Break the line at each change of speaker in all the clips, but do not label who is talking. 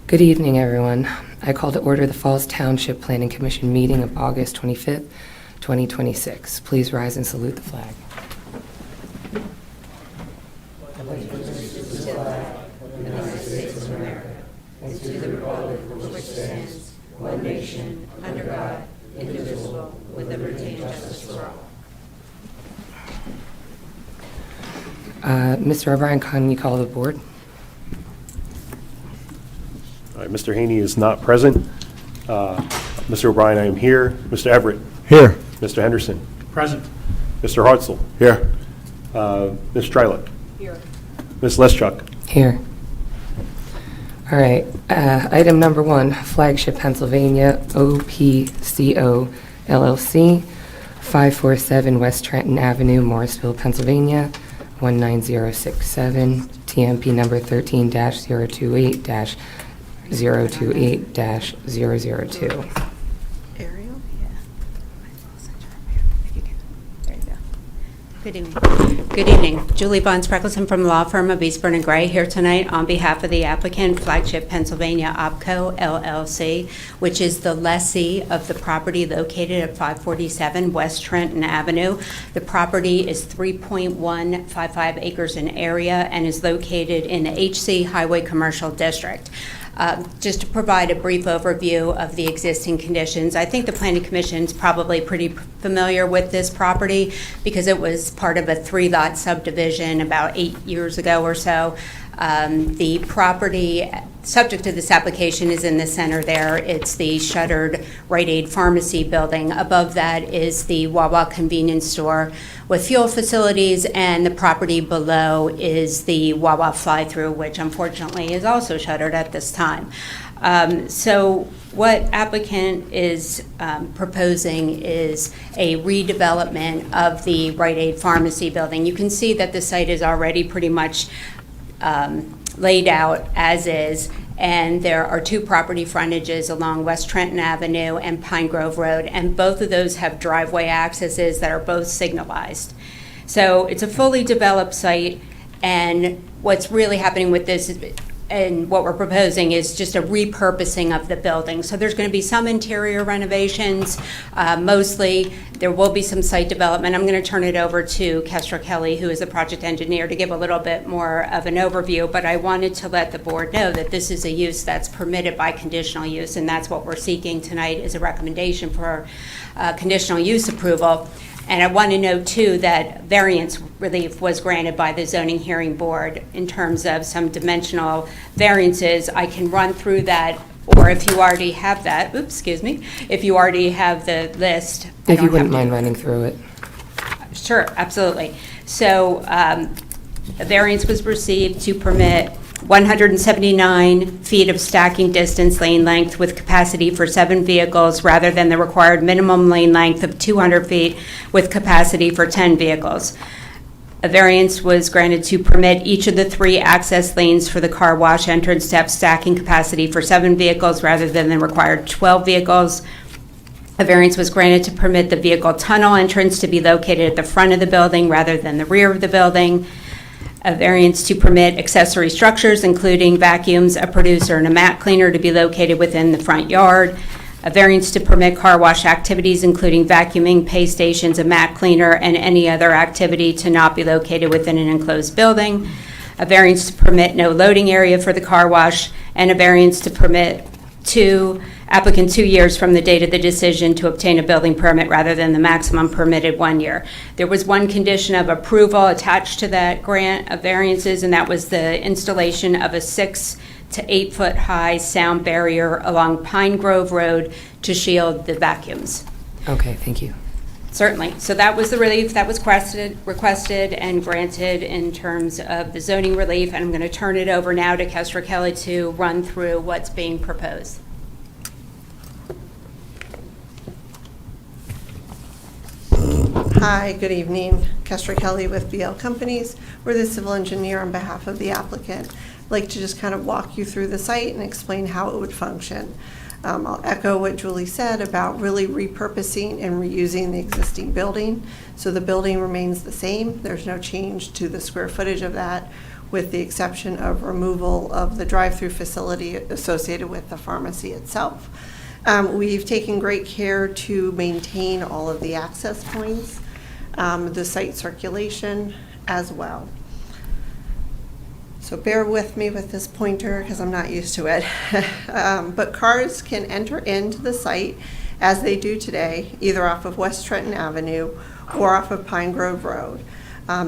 Good evening, everyone. I call to order the Falls Township Planning Commission meeting of August 25th, 2026. Please rise and salute the flag. One nation, under God, indivisible, with liberty and justice for all. Mr. O'Brien, can you call the board?
All right, Mr. Haney is not present. Mr. O'Brien, I am here. Mr. Everett?
Here.
Mr. Henderson?
Present.
Mr. Hartzell?
Here.
Ms. Strylick? Here. Ms. Leschuk?
Here. All right. Item number 1, Flagship, Pennsylvania, OPCO LLC, 547 West Trenton Avenue, Morrisville, Pennsylvania, 19067, TMP number 13-028-028-002.
Ariel? Yeah. If you can. There you go. Good evening. Good evening. Julie Bonds-Freckleson from the law firm of Eastburn and Gray here tonight on behalf of the applicant, Flagship, Pennsylvania, OPCO, LLC, which is the lessee of the property located at 547 West Trenton Avenue. The property is 3.155 acres in area and is located in the HC Highway Commercial District. Just to provide a brief overview of the existing conditions, I think the Planning Commission is probably pretty familiar with this property because it was part of a 3-lot subdivision about 8 years ago or so. The property subject to this application is in the center there. It's the shuttered Rite Aid Pharmacy building. Above that is the Wawa convenience store with fuel facilities, and the property below is the Wawa fly-through, which unfortunately is also shuttered at this time. So what applicant is proposing is a redevelopment of the Rite Aid Pharmacy building. You can see that the site is already pretty much laid out as is, and there are 2 property frontages along West Trenton Avenue and Pine Grove Road, and both of those have driveway accesses that are both signalized. So it's a fully developed site, and what's really happening with this and what we're proposing is just a repurposing of the building. So there's going to be some interior renovations. Mostly there will be some site development. I'm going to turn it over to Kestra Kelly, who is the project engineer, to give a little bit more of an overview, but I wanted to let the board know that this is a use that's permitted by conditional use, and that's what we're seeking tonight is a recommendation for conditional use approval. And I want to note, too, that variance relief was granted by the zoning hearing board in terms of some dimensional variances. I can run through that, or if you already have that, if you already have the list.
If you wouldn't mind running through it.
Sure, absolutely. So a variance was received to permit 179 feet of stacking distance lane length with capacity for 7 vehicles rather than the required minimum lane length of 200 feet with capacity for 10 vehicles. A variance was granted to permit each of the 3 access lanes for the car wash entrance to have stacking capacity for 7 vehicles rather than the required 12 vehicles. A variance was granted to permit the vehicle tunnel entrance to be located at the front of the building rather than the rear of the building. A variance to permit accessory structures, including vacuums, a producer, and a mat cleaner to be located within the front yard. A variance to permit car wash activities, including vacuuming, pay stations, a mat cleaner, and any other activity to not be located within an enclosed building. A variance to permit no loading area for the car wash, and a variance to permit applicant 2 years from the date of the decision to obtain a building permit rather than the maximum permitted 1 year. There was one condition of approval attached to that grant of variances, and that was the installation of a 6 to 8 foot high sound barrier along Pine Grove Road to shield the vacuums.
Okay, thank you.
Certainly. So that was the relief that was requested and granted in terms of the zoning relief. And I'm going to turn it over now to Kestra Kelly to run through what's being proposed.
Hi, good evening. Kestra Kelly with BL Companies. We're the civil engineer on behalf of the applicant. I'd like to just kind of walk you through the site and explain how it would function. I'll echo what Julie said about really repurposing and reusing the existing building. So the building remains the same. There's no change to the square footage of that. with the exception of removal of the drive-through facility associated with the pharmacy itself. We've taken great care to maintain all of the access points, the site circulation as well. So bear with me with this pointer because I'm not used to it. But cars can enter into the site as they do today, either off of West Trenton Avenue or off of Pine Grove Road.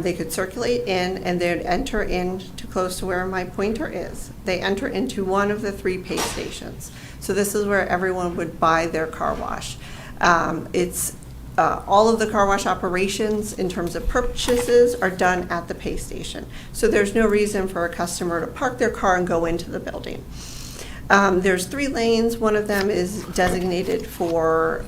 They could circulate in and they'd enter in to close to where my pointer is. They enter into one of the 3 pay stations. So this is where everyone would buy their car wash. All of the car wash operations in terms of purchases are done at the pay station. So there's no reason for a customer to park their car and go into the building. There's 3 lanes. One of them is designated for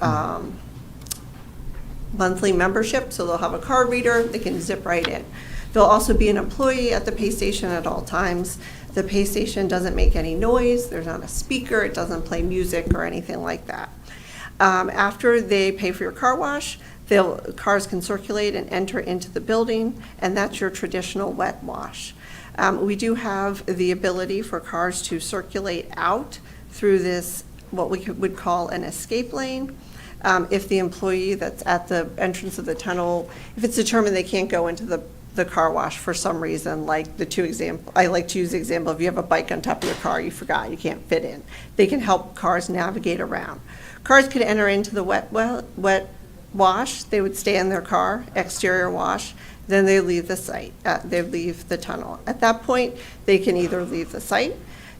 monthly membership, so they'll have a card reader, they can zip right in. There'll also be an employee at the pay station at all times. The pay station doesn't make any noise, there's not a speaker, it doesn't play music or anything like that. After they pay for your car wash, cars can circulate and enter into the building, and that's your traditional wet wash. We do have the ability for cars to circulate out through this, what we would call an escape lane. If the employee that's at the entrance of the tunnel, if it's determined they can't go into the car wash for some reason, like the 2 example, I like to use the example, if you have a bike on top of your car, you forgot, you can't fit in. They can help cars navigate around. Cars could enter into the wet wash, they would stay in their car, exterior wash, then they leave the site, they leave the tunnel. At that point, they can either leave the site,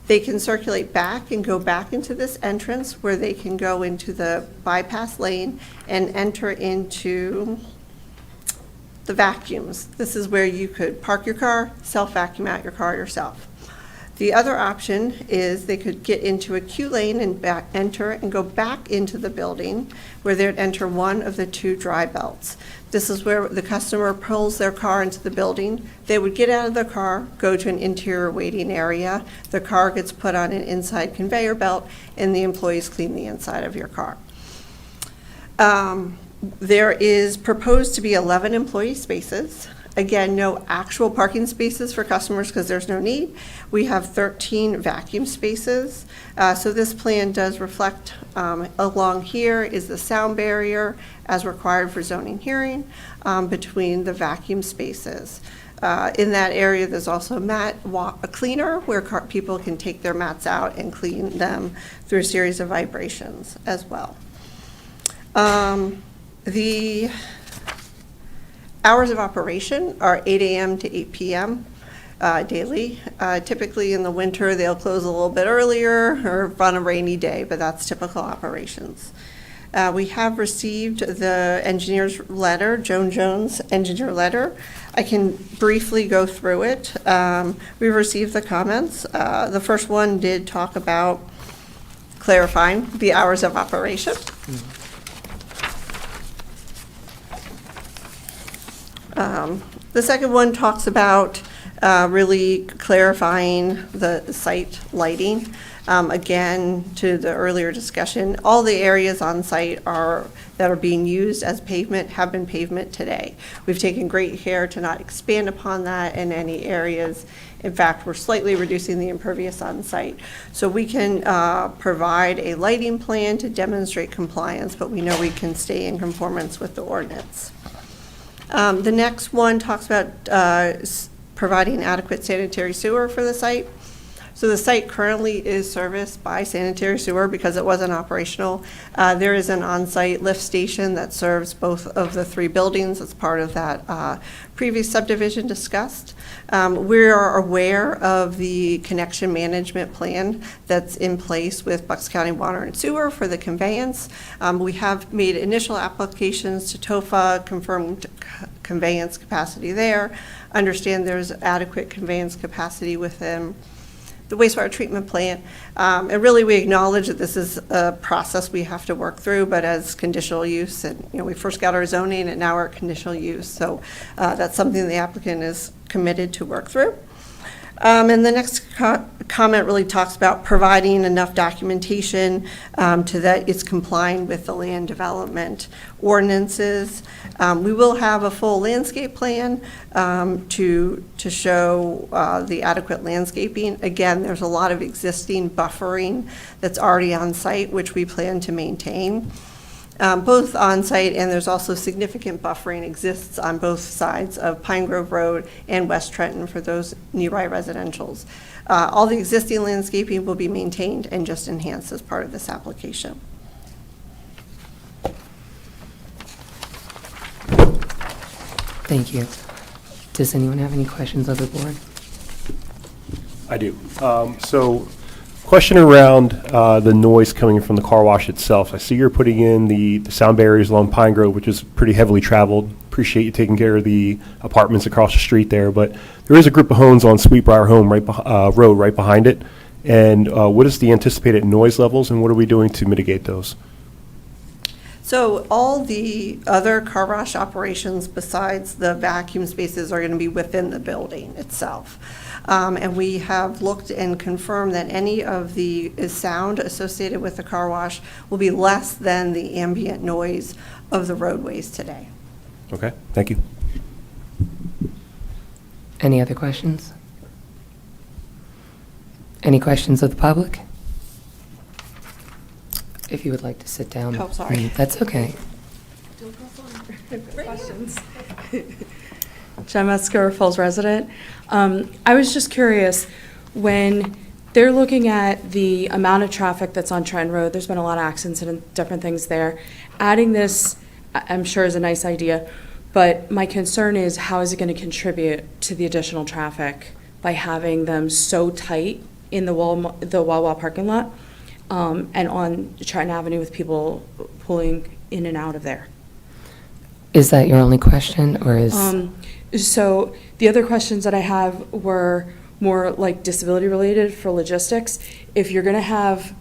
they can circulate back and go back into this entrance where they can go into the bypass lane and enter into the vacuums. This is where you could park your car, self-vacuum out your car yourself. The other option is they could get into a queue lane and enter and go back into the building where they'd enter one of the 2 dry belts. This is where the customer pulls their car into the building. They would get out of the car, go to an interior waiting area. The car gets put on an inside conveyor belt, and the employees clean the inside of your car. There is proposed to be 11 employee spaces. Again, no actual parking spaces for customers because there's no need. We have 13 vacuum spaces. So this plan does reflect along here is the sound barrier as required for zoning hearing between the vacuum spaces. In that area, there's also a cleaner where people can take their mats out and clean them through a series of vibrations as well. The hours of operation are 8 a.m. to 8 p.m. Daily. Typically in the winter, they'll close a little bit earlier or on a rainy day, but that's typical operations. We have received the engineer's letter, Joan Jones' engineer letter. I can briefly go through it. We received the comments. The first one did talk about clarifying the hours of operation. The second one talks about really clarifying the site lighting. Again, to the earlier discussion, all the areas on site that are being used as pavement have been pavement today. We've taken great care to not expand upon that in any areas. In fact, we're slightly reducing the impervious on site. So we can provide a lighting plan to demonstrate compliance, but we know we can stay in conformance with the ordinance. The next one talks about providing adequate sanitary sewer for the site. So the site currently is serviced by sanitary sewer because it wasn't operational. There is an on-site lift station that serves both of the 3 buildings as part of that previous subdivision discussed. We are aware of the connection management plan that's in place with Bucks County Water and Sewer for the conveyance. We have made initial applications to TOFA, confirmed conveyance capacity there. Understand there's adequate conveyance capacity within the wastewater treatment plant. And really we acknowledge that this is a process we have to work through, but as conditional use, and we first got our zoning and now we're at conditional use. So that's something the applicant is committed to work through. And the next comment really talks about providing enough documentation to that it's complying with the land development ordinances. We will have a full landscape plan to show the adequate landscaping. Again, there's a lot of existing buffering that's already on site, which we plan to maintain. Both on-site, and there's also significant buffering exists on both sides of Pine Grove Road and West Trenton for those nearby residentials. All the existing landscaping will be maintained and just enhanced as part of this application.
Thank you. Does anyone have any questions of the board?
I do. So, question around the noise coming from the car wash itself. I see you're putting in the sound barriers along Pine Grove, which is pretty heavily traveled. Appreciate you taking care of the apartments across the street there, but there is a group of homes on Sweetbriar Home Road right behind it. And what is the anticipated noise levels, and what are we doing to mitigate those?
So all the other car wash operations besides the vacuum spaces are going to be within the building itself. And we have looked and confirmed that any of the sound associated with the car wash will be less than the ambient noise of the roadways today.
Okay, thank you.
Any other questions? Any questions of the public? If you would like to sit down.
Oh, sorry.
That's okay.
Questions. Gemma Scar, Falls resident. I was just curious, when they're looking at the amount of traffic that's on Trenton Road, there's been a lot of accidents and different things there. Adding this, I'm sure, is a nice idea, but my concern is how is it going to contribute to the additional traffic by having them so tight in the Wawa parking lot and on Trenton Avenue with people pulling in and out of there?
Is that your only question, or is?
So the other questions that I have were more like disability related for logistics. If you're going to have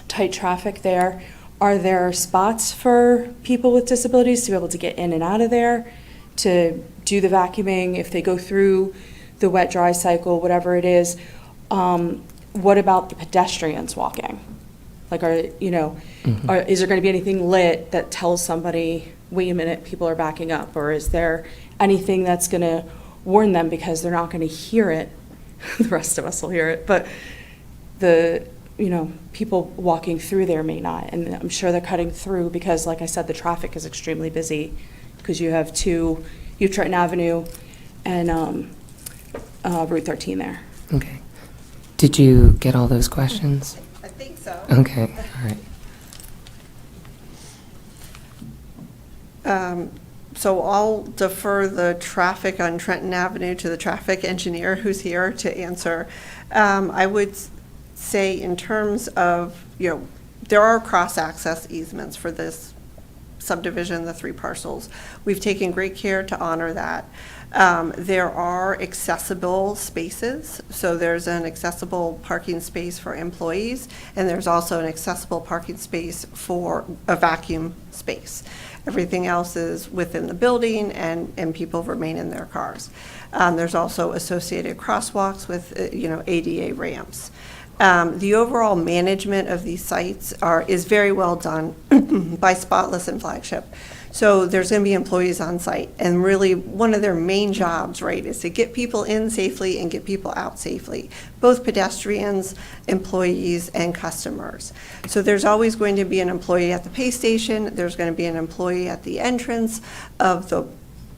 tight traffic there, are there spots for people with disabilities to be able to get in and out of there, to do the vacuuming if they go through the wet dry cycle, whatever it is? What about the pedestrians walking? Like, is there going to be anything lit that tells somebody, wait a minute, people are backing up? Or is there anything that's going to warn them, because they're not going to hear it? The rest of us will hear it, but people walking through there may not. And I'm sure they're cutting through because, like I said, the traffic is extremely busy because you have Trenton Avenue and Route 13 there.
Okay. Did you get all those questions?
I think so.
Okay, all
right. So I'll defer the traffic on Trenton Avenue to the traffic engineer who's here to answer. I would say in terms of, there are cross-access easements for this subdivision, the 3 parcels. We've taken great care to honor that. There are accessible spaces. So there's an accessible parking space for employees, and there's also an accessible parking space for a vacuum space. Everything else is within the building, and people remain in their cars. There's also associated crosswalks with, ADA ramps. The overall management of these sites is very well done by Spotless and Flagship. So there's going to be employees on site, and really one of their main jobs, right, is to get people in safely and get people out safely, both pedestrians, employees, and customers. So there's always going to be an employee at the pay station. There's going to be an employee at the entrance of the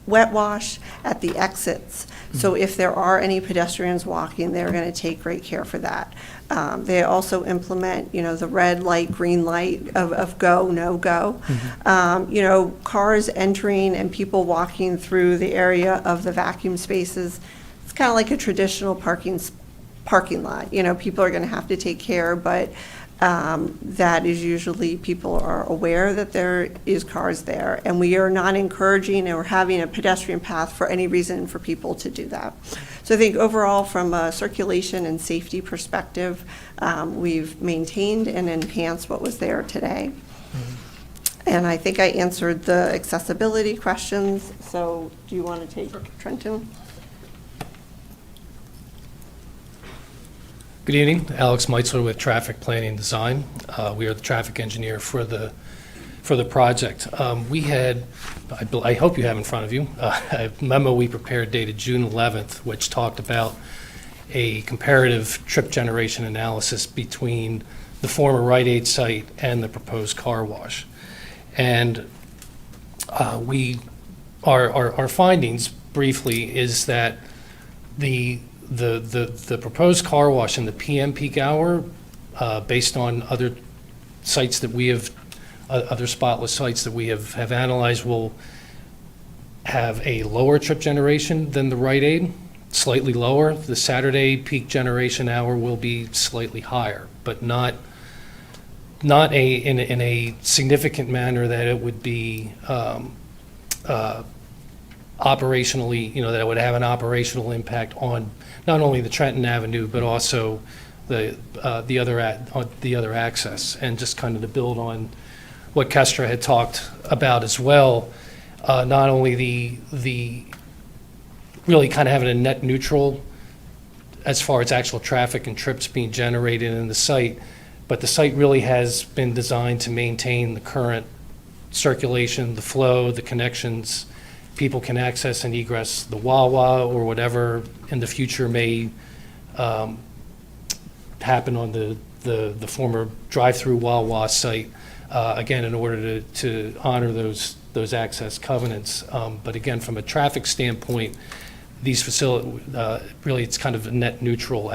wet wash, at the exits. So if there are any pedestrians walking, they're going to take great care for that. They also implement, the red light, green light of go, no go. Cars entering and people walking through the area of the vacuum spaces. It's kind of like a traditional parking lot. People are going to have to take care, but that is usually people are aware that there is cars there, and we are not encouraging or having a pedestrian path for any reason for people to do that. So I think overall, from a circulation and safety perspective, we've maintained and enhanced what was there today. And I think I answered the accessibility questions. So do you want to take Trenton?
Good evening, Alex Meitzler with Traffic Planning and Design. We are the traffic engineer for the project. We had, I hope you have in front of you, a memo we prepared dated June 11th, which talked about a comparative trip generation analysis between the former Rite Aid site and the proposed car wash. And our findings briefly is that the proposed car wash in the PM peak hour, based on other sites that we have, other spotless sites that we have analyzed, will have a lower trip generation than the Rite Aid, slightly lower. The Saturday peak generation hour will be slightly higher, but not in a significant manner that it would be operationally, that it would have an operational impact on not only the Trenton Avenue, but also the other access. And just kind of to build on what Kestra had talked about as well, not only the really kind of having a net neutral as far as actual traffic and trips being generated in the site, but the site really has been designed to maintain the current circulation, the flow, the connections. People can access and egress the Wawa or whatever in the future may happen on the former drive-through Wawa site, again, in order to honor those access covenants. But again, from a traffic standpoint, these facilities, really it's kind of net neutral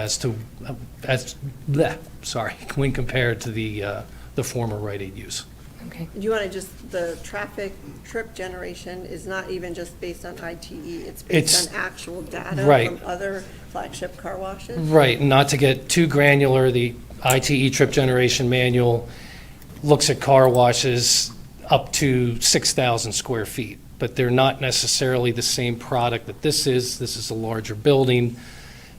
when compared to the former Rite Aid use.
Okay.
You want to just, the traffic trip generation is not even just based on ITE, it's based on actual data
right.
from other flagship car washes?
Right, not to get too granular, the ITE trip generation manual looks at car washes up to 6,000 square feet, but they're not necessarily the same product that this is. This is a larger building.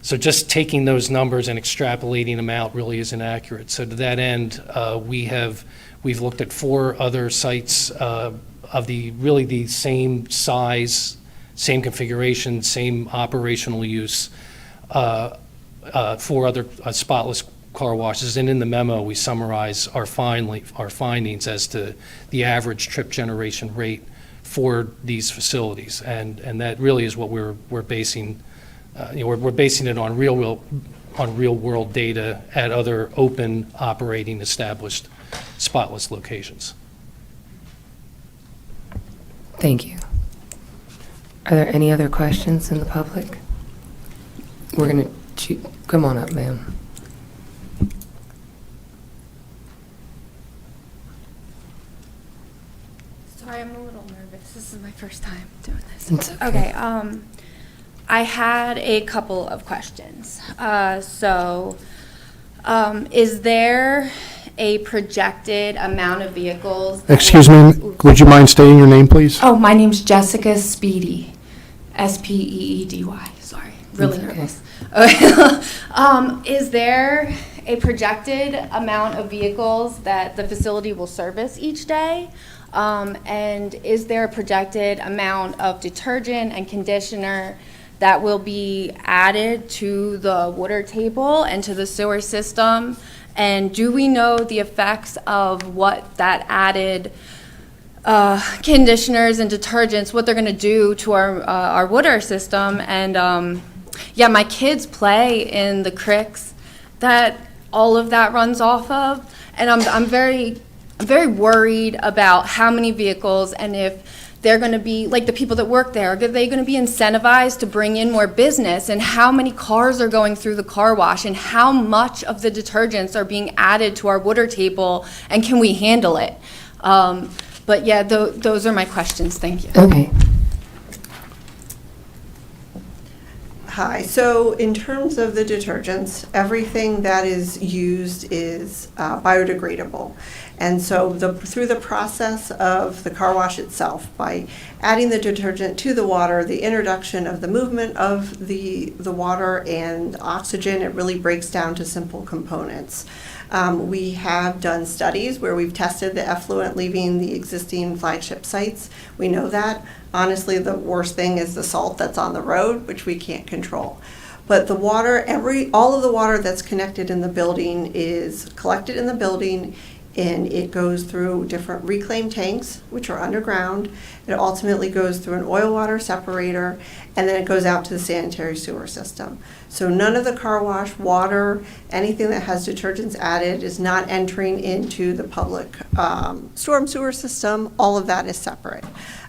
So just taking those numbers and extrapolating them out really isn't accurate. So to that end, we've looked at 4 other sites of the same size, same configuration, same operational use, 4 other spotless car washes. And in the memo, we summarize our findings as to the average trip generation rate for these facilities. And that really is what we're basing. We're basing it on real world data at other open, operating, established, spotless locations.
Thank you. Are there any other questions in the public? We're going to come on up, ma'am.
Sorry, I'm a little nervous. This is my first time doing this.
It's okay.
Okay. I had a couple of questions. Is there a projected amount of vehicles?
Excuse me, would you mind stating your name, please?
Oh, my name's Jessica Speedy, Speedy. Sorry, really
That's okay.
nervous. Is there a projected amount of vehicles that the facility will service each day? And is there a projected amount of detergent and conditioner that will be added to the water table and to the sewer system? And do we know the effects of what that added conditioners and detergents, what they're going to do to our water system? And yeah, my kids play in the creeks that all of that runs off of, and I'm very worried about how many vehicles, and if they're going to be, like the people that work there, are they going to be incentivized to bring in more business, and how many cars are going through the car wash, and how much of the detergents are being added to our water table, and can we handle it? But yeah, those are my questions. Thank you.
Okay.
Hi, so in terms of the detergents, everything that is used is biodegradable. And so through the process of the car wash itself, by adding the detergent to the water, the introduction of the movement of the water and oxygen, it really breaks down to simple components. We have done studies where we've tested the effluent leaving the existing flagship sites. We know that. Honestly, the worst thing is the salt that's on the road, which we can't control. But the water, all of the water that's connected in the building is collected in the building, and it goes through different reclaim tanks, which are underground. It ultimately goes through an oil water separator, and then it goes out to the sanitary sewer system. So none of the car wash water, anything that has detergents added, is not entering into the public storm sewer system. All of that is separate.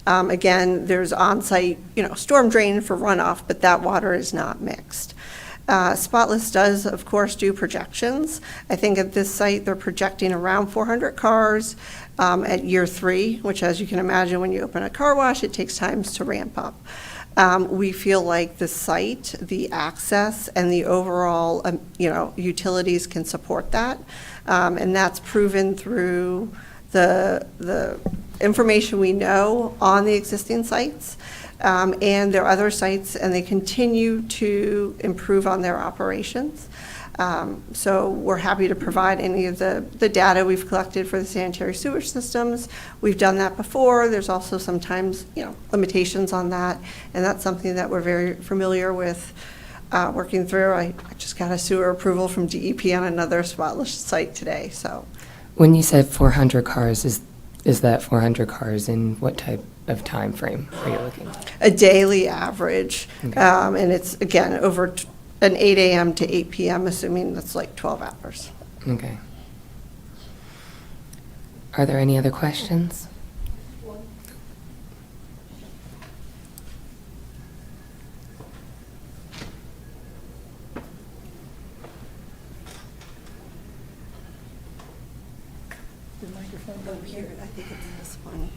Again, there's on-site, storm drain for runoff, but that water is not mixed. Spotless does, of course, do projections. I think at this site, they're projecting around 400 cars at year 3, which, as you can imagine, when you open a car wash, it takes time to ramp up. We feel like the site, the access, and the overall, utilities can support that. And that's proven through the information we know on the existing sites. And there are other sites, and they continue to improve on their operations. So we're happy to provide any of the data we've collected for the sanitary sewer systems. We've done that before. There's also sometimes, limitations on that, and that's something that we're very familiar with working through. I just got a sewer approval from DEP on another Spotless site today, so.
When you said 400 cars, is that 400 cars in what type of time frame are you looking at?
A daily average,
Okay.
and it's, again, over an 8 a.m. to 8 p.m., assuming that's like 12 hours.
Okay. Are there any other questions?
Over here, I think it's this one.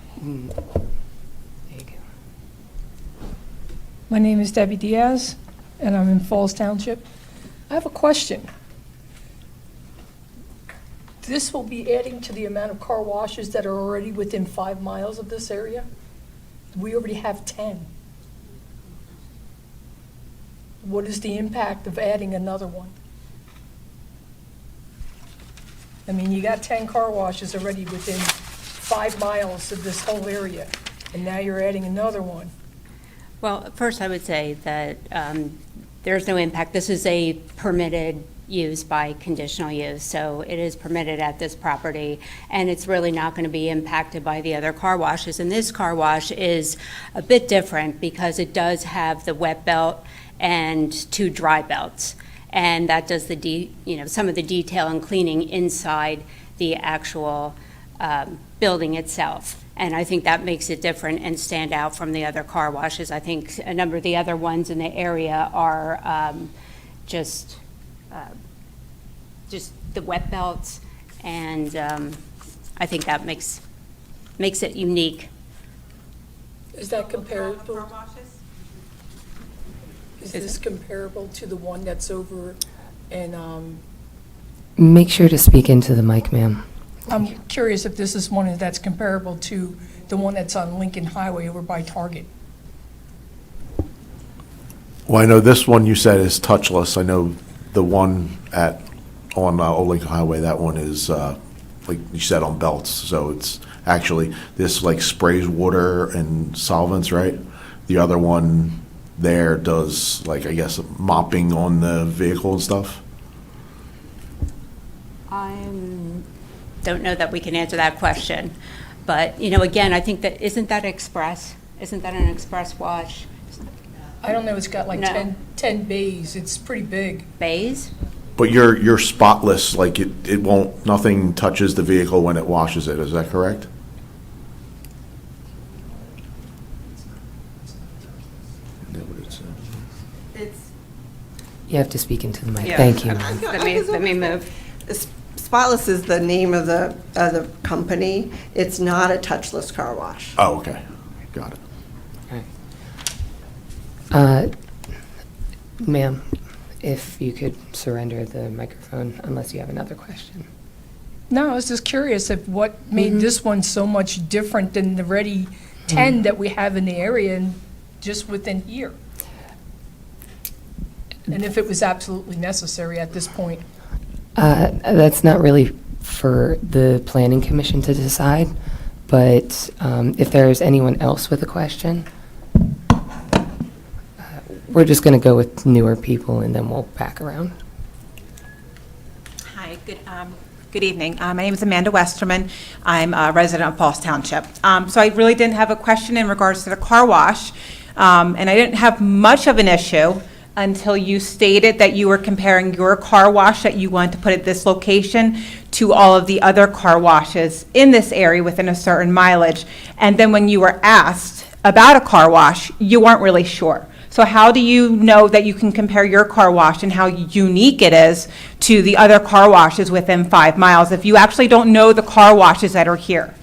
There you go.
My name is Debbie Diaz, and I'm in Falls Township. I have a question. This will be adding to the amount of car washes that are already within 5 miles of this area? We already have 10. What is the impact of adding another one? I mean, you got 10 car washes already within 5 miles of this whole area, and now you're adding another one.
Well, first I would say that there's no impact. This is a permitted use by conditional use, so it is permitted at this property, and it's really not going to be impacted by the other car washes. And this car wash is a bit different because it does have the wet belt and 2 dry belts, and that does some of the detail and cleaning inside the actual building itself. And I think that makes it different and stand out from the other car washes. I think a number of the other ones in the area are just the wet belts, and I think that makes it unique.
Is that comparable? Is this comparable to the one that's over in,
Make sure to speak into the mic, ma'am.
I'm curious if this is one that's comparable to the one that's on Lincoln Highway over by Target?
Well, I know this one you said is touchless. I know the one on Old Lincoln Highway, that one is, like you said, on belts. So it's actually, this like sprays water and solvents, right? The other one there does, like, I guess, mopping on the vehicle and stuff?
I don't know that we can answer that question, but, again, I think that, isn't that an express wash?
I don't know, it's got like
No.
10 bays. It's pretty big.
Bays?
But you're spotless, like it won't, nothing touches the vehicle when it washes it, is that correct?
You have to speak into the mic.
Yeah.
Thank you.
Let me move.
Spotless is the name of the company. It's not a touchless car wash.
Oh, okay, got it.
Ma'am, if you could surrender the microphone, unless you have another question.
No, I was just curious if what made this one so much different than the ready 10 that we have in the area and just within here. And if it was absolutely necessary at this point.
That's not really for the planning commission to decide, but if there's anyone else with a question, we're just going to go with newer people and then we'll back around.
Hi, good evening. My name is Amanda Westerman. I'm a resident of Falls Township. So I really didn't have a question in regards to the car wash, and I didn't have much of an issue until you stated that you were comparing your car wash that you want to put at this location to all of the other car washes in this area within a certain mileage. And then when you were asked about a car wash, you weren't really sure. So how do you know that you can compare your car wash and how unique it is to the other car washes within 5 miles if you actually don't know the car washes that are here?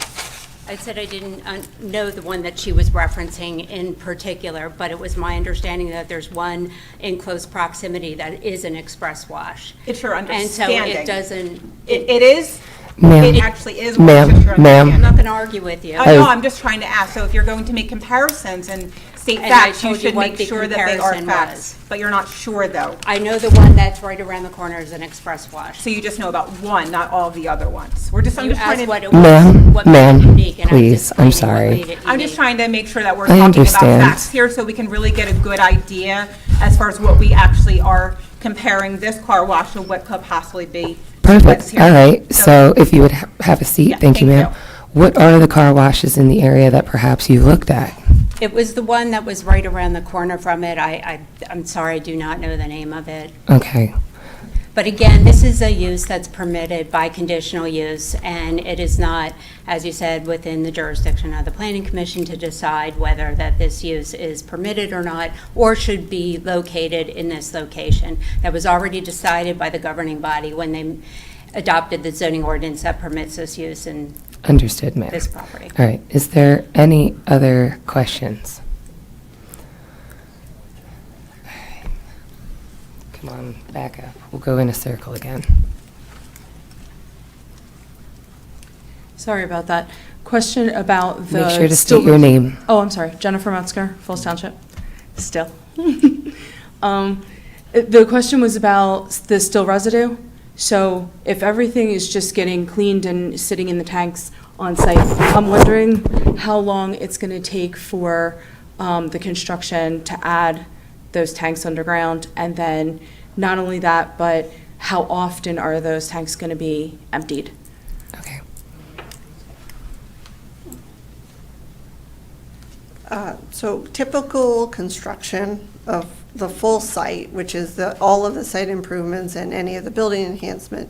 I said I didn't know the one that she was referencing in particular, but it was my understanding that there's one in close proximity that is an express wash.
It's your
And so
understanding.
it doesn't,
It is?
Ma'am.
It actually is.
Ma'am,
It's just your
ma'am.
I'm
understanding.
not going to argue with you.
Oh, no, I'm just trying to ask, so if you're going to make comparisons and state
And I
facts, you
told you
should
what
make
the
sure that they are
comparison
facts.
was.
But you're not sure, though.
I know the one that's right around the corner is an express wash.
So you just know about one, not all of the other ones. I'm
You
just trying
asked
to.
what it was,
Ma'am,
what made it
ma'am,
unique, and I was
please, I'm
explaining what
sorry.
made it
I'm just
unique.
trying to make sure that we're
I
talking about
understand.
facts here so we can really get a good idea as far as what we actually are comparing this car wash to what could possibly be. what's
Perfect.
here.
All right. So if you would have a seat,
Yeah,
thank you,
thank
ma'am. What are the car washes in the area that perhaps you looked at?
It was the one that was right around the corner from it. I'm sorry, I do not know the name of it.
Okay.
But again, this is a use that's permitted by conditional use, and it is not, as you said, within the jurisdiction of the Planning Commission to decide whether that this use is permitted or not, or should be located in this location. That was already decided by the governing body when they adopted the zoning ordinance that permits this use in
Understood, ma'am.
this property.
All right. Is there any other questions? All right. Come on, back up. We'll go in a circle again.
Sorry about that. Question about the.
Make sure to
still-
state your name.
Oh, I'm sorry. Jennifer Metzger, Falls Township. Still. The question was about the still residue. So if everything is just getting cleaned and sitting in the tanks on site, I'm wondering how long it's going to take for the construction to add those tanks underground. And then not only that, but how often are those tanks going to be emptied?
Okay.
So typical construction of the full site, which is all of the site improvements and any of the building enhancement,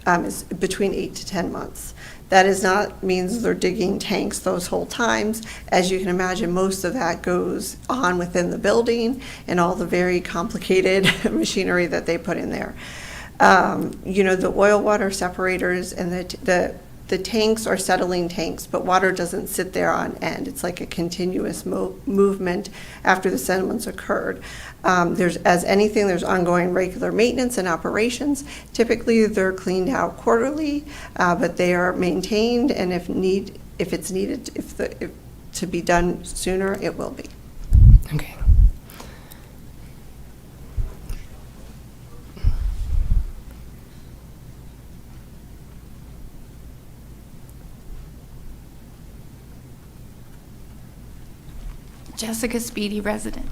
is between 8 to 10 months. That is not, means they're digging tanks those whole times. As you can imagine, most of that goes on within the building and all the very complicated machinery that they put in there. The oil water separators and the tanks are settling tanks, but water doesn't sit there on end. It's like a continuous movement after the settlements occurred. There's ongoing regular maintenance and operations. Typically, they're cleaned out quarterly, but they are maintained, and if it's needed to be done sooner, it will be.
Okay.
Jessica Speedy, resident.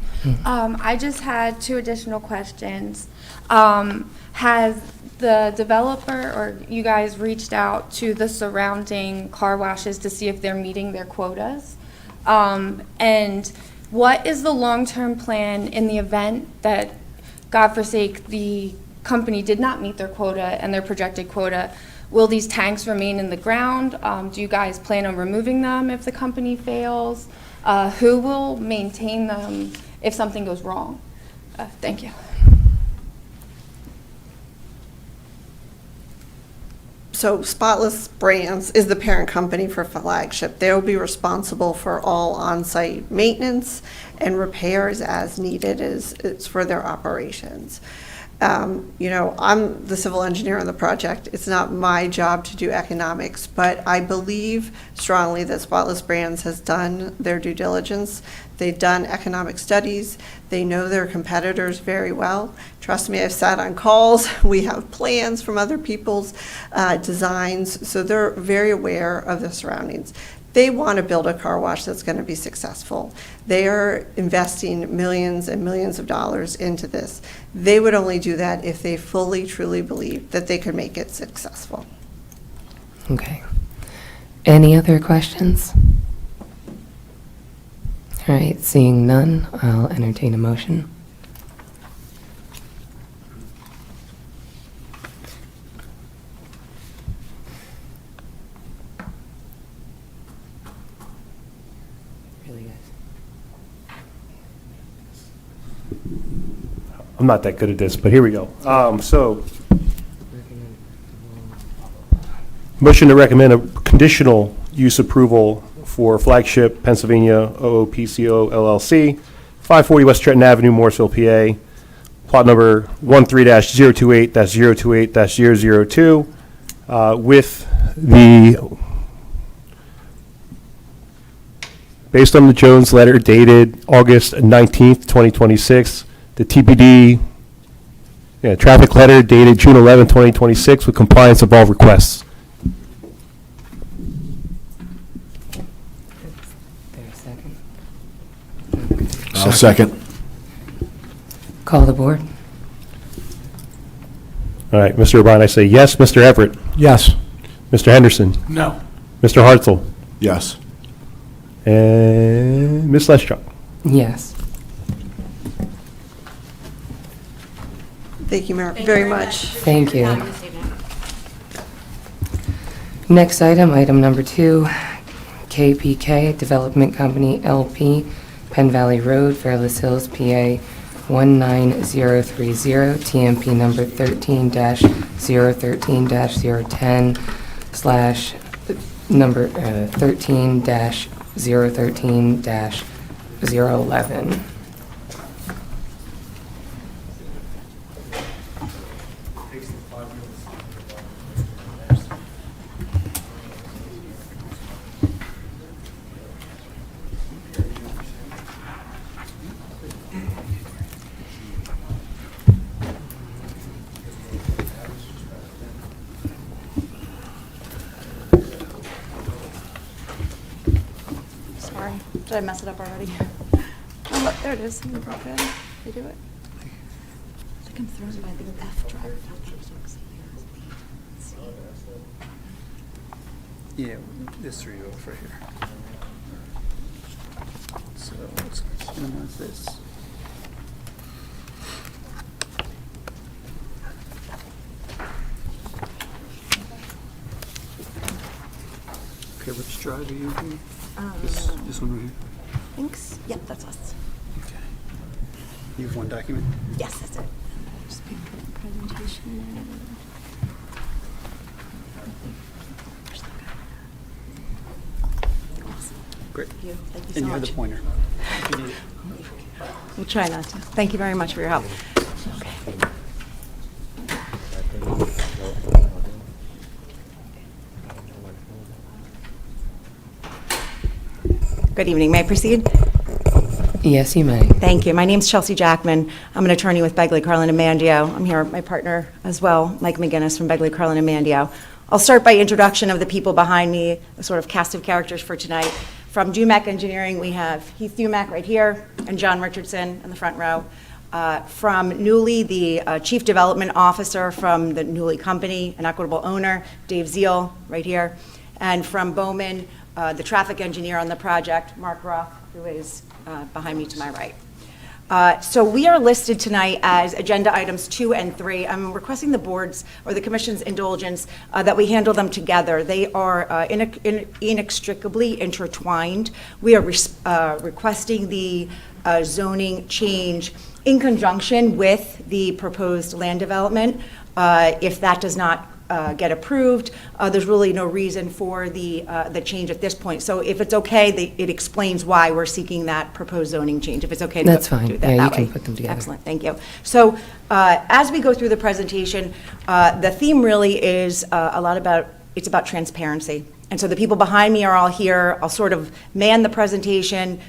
I just had 2 additional questions. Has the developer or you guys reached out to the surrounding car washes to see if they're meeting their quotas? And what is the long-term plan in the event that, God forsake, the company did not meet their quota and their projected quota? Will these tanks remain in the ground? Do you guys plan on removing them if the company fails? Who will maintain them if something goes wrong? Thank you.
So Spotless Brands is the parent company for Flagship. They will be responsible for all on-site maintenance and repairs as needed. It's for their operations. I'm the civil engineer on the project. It's not my job to do economics, but I believe strongly that Spotless Brands has done their due diligence. They've done economic studies. They know their competitors very well. Trust me, I've sat on calls. We have plans from other people's designs, so they're very aware of the surroundings. They want to build a car wash that's going to be successful. They are investing millions and millions of dollars into this. They would only do that if they fully, truly believed that they could make it successful.
Okay. Any other questions? All right, seeing none, I'll entertain a motion. Really, guys?
I'm not that good at this, but here we go. Motion to recommend a conditional use approval for Flagship, Pennsylvania, OPCO LLC, 540 West Trenton Avenue, Morrisville, PA, plot number 13-028-028-002, with based on the Jones letter dated August 19th, 2026, the TPD traffic letter dated June 11, 2026, with compliance of all requests.
There a second?
I'll second.
Call the board.
All right, Mr. O'Brien, I say yes. Mr. Everett?
Yes.
Mr. Henderson?
No.
Mr. Hartzell?
Yes.
And Ms. Lestrade?
Yes.
Thank you very much.
Thank you. Next item, item number 2, KPK Development Company LP, Penn Valley Road, Fairless Hills, PA 19030, TMP number 13-013-010 slash number 13-013-011.
Sorry, did I mess it up already? Oh, look, there it is. Okay, they do it. I think I'm thrown by the F drive.
Yeah, there's 3 off right here. So let's minimize this. Okay, which drive are you using? This one right here?
Thanks. Yep, that's us.
Okay. You have one document?
Yes, that's it. Just pick up the presentation. Awesome.
Great.
Thank you. Thank you so
And you
much.
have the pointer. If you need it.
We'll try not to. Thank you very much for your help. Good evening. May I proceed?
Yes, you may.
Thank you. My name's Chelsea Jackman. I'm an attorney with Begley, Carlin, and Mandio. I'm here with my partner as well, Mike McGinnis from Begley, Carlin, and Mandio. I'll start by introduction of the people behind me, a sort of cast of characters for tonight. From Dumac Engineering, we have Heath Dumac right here and John Richardson in the front row. From Nuuly, the Chief Development Officer from the Nuuly Company, an equitable owner, Dave Zeal, right here. And from Bowman, the traffic engineer on the project, Mark Roth, who is behind me to my right. So we are listed tonight as agenda items 2 and 3. I'm requesting the board's or the commission's indulgence that we handle them together. They are inextricably intertwined. We are requesting the zoning change in conjunction with the proposed land development. If that does not get approved, there's really no reason for the change at this point. So if it's okay, it explains why we're seeking that proposed zoning change. If it's okay to
That's fine.
do that
Yeah,
that
you can
way.
put them together.
Excellent, thank you. So as we go through the presentation, the theme really is it's about transparency. And so the people behind me are all here. I'll sort of man the presentation,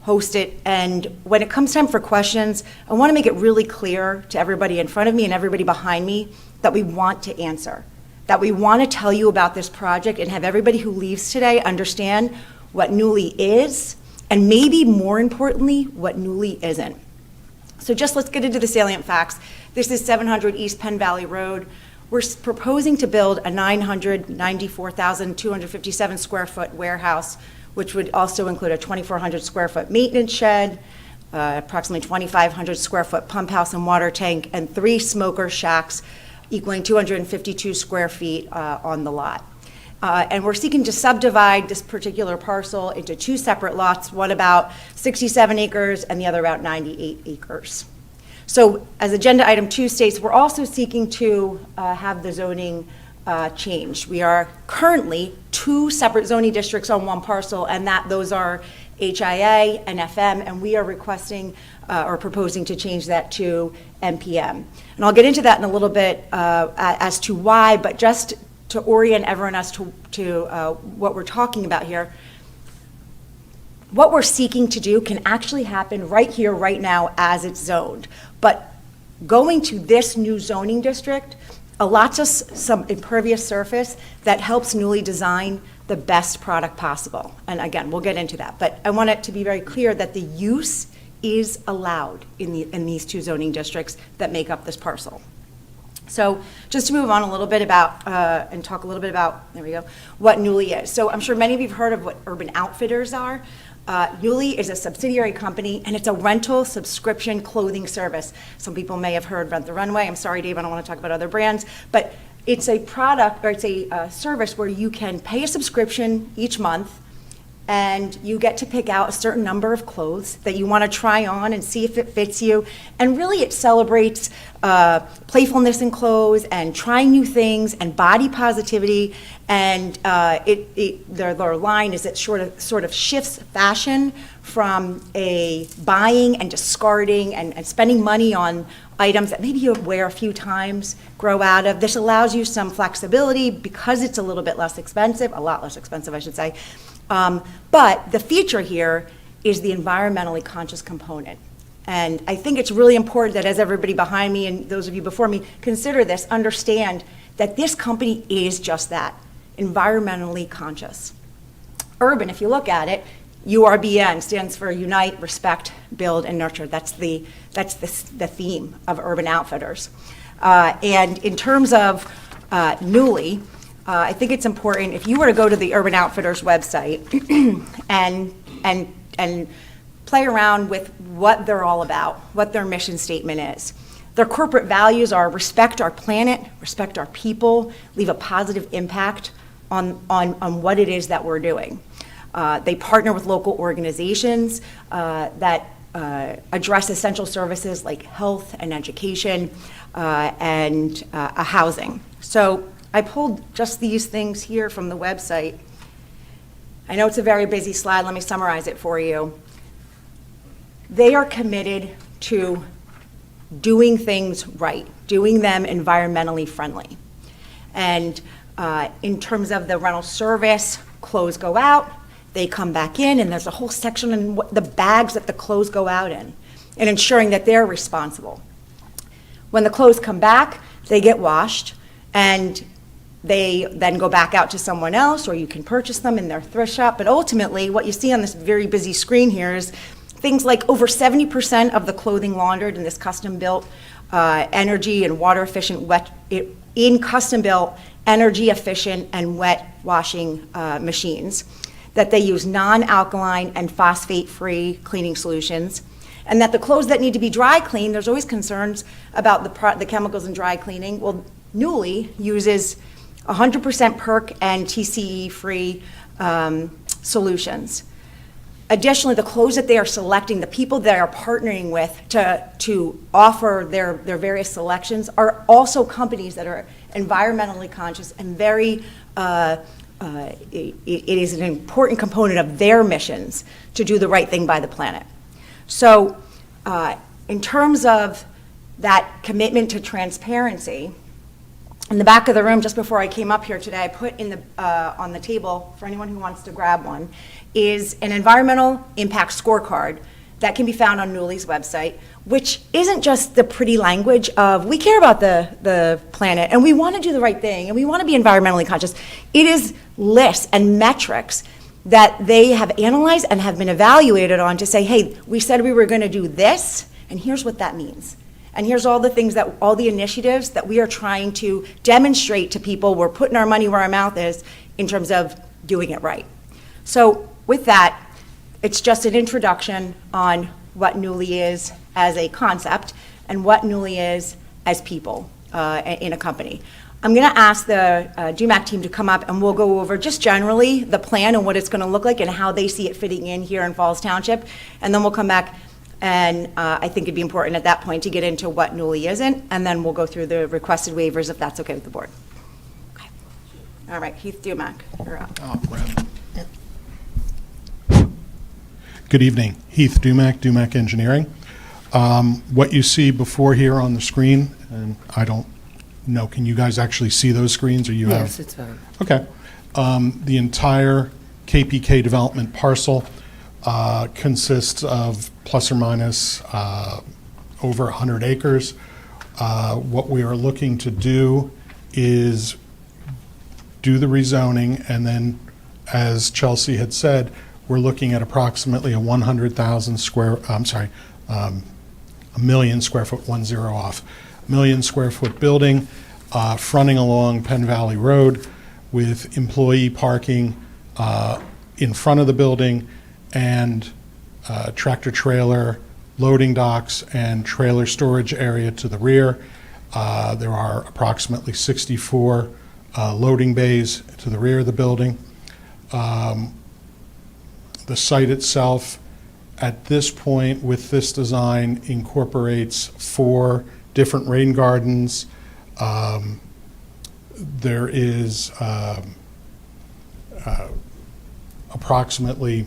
host it, and when it comes time for questions, I want to make it really clear to everybody in front of me and everybody behind me that we want to answer, that we want to tell you about this project and have everybody who leaves today understand what Nuuly is, and maybe more importantly, what Nuuly isn't. So just let's get into the salient facts. This is 700 East Penn Valley Road. We're proposing to build a 994,257 square foot warehouse, which would also include a 2,400 square foot maintenance shed, approximately 2,500 square foot pump house and water tank, and 3 smoker shacks equaling 252 square feet on the lot. And we're seeking to subdivide this particular parcel into 2 separate lots, one about 67 acres and the other about 98 acres. So as agenda item 2 states, we're also seeking to have the zoning changed. We are currently 2 separate zoning districts on 1 parcel, and those are HIA and FM, and we are requesting or proposing to change that to MPM. And I'll get into that in a little bit as to why, but just to orient everyone as to what we're talking about here. What we're seeking to do can actually happen right here, right now, as it's zoned. But going to this new zoning district allots us some impervious surface that helps Nuuly design the best product possible. And again, we'll get into that. But I want it to be very clear that the use is allowed in these 2 zoning districts that make up this parcel. So just to move on a little bit about, and talk a little bit about, there we go, what Nuuly is. So I'm sure many of you have heard of what Urban Outfitters are. Nuuly is a subsidiary company, and it's a rental subscription clothing service. Some people may have heard Rent the Runway. I'm sorry, Dave, I don't want to talk about other brands, but it's a product, or it's a service where you can pay a subscription each month, and you get to pick out a certain number of clothes that you want to try on and see if it fits you. And really it celebrates playfulness in clothes and trying new things and body positivity. And their line is it sort of shifts fashion from a buying and discarding and spending money on items that maybe you wear a few times, grow out of. This allows you some flexibility because it's a little bit less expensive, a lot less expensive, I should say. But the feature here is the environmentally conscious component. And I think it's really important that as everybody behind me and those of you before me consider this, understand that this company is just that, environmentally conscious. Urban, if you look at it, URBN stands for Unite, Respect, Build, and Nurture. That's the theme of Urban Outfitters. And in terms of Nuuly, I think it's important, if you were to go to the Urban Outfitters website and play around with what they're all about, what their mission statement is. Their corporate values are respect our planet, respect our people, leave a positive impact on what it is that we're doing. They partner with local organizations that address essential services like health and education and housing. So I pulled just these things here from the website. I know it's a very busy slide. Let me summarize it for you. They are committed to doing things right, doing them environmentally friendly. And in terms of the rental service, clothes go out, they come back in, and there's a whole section in the bags that the clothes go out in, and ensuring that they're responsible. When the clothes come back, they get washed, and they then go back out to someone else, or you can purchase them in their thrift shop. But ultimately, what you see on this very busy screen here is things like over 70% of the clothing laundered in this custom-built energy and water-efficient custom-built energy-efficient and wet washing machines, that they use non-alkaline and phosphate-free cleaning solutions, and that the clothes that need to be dry cleaned, there's always concerns about the chemicals in dry cleaning. Well, Nuuly uses 100% PERC and TCE-free solutions. Additionally, the clothes that they are selecting, the people they are partnering with to offer their various selections are also companies that are environmentally conscious and very, it is an important component of their missions to do the right thing by the planet. So in terms of that commitment to transparency, in the back of the room, just before I came up here today, I put in on the table, for anyone who wants to grab one, is an environmental impact scorecard that can be found on Nuuly's website, which isn't just the pretty language of we care about the planet and we want to do the right thing and we want to be environmentally conscious. It is lists and metrics that they have analyzed and have been evaluated on to say, hey, we said we were going to do this, and here's what that means. And here's all the things that, all the initiatives that we are trying to demonstrate to people. We're putting our money where our mouth is in terms of doing it right. So with that, it's just an introduction on what Nuuly is as a concept and what Nuuly is as people in a company. I'm going to ask the GMAC team to come up and we'll go over just generally the plan and what it's going to look like and how they see it fitting in here in Falls Township. And then we'll come back and I think it'd be important at that point to get into what Nuuly isn't, and then we'll go through the requested waivers if that's okay with the board. Okay. All right, Heath Dumack, you're up.
Good evening, Heath Dumack, Dumack Engineering. What you see before here on the screen, and I don't know, can you guys actually see those screens, or you have?
Yes, it's fine.
Okay. The entire KPK development parcel consists of plus or minus over 100 acres. What we are looking to do is do the rezoning, and then, as Chelsea had said, we're looking at approximately a 100,000 square, a million square foot, 10 off, million square foot building fronting along Penn Valley Road with employee parking in front of the building and tractor trailer loading docks and trailer storage area to the rear. There are approximately 64 loading bays to the rear of the building. The site itself, at this point with this design, incorporates 4 different rain gardens. There is approximately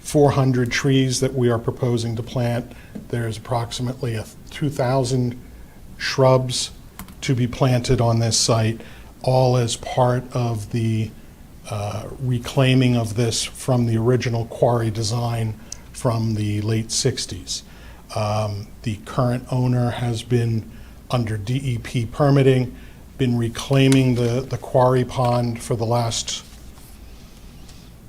400 trees that we are proposing to plant. There's approximately 2,000 shrubs to be planted on this site, all as part of the reclaiming of this from the original quarry design from the late 60s. The current owner has been under DEP permitting, been reclaiming the quarry pond for the last,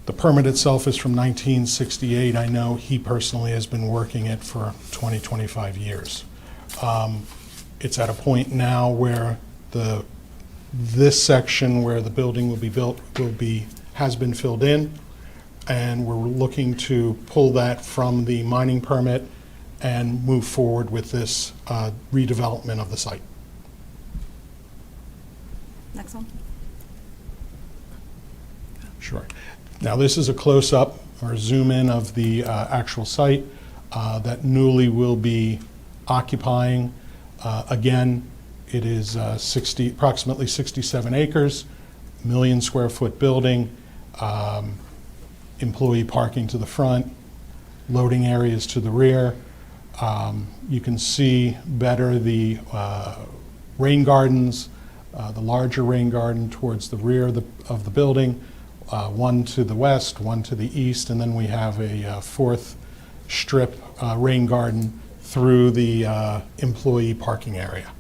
the permit itself is from 1968. I know he personally has been working it for 20, 25 years. It's at a point now where this section where the building will be built has been filled in, and we're looking to pull that from the mining permit and move forward with this redevelopment of the site.
Next one.
Sure. Now this is a close-up or zoom in of the actual site that Nuuly will be occupying. Again, it is approximately 67 acres, million square foot building, employee parking to the front, loading areas to the rear. You can see better the rain gardens, the larger rain garden towards the rear of the building, one to the west, one to the east, and then we have a fourth strip rain garden through the employee parking area.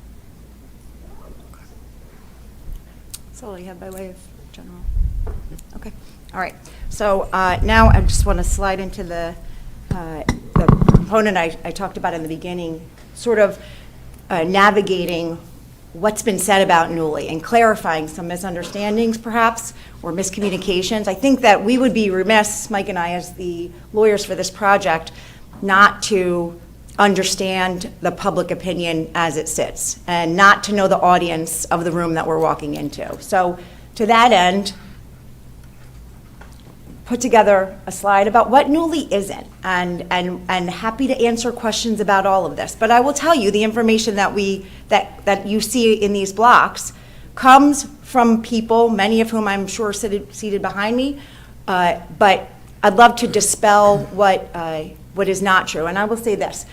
That's all you have by way of general. Okay. All right. So now I just want to slide into the component I talked about in the beginning, sort of navigating what's been said about Nuuly and clarifying some misunderstandings perhaps or miscommunications. I think that we would be remiss, Mike and I as the lawyers for this project, not to understand the public opinion as it sits and not to know the audience of the room that we're walking into. So to that end, put together a slide about what Nuuly isn't, and happy to answer questions about all of this. But I will tell you the information that that you see in these blocks comes from people, many of whom I'm sure seated behind me, but I'd love to dispel what is not true. And I will say this,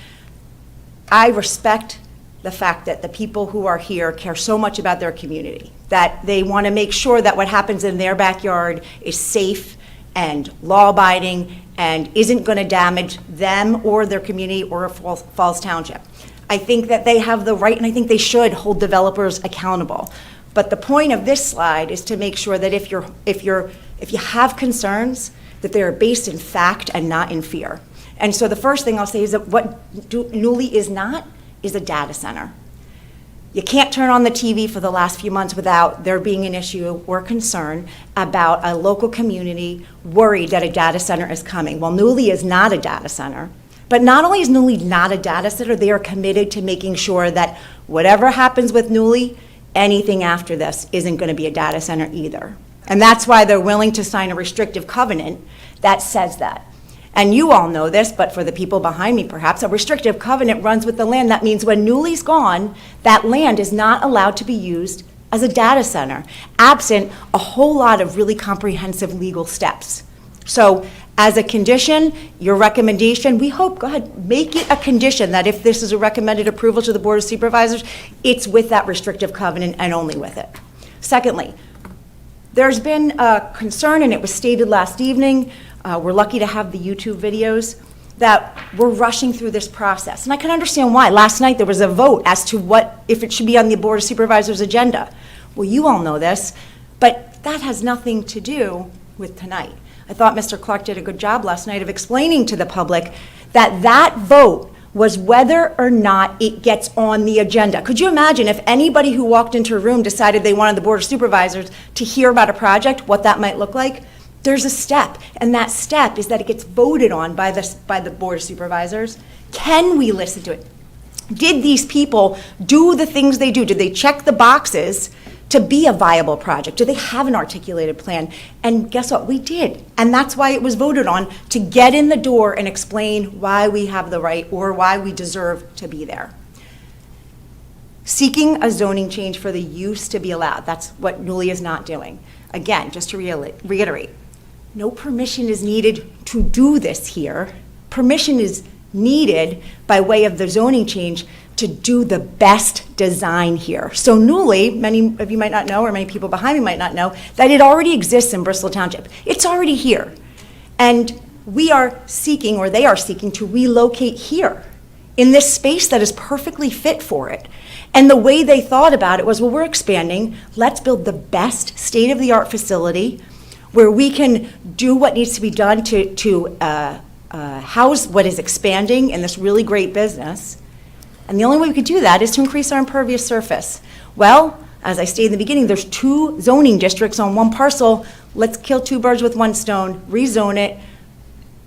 I respect the fact that the people who are here care so much about their community, that they want to make sure that what happens in their backyard is safe and law-abiding and isn't going to damage them or their community or Falls Township. I think that they have the right, and I think they should hold developers accountable. But the point of this slide is to make sure that if you have concerns, that they are based in fact and not in fear. And so the first thing I'll say is that what Nuuly is not is a data center. You can't turn on the TV for the last few months without there being an issue or concern about a local community worried that a data center is coming. Well, Nuuly is not a data center. But not only is Nuuly not a data center, they are committed to making sure that whatever happens with Nuuly, anything after this isn't going to be a data center either. And that's why they're willing to sign a restrictive covenant that says that. And you all know this, but for the people behind me perhaps, a restrictive covenant runs with the land. That means when Nuuly's gone, that land is not allowed to be used as a data center, absent a whole lot of really comprehensive legal steps. So as a condition, your recommendation, we hope, go ahead, make it a condition that if this is a recommended approval to the Board of Supervisors, it's with that restrictive covenant and only with it. Secondly, there's been a concern, and it was stated last evening, we're lucky to have the YouTube videos, that we're rushing through this process. And I can understand why. Last night there was a vote as to if it should be on the Board of Supervisors agenda. Well, you all know this, but that has nothing to do with tonight. I thought Mr. Clark did a good job last night of explaining to the public that that vote was whether or not it gets on the agenda. Could you imagine if anybody who walked into a room decided they wanted the Board of Supervisors to hear about a project, what that might look like? There's a step, and that step is that it gets voted on by the Board of Supervisors. Can we listen to it? Did these people do the things they do? Did they check the boxes to be a viable project? Do they have an articulated plan? And guess what? We did. And that's why it was voted on, to get in the door and explain why we have the right or why we deserve to be there. Seeking a zoning change for the use to be allowed. That's what Nuuly is not doing. Again, just to reiterate, no permission is needed to do this here. Permission is needed by way of the zoning change to do the best design here. So Nuuly, many of you might not know, or many people behind me might not know, that it already exists in Bristol Township. It's already here. And we are seeking, or they are seeking, to relocate here in this space that is perfectly fit for it. And the way they thought about it was, well, we're expanding. Let's build the best state-of-the-art facility where we can do what needs to be done to house what is expanding in this really great business. And the only way we could do that is to increase our impervious surface. Well, as I stated in the beginning, there's 2 zoning districts on one parcel. Let's kill 2 birds with one stone, rezone it,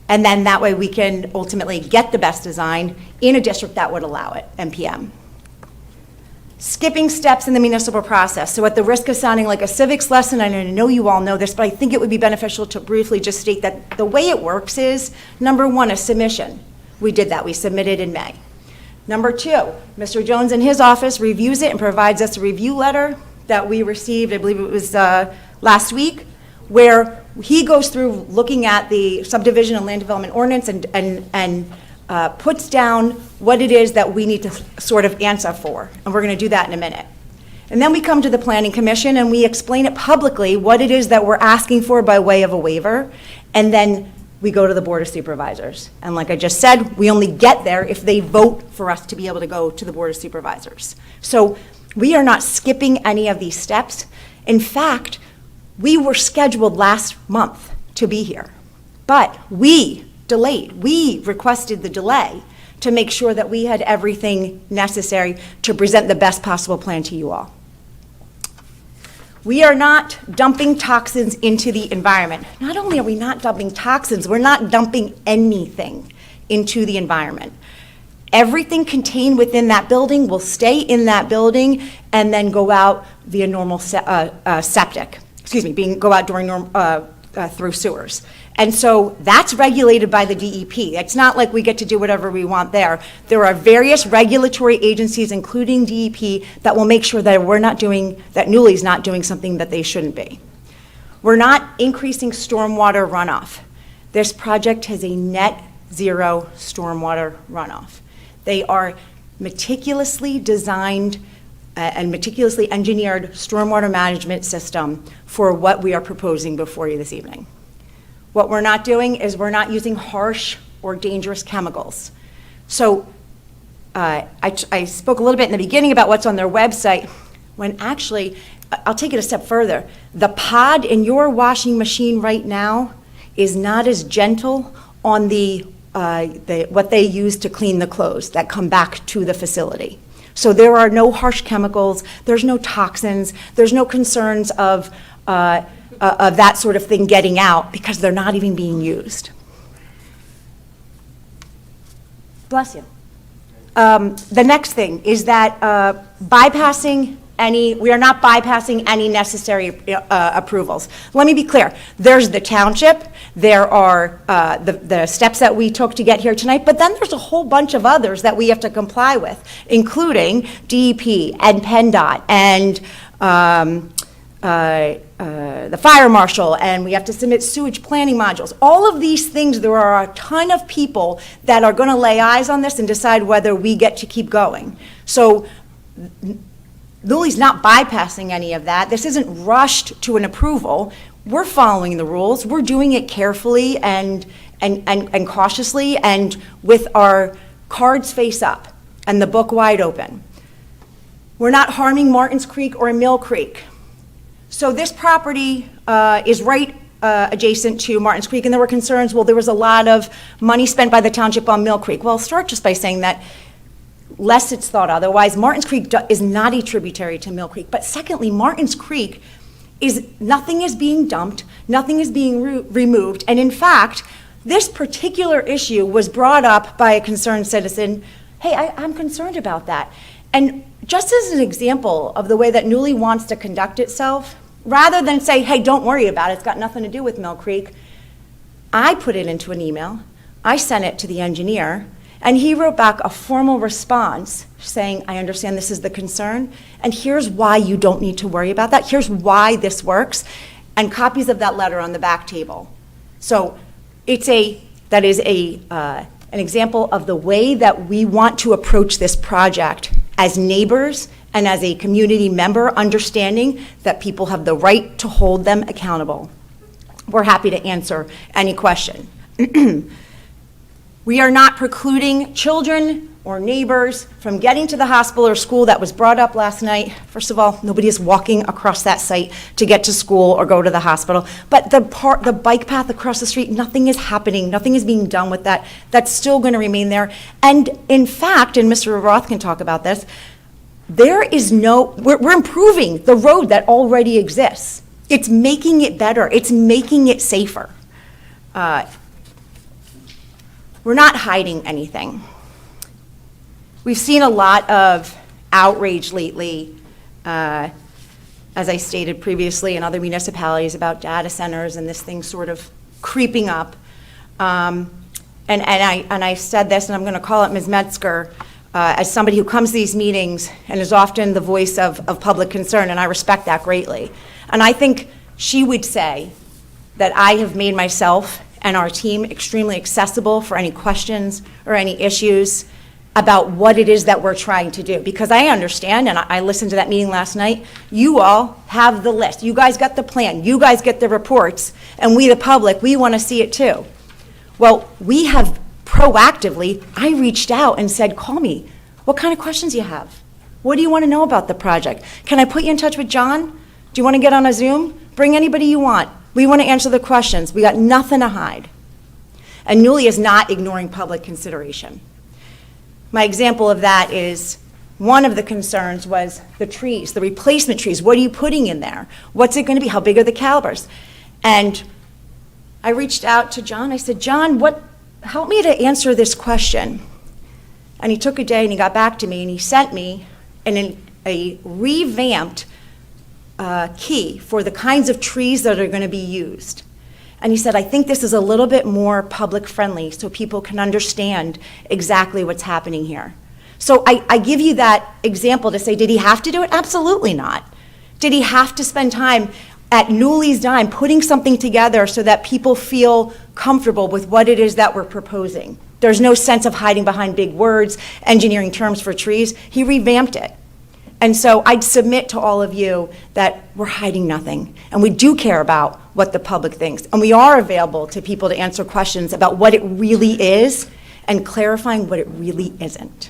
and then that way we can ultimately get the best design in a district that would allow it, NPM. Skipping steps in the municipal process. So at the risk of sounding like a civics lesson, and I know you all know this, but I think it would be beneficial to briefly just state that the way it works is, number 1, a submission. We did that. We submitted in May. Number 2, Mr. Jones in his office reviews it and provides us a review letter that we received, I believe it was last week, where he goes through looking at the subdivision and land development ordinance and puts down what it is that we need to sort of answer for. And we're going to do that in a minute. And then we come to the Planning Commission and we explain it publicly what it is that we're asking for by way of a waiver. And then we go to the Board of Supervisors. And like I just said, we only get there if they vote for us to be able to go to the Board of Supervisors. So we are not skipping any of these steps. In fact, we were scheduled last month to be here, but we delayed. We requested the delay to make sure that we had everything necessary to present the best possible plan to you all. We are not dumping toxins into the environment. Not only are we not dumping toxins, we're not dumping anything into the environment. Everything contained within that building will stay in that building and then go out via normal septic. Excuse me, go out during through sewers. And so that's regulated by the DEP. It's not like we get to do whatever we want there. There are various regulatory agencies, including DEP, that will make sure that that Nuuly's not doing something that they shouldn't be. We're not increasing stormwater runoff. This project has a net zero stormwater runoff. They are meticulously designed and meticulously engineered stormwater management system for what we are proposing before you this evening. What we're not doing is we're not using harsh or dangerous chemicals. So I spoke a little bit in the beginning about what's on their website, when actually, I'll take it a step further. The pod in your washing machine right now is not as gentle on what they use to clean the clothes that come back to the facility. So there are no harsh chemicals, there's no toxins, there's no concerns of that sort of thing getting out because they're not even being used. Bless you. The next thing is that we are not bypassing any necessary approvals. Let me be clear. There's the township, there are the steps that we took to get here tonight, but then there's a whole bunch of others that we have to comply with, including DEP and PennDOT and the fire marshal, and we have to submit sewage planning modules. All of these things, there are a ton of people that are going to lay eyes on this and decide whether we get to keep going. So Nuuly's not bypassing any of that. This isn't rushed to an approval. We're following the rules. We're doing it carefully and cautiously and with our cards face up and the book wide open. We're not harming Martins Creek or Mill Creek. So this property is right adjacent to Martins Creek, and there were concerns, well, there was a lot of money spent by the township on Mill Creek. Well, I'll start just by saying that lest it's thought otherwise, Martins Creek is not a tributary to Mill Creek. But secondly, Martins Creek nothing is being dumped, nothing is being removed. And in fact, this particular issue was brought up by a concerned citizen. Hey, I'm concerned about that. And just as an example of the way that Nuuly wants to conduct itself, rather than say, hey, don't worry about it, it's got nothing to do with Mill Creek, I put it into an email, I sent it to the engineer, and he wrote back a formal response saying, I understand this is the concern, and here's why you don't need to worry about that. Here's why this works, and copies of that letter on the back table. So that is an example of the way that we want to approach this project as neighbors and as a community member, understanding that people have the right to hold them accountable. We're happy to answer any question. We are not precluding children or neighbors from getting to the hospital or school. That was brought up last night. First of all, nobody is walking across that site to get to school or go to the hospital. But the bike path across the street, nothing is happening. Nothing is being done with that. That's still going to remain there. And in fact, and Mr. Roth can talk about this, we're improving the road that already exists. It's making it better. It's making it safer. We're not hiding anything. We've seen a lot of outrage lately, as I stated previously, in other municipalities about data centers and this thing sort of creeping up. And I said this, and I'm going to call it Ms. Metzger, as somebody who comes to these meetings and is often the voice of public concern, and I respect that greatly. And I think she would say that I have made myself and our team extremely accessible for any questions or any issues about what it is that we're trying to do. Because I understand, and I listened to that meeting last night, you all have the list. You guys got the plan. You guys get the reports. And we, the public, we want to see it too. Well, we have proactively, I reached out and said, call me. What kind of questions do you have? What do you want to know about the project? Can I put you in touch with John? Do you want to get on a Zoom? Bring anybody you want. We want to answer the questions. We got nothing to hide. And Nuuly is not ignoring public consideration. My example of that is one of the concerns was the trees, the replacement trees. What are you putting in there? What's it going to be? How big are the calibers? And I reached out to John. I said, John, help me to answer this question. And he took a day and he got back to me and he sent me a revamped key for the kinds of trees that are going to be used. And he said, I think this is a little bit more public friendly so people can understand exactly what's happening here. So I give you that example to say, did he have to do it? Absolutely not. Did he have to spend time at Nuuly's dime putting something together so that people feel comfortable with what it is that we're proposing? There's no sense of hiding behind big words, engineering terms for trees. He revamped it. And so I'd submit to all of you that we're hiding nothing, and we do care about what the public thinks, and we are available to people to answer questions about what it really is and clarifying what it really isn't.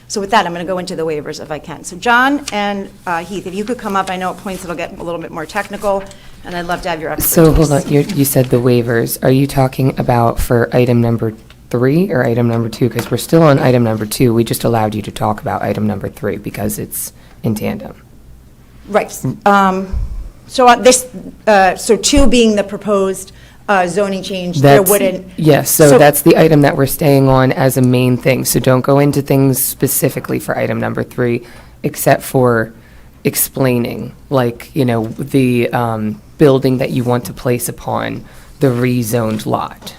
So with that, I'm going to go into the waivers if I can. So John and Heath, if you could come up, I know at points it'll get a little bit more technical, and I'd love to have your expertise.
So hold on, you said the waivers. Are you talking about for item number 3 or item number 2? Because we're still on item number 2. We just allowed you to talk about item number 3 because it's in tandem.
Right. So on this, so 2 being the proposed zoning change, there wouldn't.
Yes, so that's the item that we're staying on as a main thing. So don't go into things specifically for item number 3, except for explaining, like, the building that you want to place upon the rezoned lot.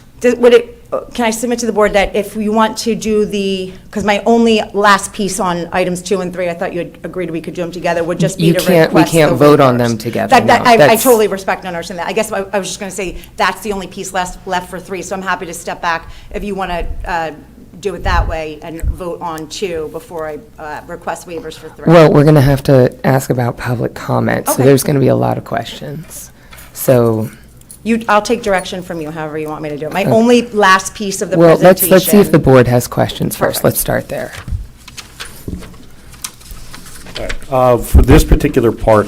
Can I submit to the board that if you want to do because my only last piece on items 2 and 3, I thought you had agreed we could do them together, would just be to request
We can't
the
vote on
waivers.
them together.
I totally respect and understand that. I guess I was just going to say that's the only piece left for 3, so I'm happy to step back if you want to do it that way and vote on 2 before I request waivers for 3.
Well, we're going to have to ask about public comment, so
Okay.
there's going to be a lot of questions. So,
I'll take direction from you, however you want me to do it. My only last piece of the
well,
presentation.
let's see if the board has questions first.
Perfect.
Let's start there.
For this particular part,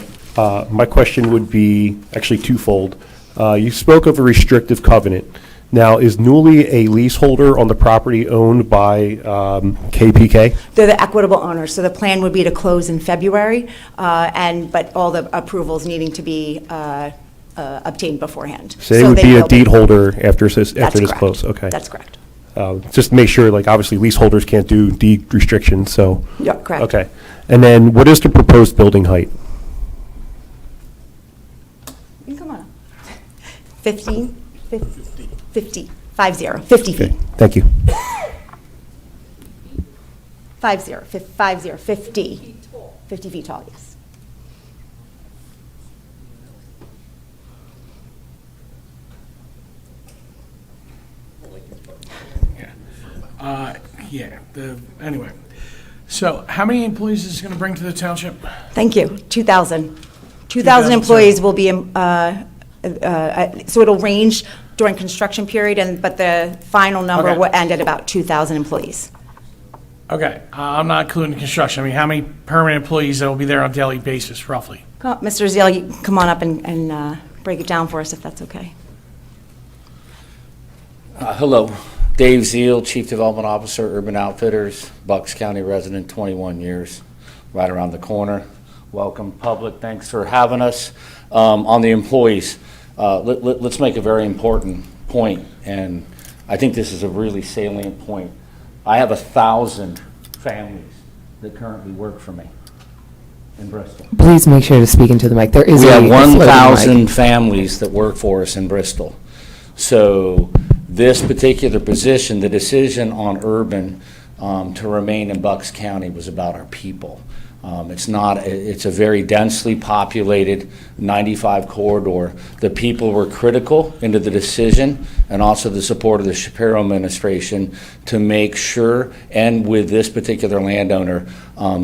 my question would be actually twofold. You spoke of a restrictive covenant. Now, is Nuuly a leaseholder on the property owned by KPK?
They're the equitable owners, so the plan would be to close in February, but all the approvals needing to be obtained beforehand.
So they would be a
will
deed holder after this
correct.
close? Okay.
That's correct.
Just to make sure, like, obviously leaseholders can't do deed restrictions, so.
Yeah, correct.
Okay. And then what is the proposed building height?
You can come on up. 50 feet. 50 feet.
Okay, thank you.
50 feet tall, yes.
Anyway, so how many employees is this going to bring to the township?
Thank you. 2,000. 2,000
2,000,
employees will be, so it'll range during construction period, but the final number
Okay.
will end at about 2,000 employees.
Okay, I'm not including construction. I mean, how many permanent employees that will be there on a daily basis, roughly?
Mr. Zeal, you can come on up and break it down for us, if that's okay.
Hello, Dave Zeal, Chief Development Officer, Urban Outfitters, Bucks County resident, 21 years, right around the corner. Welcome, public. Thanks for having us. On the employees, let's make a very important point, and I think this is a really salient point. I have 1,000 families that currently work for me in Bristol.
Please make sure to speak into the mic. There is
We have
a floating
1,000
mic.
families that work for us in Bristol. So this particular position, the decision on urban to remain in Bucks County was about our people. It's a very densely populated 95 corridor. The people were critical into the decision and also the support of the Shapiro administration to make sure, and with this particular landowner,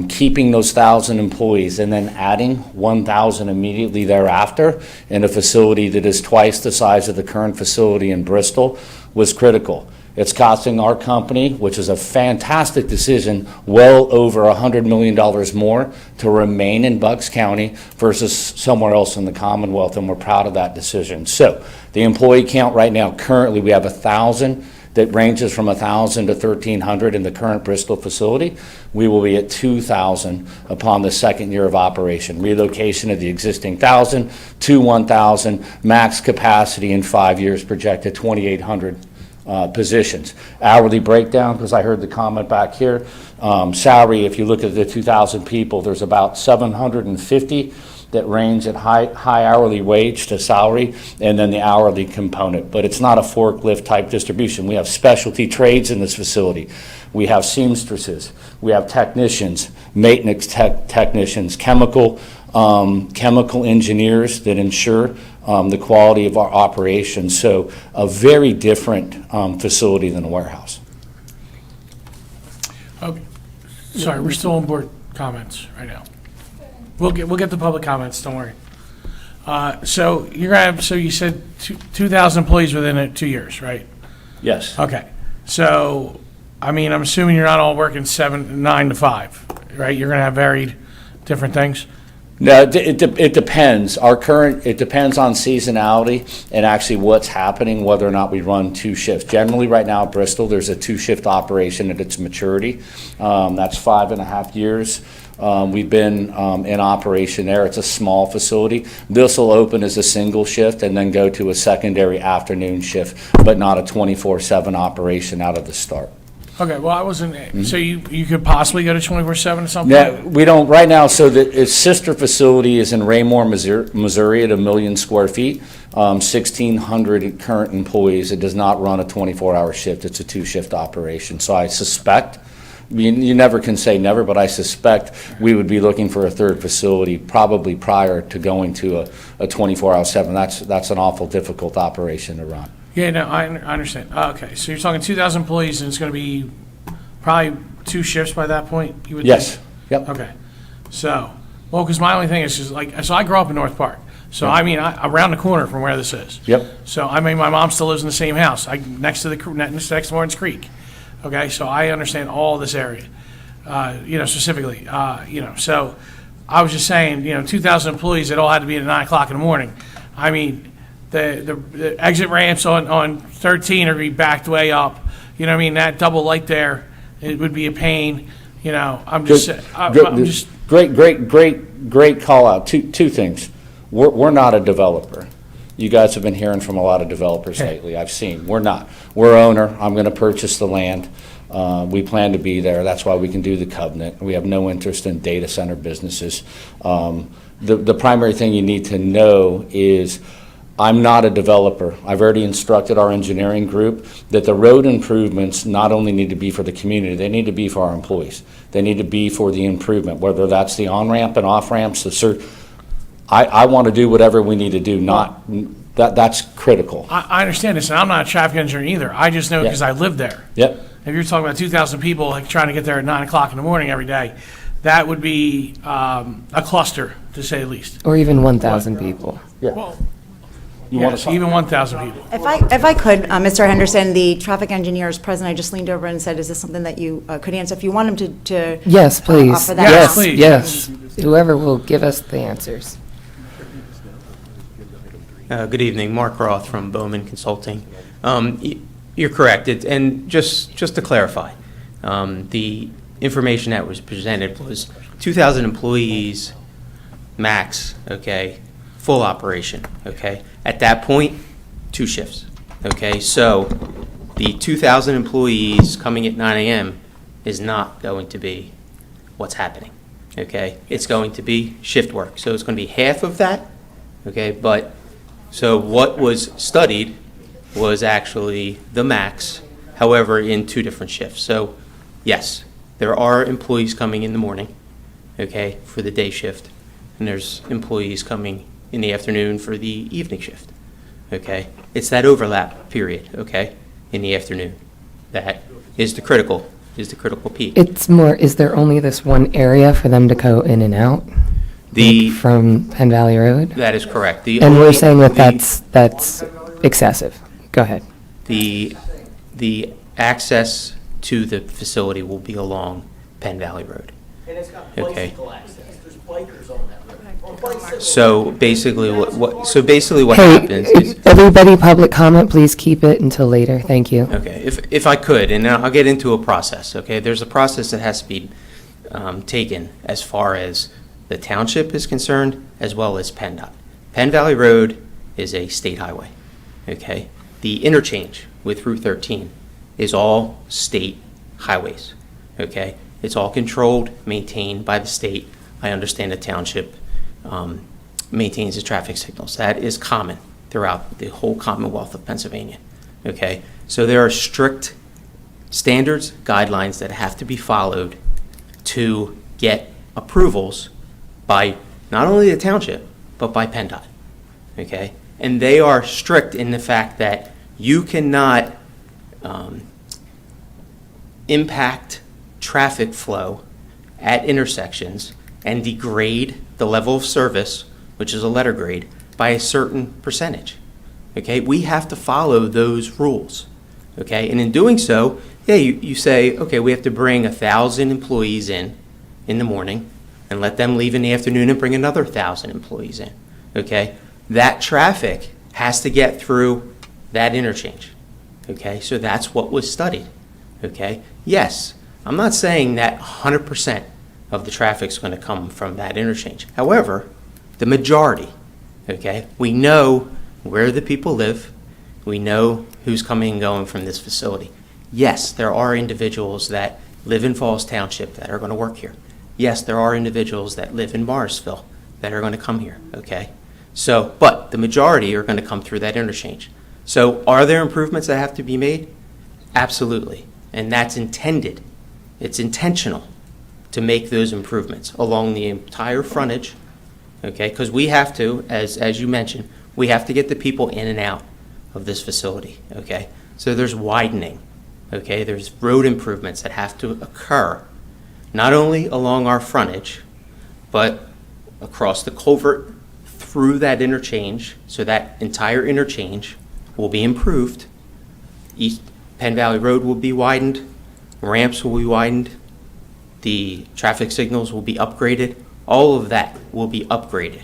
keeping those 1,000 employees and then adding 1,000 immediately thereafter in a facility that is twice the size of the current facility in Bristol was critical. It's costing our company, which is a fantastic decision, well over $100 million more to remain in Bucks County versus somewhere else in the Commonwealth, and we're proud of that decision. So the employee count right now, currently we have 1,000 that ranges from 1,000 to 1,300 in the current Bristol facility. We will be at 2,000 upon the second year of operation. Relocation of the existing 1,000 to 1,000, max capacity in 5 years projected 2,800 positions. Hourly breakdown, because I heard the comment back here. Salary, if you look at the 2,000 people, there's about 750 that range at high hourly wage to salary, and then the hourly component. But it's not a forklift type distribution. We have specialty trades in this facility. We have seamstresses. We have technicians, maintenance technicians, chemical engineers that ensure the quality of our operations. So a very different facility than a warehouse.
Okay. Sorry, we're still on board comments right now. We'll get the public comments, don't worry. So you're gonna have, so you said 2,000 employees within 2 years, right?
Yes.
Okay. So, I mean, I'm assuming you're not all working 9 to 5, right? You're gonna have varied different things?
No, it depends. It depends on seasonality and actually what's happening, whether or not we run 2 shifts. Generally, right now at Bristol, there's a 2-shift operation at its maturity. That's 5.5 years. We've been in operation there. It's a small facility. This will open as a single shift and then go to a secondary afternoon shift, but not a 24/7 operation out of the start.
Okay, well, I wasn't, so you could possibly go to 24/7 at some point?
Yeah, we don't, right now, so its sister facility is in Raymore, Missouri at 1 million square feet, 1,600 current employees. It does not run a 24-hour shift. It's a 2-shift operation. So I suspect, you never can say never, but I suspect we would be looking for a third facility probably prior to going to a 24-hour 7. That's an awful difficult operation to run.
Yeah, no, I understand. Okay, so you're talking 2,000 employees, and it's going to be probably 2 shifts by that point, you would
Yes.
think?
Yep.
Okay. So, well, because my only thing is just like, so I grew up in North Park. So,
Yep.
I mean, around the corner from where this is.
Yep.
So, I mean, my mom still lives in the same house, next to Morton's Creek. Okay, so I understand all this area, specifically, So, I was just saying, 2,000 employees that all had to be at 9 o'clock in the morning. I mean, the exit ramps on 13 are be backed way up. You know what I mean? That double light there, it would be a pain. I'm just, I'm just.
Great call out. Two things. We're not a developer. You guys have been hearing from a lot of developers lately. I've seen. We're not. We're owner. I'm going to purchase the land. We plan to be there. That's why we can do the covenant. We have no interest in data center businesses. The primary thing you need to know is I'm not a developer. I've already instructed our engineering group that the road improvements not only need to be for the community, they need to be for our employees. They need to be for the improvement, whether that's the on-ramp and off-ramps. I want to do whatever we need to do, that's critical.
I understand this, and I'm not a traffic engineer either. I just know because I live there.
Yep.
If you're talking about 2,000 people like trying to get there at 9 o'clock in the morning every day, that would be a cluster, to say the least.
Or even 1,000 people.
Yeah.
Well,
You
yes, even 1,000 people.
If I could, Mr. Henderson, the traffic engineer is present. I just leaned over and said, is this something that you could answer? If you want him to
Yes, please.
offer that
Yes,
now.
please.
Yes. Whoever will give us the answers.
Good evening, Mark Roth from Bowman Consulting. You're correct, and just to clarify, the information that was presented was 2,000 employees max, okay, full operation, okay? At that point, 2 shifts, okay? So the 2,000 employees coming at 9 a.m. is not going to be what's happening, okay? It's going to be shift work. So it's going to be half of that, okay? But so what was studied was actually the max, however, in 2 different shifts. So yes, there are employees coming in the morning, okay, for the day shift, and there's employees coming in the afternoon for the evening shift, okay? It's that overlap period, okay, in the afternoon. That is the critical peak.
It's more, is there only this one area for them to go in and out? Like from Penn Valley Road?
That is correct.
And we're saying that that's excessive. Go ahead.
The access to the facility will be along Penn Valley Road.
And it's got
Okay.
bicycle access. There's bikers on that road.
So basically, what
Hey,
happens is,
everybody, public comment, please keep it until later. Thank you.
okay, if I could, and I'll get into a process, okay? There's a process that has to be taken as far as the township is concerned, as well as PennDOT. Penn Valley Road is a state highway, okay? The interchange with Route 13 is all state highways, okay? It's all controlled, maintained by the state. I understand the township maintains the traffic signals. That is common throughout the whole Commonwealth of Pennsylvania, okay? So there are strict standards, guidelines that have to be followed to get approvals by not only the township, but by PennDOT, okay? And they are strict in the fact that you cannot impact traffic flow at intersections and degrade the level of service, which is a letter grade, by a certain percentage, okay? We have to follow those rules, okay? And in doing so, yeah, you say, okay, we have to bring 1,000 employees in the morning, and let them leave in the afternoon and bring another 1,000 employees in, okay? That traffic has to get through that interchange, okay? So that's what was studied, okay? Yes, I'm not saying that 100% of the traffic's going to come from that interchange. However, the majority, okay? We know where the people live. We know who's coming and going from this facility. Yes, there are individuals that live in Falls Township that are going to work here. Yes, there are individuals that live in Morrisville that are going to come here, okay? So, but the majority are going to come through that interchange. So are there improvements that have to be made? Absolutely. And that's intended. It's intentional to make those improvements along the entire frontage, okay? Because we have to, as you mentioned, we have to get the people in and out of this facility, okay? So there's widening, okay? There's road improvements that have to occur, not only along our frontage, but across the culvert through that interchange, so that entire interchange will be improved. East Penn Valley Road will be widened, ramps will be widened, the traffic signals will be upgraded. All of that will be upgraded,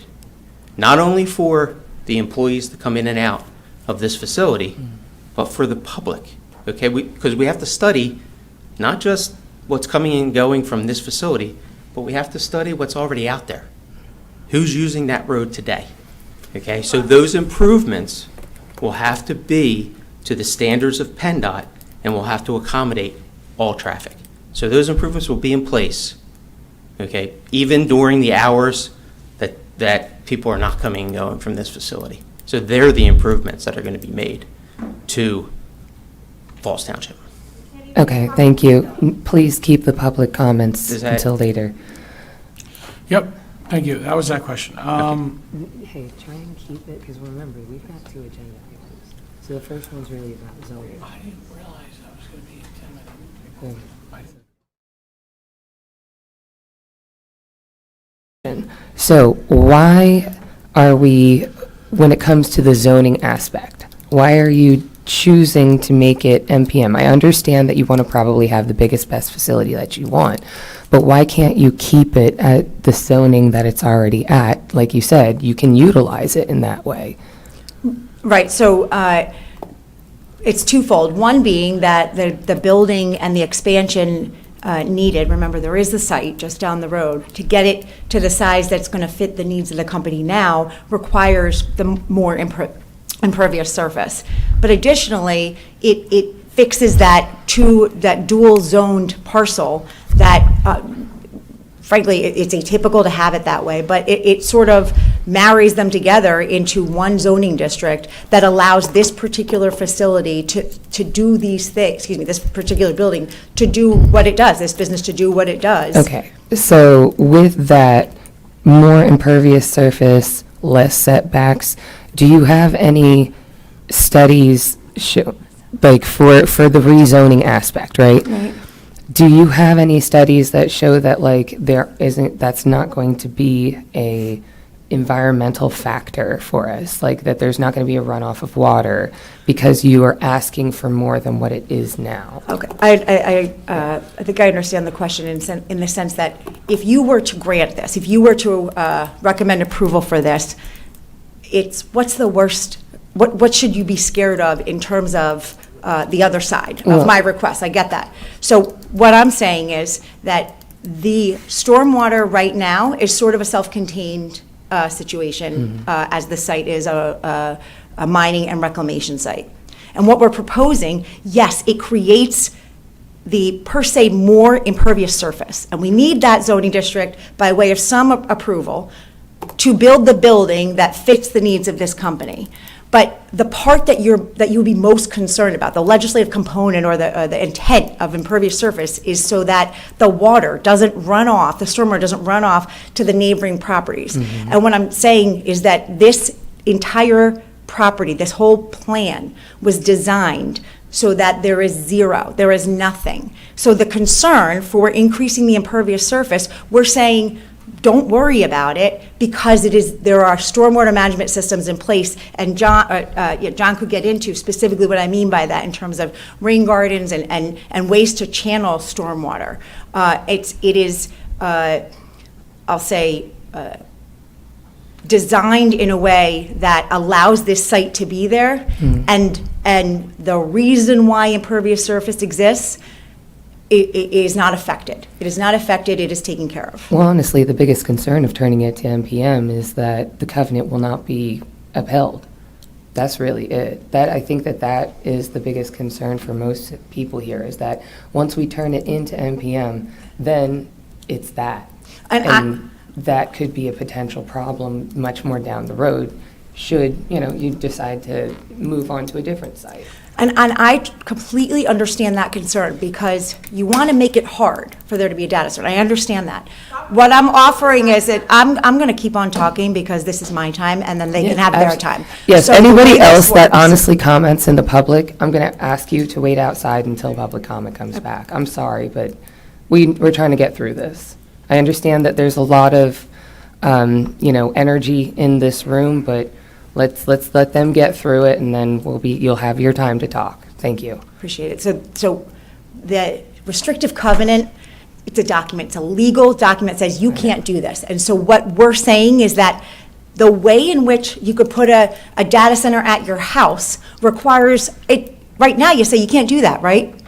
not only for the employees to come in and out of this facility, but for the public, okay? Because we have to study not just what's coming and going from this facility, but we have to study what's already out there. Who's using that road today, okay? So those improvements will have to be to the standards of PennDOT and will have to accommodate all traffic. So those improvements will be in place, okay, even during the hours that people are not coming and going from this facility. So they're the improvements that are going to be made to Falls Township.
Okay, thank you. Please keep the public comments until later.
Yep, thank you. That was that question.
Hey, try and keep it, because remember, we've got 2 agenda items. So the first one's really about zoning.
I didn't realize that was going to be a 10-minute.
So why are we, when it comes to the zoning aspect, why are you choosing to make it MPM? I understand that you want to probably have the biggest, best facility that you want, but why can't you keep it at the zoning that it's already at? Like you said, you can utilize it in that way.
Right, so it's twofold. One being that the building and the expansion needed, remember there is the site just down the road, to get it to the size that's going to fit the needs of the company now requires the more impervious surface. But additionally, it fixes that dual zoned parcel that frankly, it's atypical to have it that way, but it sort of marries them together into one zoning district that allows this particular facility to do these things, this particular building to do what it does, this business to do what it does.
Okay, so with that more impervious surface, less setbacks, do you have any studies like for the rezoning aspect, right?
Right.
Do you have any studies that show that like that's not going to be a environmental factor for us, like that there's not going to be a runoff of water because you are asking for more than what it is now?
Okay, I think I understand the question in the sense that if you were to grant this, if you were to recommend approval for this, what's the worst, what should you be scared of in terms of the other side of my request? I get that. So what I'm saying is that the stormwater right now is sort of a self-contained situation, as the site is a mining and reclamation site. And what we're proposing, yes, it creates the per se more impervious surface. And we need that zoning district by way of some approval to build the building that fits the needs of this company. But the part that you would be most concerned about, the legislative component or the intent of impervious surface, is so that the water doesn't run off, the stormwater doesn't run off to the neighboring properties. And what I'm saying is that this entire property, this whole plan was designed so that there is zero, there is nothing. So the concern for increasing the impervious surface, we're saying, don't worry about it because there are stormwater management systems in place, and John could get into specifically what I mean by that in terms of rain gardens and ways to channel stormwater. I'll say, designed in a way that allows this site to be there, and the reason why impervious surface exists is not affected. It is not affected, it is taken care of.
Well, honestly, the biggest concern of turning it to MPM is that the covenant will not be upheld. That's really it. I think that is the biggest concern for most people here, is that once we turn it into MPM, then it's that. And that could be a potential problem much more down the road, should, you decide to move on to a different site.
And I completely understand that concern, because you want to make it hard for there to be a data center. I understand that. What I'm offering is that I'm going to keep on talking, because this is my time, and then they can have their time.
Yes,
So the way
anybody
this
else that
works-
honestly comments in the public, I'm going to ask you to wait outside until public comment comes back. I'm sorry, but we're trying to get through this. I understand that there's a lot of, energy in this room, but let's let them get through it, and then you'll have your time to talk. Thank you.
Appreciate it. So the restrictive covenant, it's a document, it's a legal document that says you can't do this. And so what we're saying is that the way in which you could put a data center at your house requires it. Right now, you say you can't do that, right?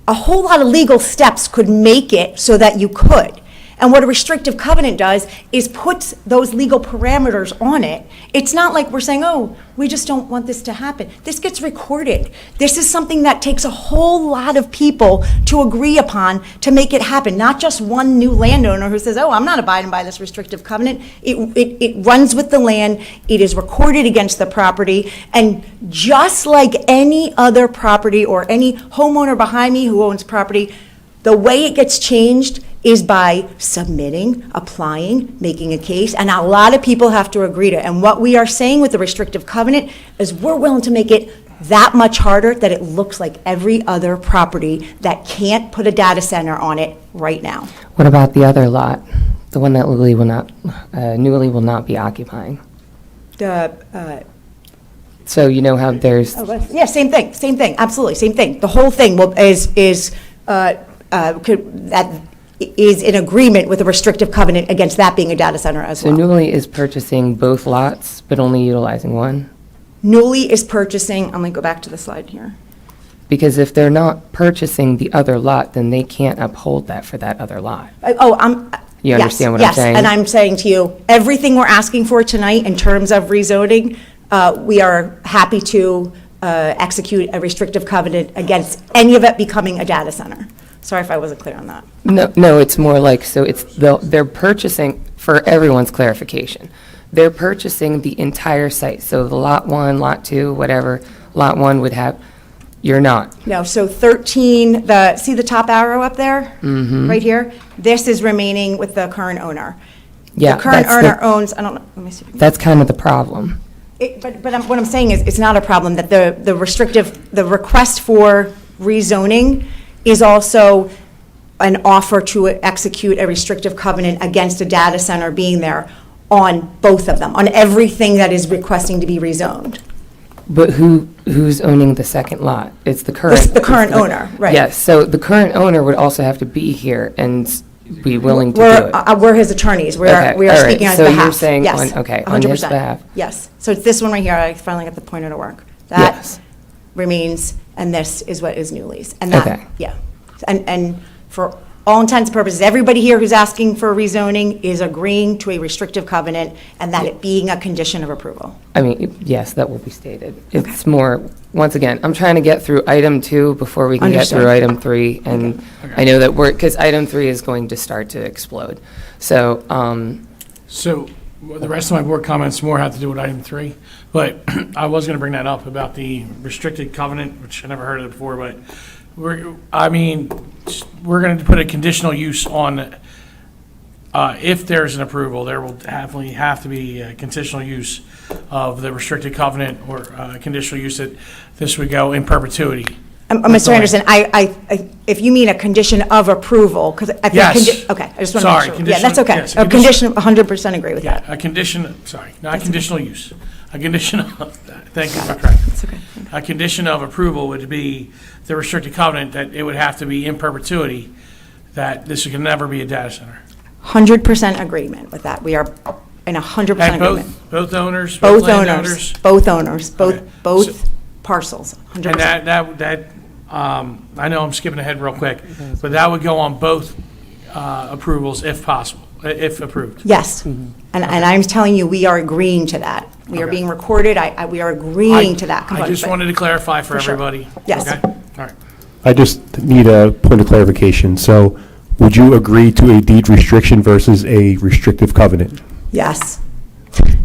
A whole lot of legal steps could make it so that you could. And what a restrictive covenant does is puts those legal parameters on it. It's not like we're saying, oh, we just don't want this to happen. This gets recorded. This is something that takes a whole lot of people to agree upon to make it happen, not just one new landowner who says, oh, I'm not abiding by this restrictive covenant. It runs with the land. It is recorded against the property. And just like any other property or any homeowner behind me who owns property, the way it gets changed is by submitting, applying, making a case, and a lot of people have to agree to it. And what we are saying with the restrictive covenant is we're willing to make it that much harder that it looks like every other property that can't put a data center on it right now.
What about the other lot, the one that Nuuly will not be occupying? So you know how there's...
Yeah, same thing, absolutely, same thing. The whole thing is in agreement with a restrictive covenant against that being a data center as well.
So Nuuly is purchasing both lots, but only utilizing one?
Nuuly is purchasing, I'm going to go back to the slide here.
Because if they're not purchasing the other lot, then they can't uphold that for that other lot. You understand what I'm saying?
Yes, and I'm saying to you, everything we're asking for tonight in terms of rezoning, we are happy to execute a restrictive covenant against any of it becoming a data center. Sorry if I wasn't clear on that.
No, it's more like, so they're purchasing, for everyone's clarification, they're purchasing the entire site. So the lot 1, lot 2, whatever, lot 1 would have, you're not.
No, so 13, see the top arrow up there? Right here? This is remaining with the current owner.
Yeah,
The current owner owns, I don't know, let me see.
That's kind of the problem.
But what I'm saying is, it's not a problem, that the request for rezoning is also an offer to execute a restrictive covenant against a data center being there on both of them, on everything that is requesting to be rezoned.
But who's owning the second lot? It's the current.
The current owner, right.
Yes, so the current owner would also have to be here and be willing to do it.
We're his attorneys. We
Okay,
are
all right.
speaking on his
So
behalf.
you're saying
Yes,
on his
100%.
behalf.
Yes. So it's this one right here. I finally got the pointer to work. That
Yes.
remains, and this is what is Nuuly's. And that,
Okay.
yeah. And for all intents and purposes, everybody here who's asking for rezoning is agreeing to a restrictive covenant, and that it being a condition of approval.
I mean, yes, that will be stated. It's more, once again, I'm trying to get through item 2 before we can get
Understood.
through item 3. And I know that because item 3 is going to start to explode. So,
So the rest of my board comments more have to do with item 3, but I was going to bring that up about the restricted covenant, which I never heard of it before, but we're going to put a conditional use on, if there's an approval, there will definitely have to be a conditional use of the restricted covenant or conditional use that this would go in perpetuity.
Mr. Anderson, if you mean a condition of approval, because I think.
Yes.
Okay, I just want to make sure. Yeah, that's okay.
Yes,
A condition, 100% agree with that.
Yeah, a condition, sorry, not a conditional use. A condition of, thank you for correcting.
That's okay.
A condition of approval would be the restricted covenant that it would have to be in perpetuity, that this could never be a data center.
100% agreement with that. We are in 100%
And
agreement.
both owners?
Both
landowners?
owners,
Okay.
both parcels, 100%.
And that, I know I'm skipping ahead real quick, but that would go on both approvals if possible, if approved?
Yes. And I'm telling you, we are agreeing to that. We are
Okay.
being recorded. We are agreeing to that
I
component.
just wanted to clarify for
sure.
everybody.
Yes.
Okay? All right.
I just need a point of clarification. So would you agree to a deed restriction versus a restrictive covenant?
Yes.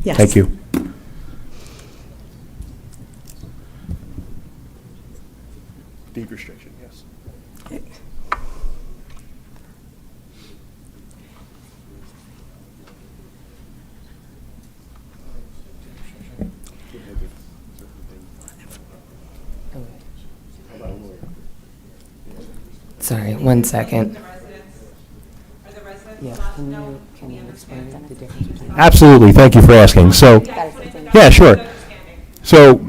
Yes.
Thank you. Deed restriction, yes.
Sorry, one second.
Absolutely, thank you for asking. So, yeah, sure. So,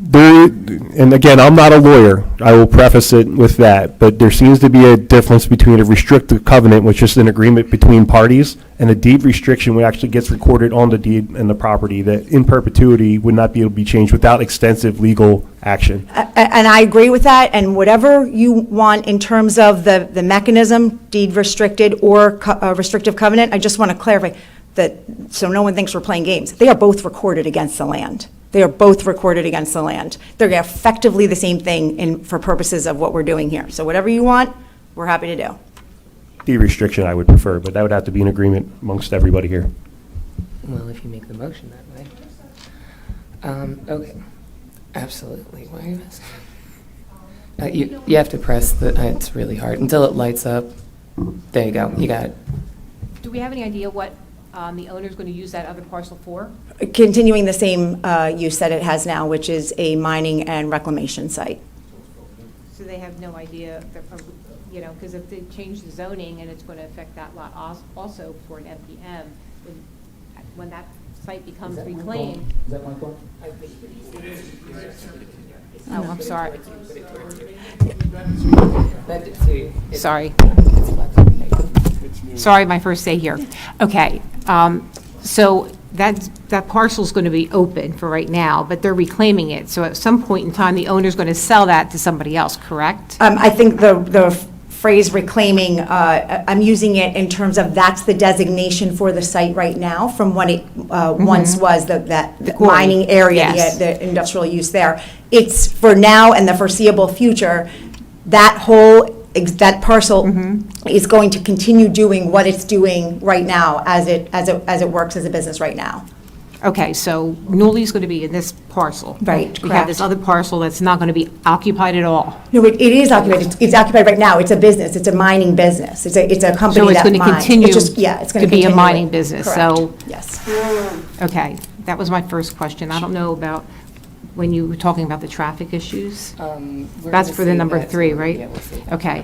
there, and again, I'm not a lawyer, I will preface it with that, but there seems to be a difference between a restrictive covenant, which is an agreement between parties, and a deed restriction, which actually gets recorded on the deed and the property, that in perpetuity would not be able to be changed without extensive legal action.
And I agree with that, and whatever you want in terms of the mechanism, deed restricted or restrictive covenant, I just want to clarify that, so no one thinks we're playing games. They are both recorded against the land. They are both recorded against the land. They're effectively the same thing for purposes of what we're doing here. So whatever you want, we're happy to do.
Deed restriction I would prefer, but that would have to be an agreement amongst everybody here.
Well, if you make the motion that way. Okay, absolutely. Why are you missing? You have to press it's really hard, until it lights up. There you go, you got it.
Do we have any idea what the owner's going to use that other parcel for?
Continuing the same use that it has now, which is a mining and reclamation site.
So they have no idea, because if they change the zoning and it's going to affect that lot also for an MPM, when that site becomes reclaimed.
Is that my call?
Oh, I'm sorry.
Sorry.
Sorry, my first day here. Okay, so that parcel's going to be open for right now, but they're reclaiming it. So at some point in time, the owner's going to sell that to somebody else, correct?
I think the phrase reclaiming, I'm using it in terms of that's the designation for the site right now from what it once was, that
quarry.
mining area,
Yes.
the industrial use there. It's for now and the foreseeable future, that parcel is going to continue doing what it's doing right now as it works as a business right now.
Okay, so Nuuly's going to be in this parcel.
Right,
We have this
correct.
other parcel that's not going to be occupied at all.
No, it is occupied. It's occupied right now. It's a business. It's a mining business. It's a company
So it's
that
going to
mines.
continue
It's just, yeah, it's going
to be a
continue
mining
it.
business,
Correct.
so.
Yes.
Okay, that was my first question. I don't know about when you were talking about the traffic issues. That's for the number 3, right?
Yeah, we'll see.
Okay.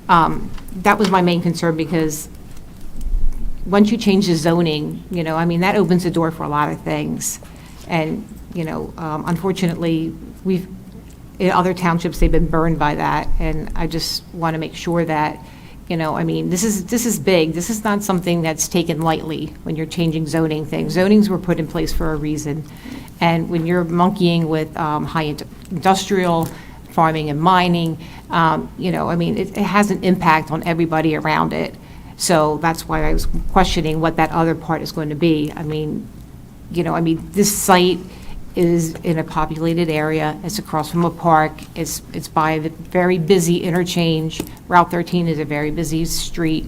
That was my main concern because once you change the zoning, that opens the door for a lot of things. And, unfortunately, in other townships, they've been burned by that. And I just want to make sure that, this is big. This is not something that's taken lightly when you're changing zoning things. Zonings were put in place for a reason. And when you're monkeying with high industrial farming and mining, it has an impact on everybody around it. So that's why I was questioning what that other part is going to be. This site is in a populated area. It's across from a park. It's by a very busy interchange. Route 13 is a very busy street.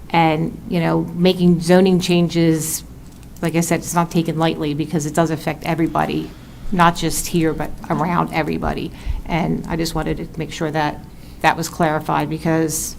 And, making zoning changes, like I said, it's not taken lightly because it does affect everybody, not just here, but around everybody. And I just wanted to make sure that that was clarified because,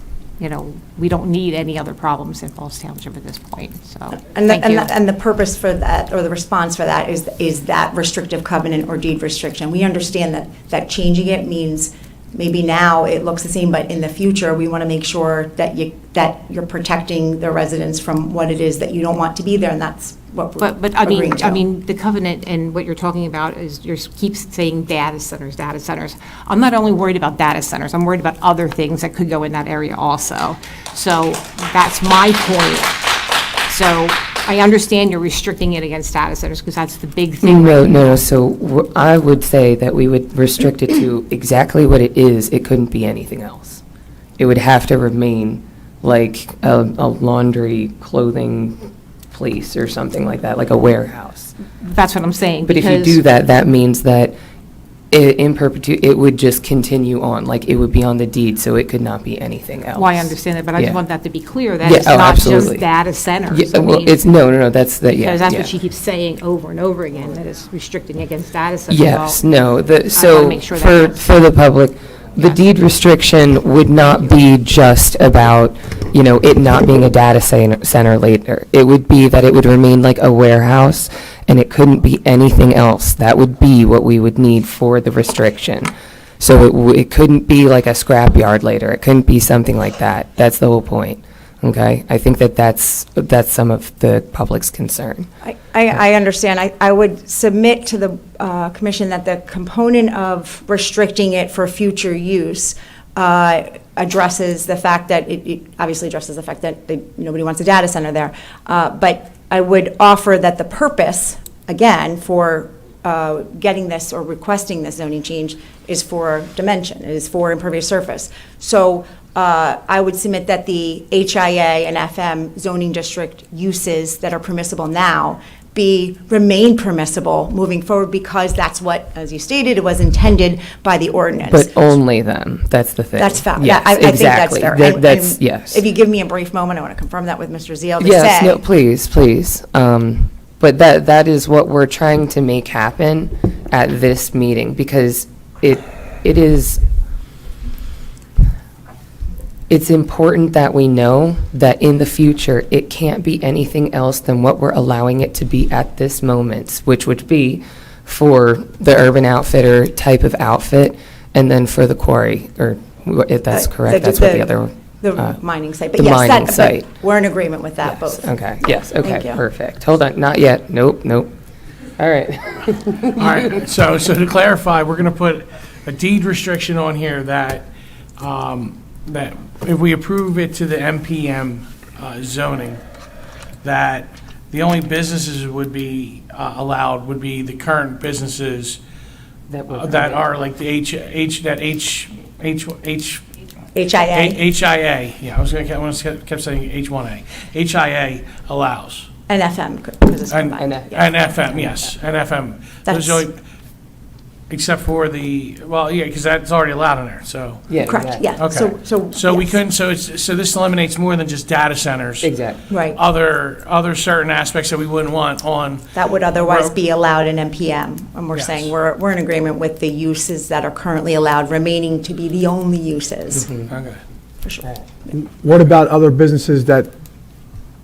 we don't need any other problems in Falls Township at this point, so, thank you.
And the purpose for that, or the response for that, is that restrictive covenant or deed restriction. We understand that changing it means maybe now it looks the same, but in the future, we want to make sure that you're protecting the residents from what it is that you don't want to be there, and that's what we're
But
agreeing to.
I mean, the covenant and what you're talking about is, you keep saying data centers, data centers. I'm not only worried about data centers, I'm worried about other things that could go in that area also. So that's my point. So I understand you're restricting it against data centers, because that's the big thing.
No, so I would say that we would restrict it to exactly what it is. It couldn't be anything else. It would have to remain like a laundry, clothing place or something like that, like a warehouse.
That's what I'm saying.
But if you do that, that means that in perpetuity, it would just continue on, like it would be on the deed, so it could not be anything else.
Well, I understand that, but I just
Yeah.
want that to be clear, that
Yeah,
it's
oh,
not
absolutely.
just data centers.
Yeah,
I
well,
mean,
it's, no, that's the, yeah.
because that's what
yeah.
she keeps saying over and over again, that it's restricting against data centers.
Yes,
Well,
no,
wanna
so
make sure that
for the public, the deed restriction would not be just about, it not being a data center later. It would be that it would remain like a warehouse, and it couldn't be anything else. That would be what we would need for the restriction. So it couldn't be like a scrapyard later. It couldn't be something like that. That's the whole point, okay? I think that's some of the public's concern.
I understand. I would submit to the commission that the component of restricting it for future use addresses the fact that, it obviously addresses the fact that nobody wants a data center there. But I would offer that the purpose, again, for getting this or requesting this zoning change is for dimension, is for impervious surface. So I would submit that the HIA and FM zoning district uses that are permissible now remain permissible moving forward, because that's what, as you stated, it was intended by the ordinance.
But only them, that's the thing.
That's fair.
Yes,
I think that's
exactly.
fair.
That's, yes.
If you give me a brief moment, I want to confirm that with Mr. Zeal to
Yes,
say.
no, please. But that is what we're trying to make happen at this meeting, because it's important that we know that in the future, it can't be anything else than what we're allowing it to be at this moment, which would be for the Urban Outfitter type of outfit, and then for the quarry, or if that's correct, that's what the other.
The mining site. But
the
yes,
mining
but
site.
we're in agreement with that,
Yes,
both.
okay, yes, okay,
Thank you.
perfect. Hold on, not yet, nope. All right.
All right, so to clarify, we're going to put a deed restriction on here that if we approve it to the MPM zoning, that the only businesses would be allowed would be the current businesses that are like the HIA, yeah, I kept saying H1A. HIA allows.
And FM, because it's
And
combined.
and FM, yes, and FM.
That's-
Except for because that's already allowed in there, so.
Yeah,
Correct,
exactly.
yeah.
Okay. So we
yes.
couldn't, so this eliminates more than just data centers.
Exactly.
Right.
Other certain aspects that we wouldn't want on.
That would otherwise be allowed in MPM. And we're
Yes.
saying we're in agreement with the uses that are currently allowed remaining to be the only uses.
Okay.
For sure.
What about other businesses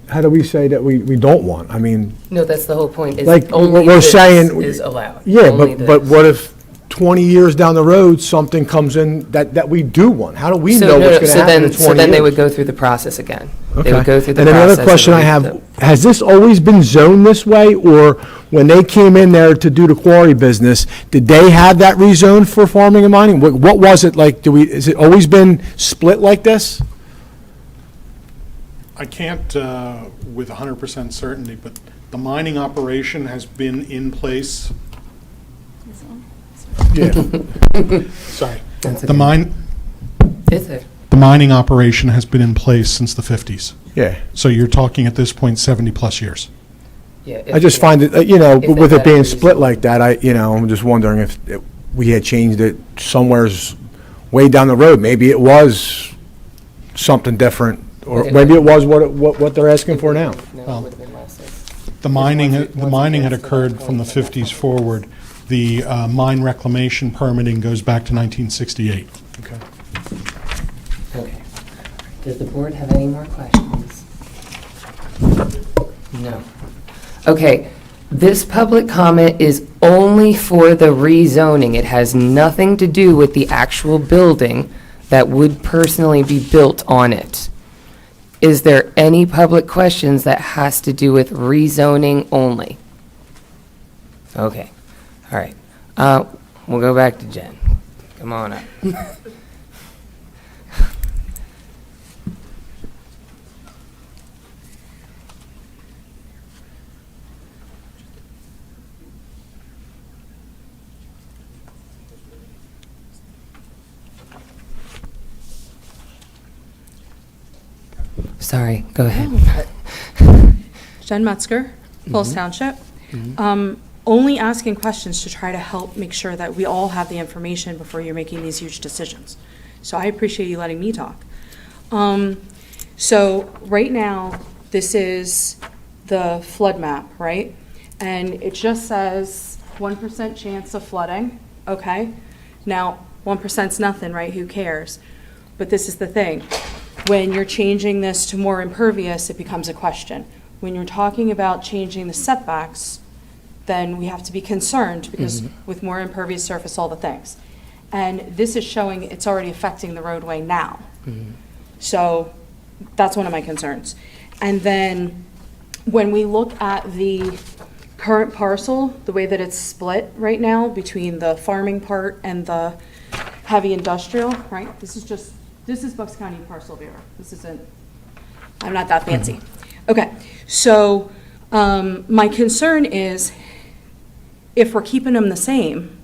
how do we say that we don't want? I mean,
No, that's the whole point, is
like,
only
we're
this
saying.
is allowed.
Yeah,
Only
but
this.
what if 20 years down the road, something comes in that we do want? How do we
So,
know
no,
what's
no,
going to
so
happen in
then,
20
so then they
years?
would go through the process again. They
Okay.
would go through the
And then
process.
another question I have, has this always been zoned this way, or when they came in there to do the quarry business, did they have that rezoned for farming and mining? What was it like? Has it always been split like this?
I can't with 100% certainty, but the mining operation has been in place. Yeah. Sorry.
That's
The
okay.
mine,
Is it?
the mining operation has been in place since the 50s.
Yeah.
So you're talking at this point 70-plus years.
Yeah.
I just find it, with it being
had
split like that, I'm just wondering if we had changed it somewheres way down the road. Maybe it was something different, or
Okay.
maybe it was what they're asking for now.
No, it
Well,
would have been less.
The mining had occurred from the 50s forward. The mine reclamation permitting goes back to 1968.
Okay. Does the board have any more questions? No. Okay, This public comment is only for the rezoning. It has nothing to do with the actual building that would personally be built on it. Is there any public questions that has to do with rezoning only? Okay, all right. We'll go back to Jen. Come on up. Sorry, go ahead.
Jen Metzger, Falls Township. Only asking questions to try to help make sure that we all have the information before you're making these huge decisions. So I appreciate you letting me talk. So right now, this is the flood map, right? And it just says 1% chance of flooding, okay? Now, 1%'s nothing, right? Who cares? But this is the thing. When you're changing this to more impervious, it becomes a question. When you're talking about changing the setbacks, then we have to be concerned because with more impervious surface, all the things. And this is showing it's already affecting the roadway now. So that's one of my concerns. And then when we look at the current parcel, the way that it's split right now between the farming part and the heavy industrial, right? This is Bucks County parcel viewer. This isn't, I'm not that fancy. Okay, so my concern is if we're keeping them the same,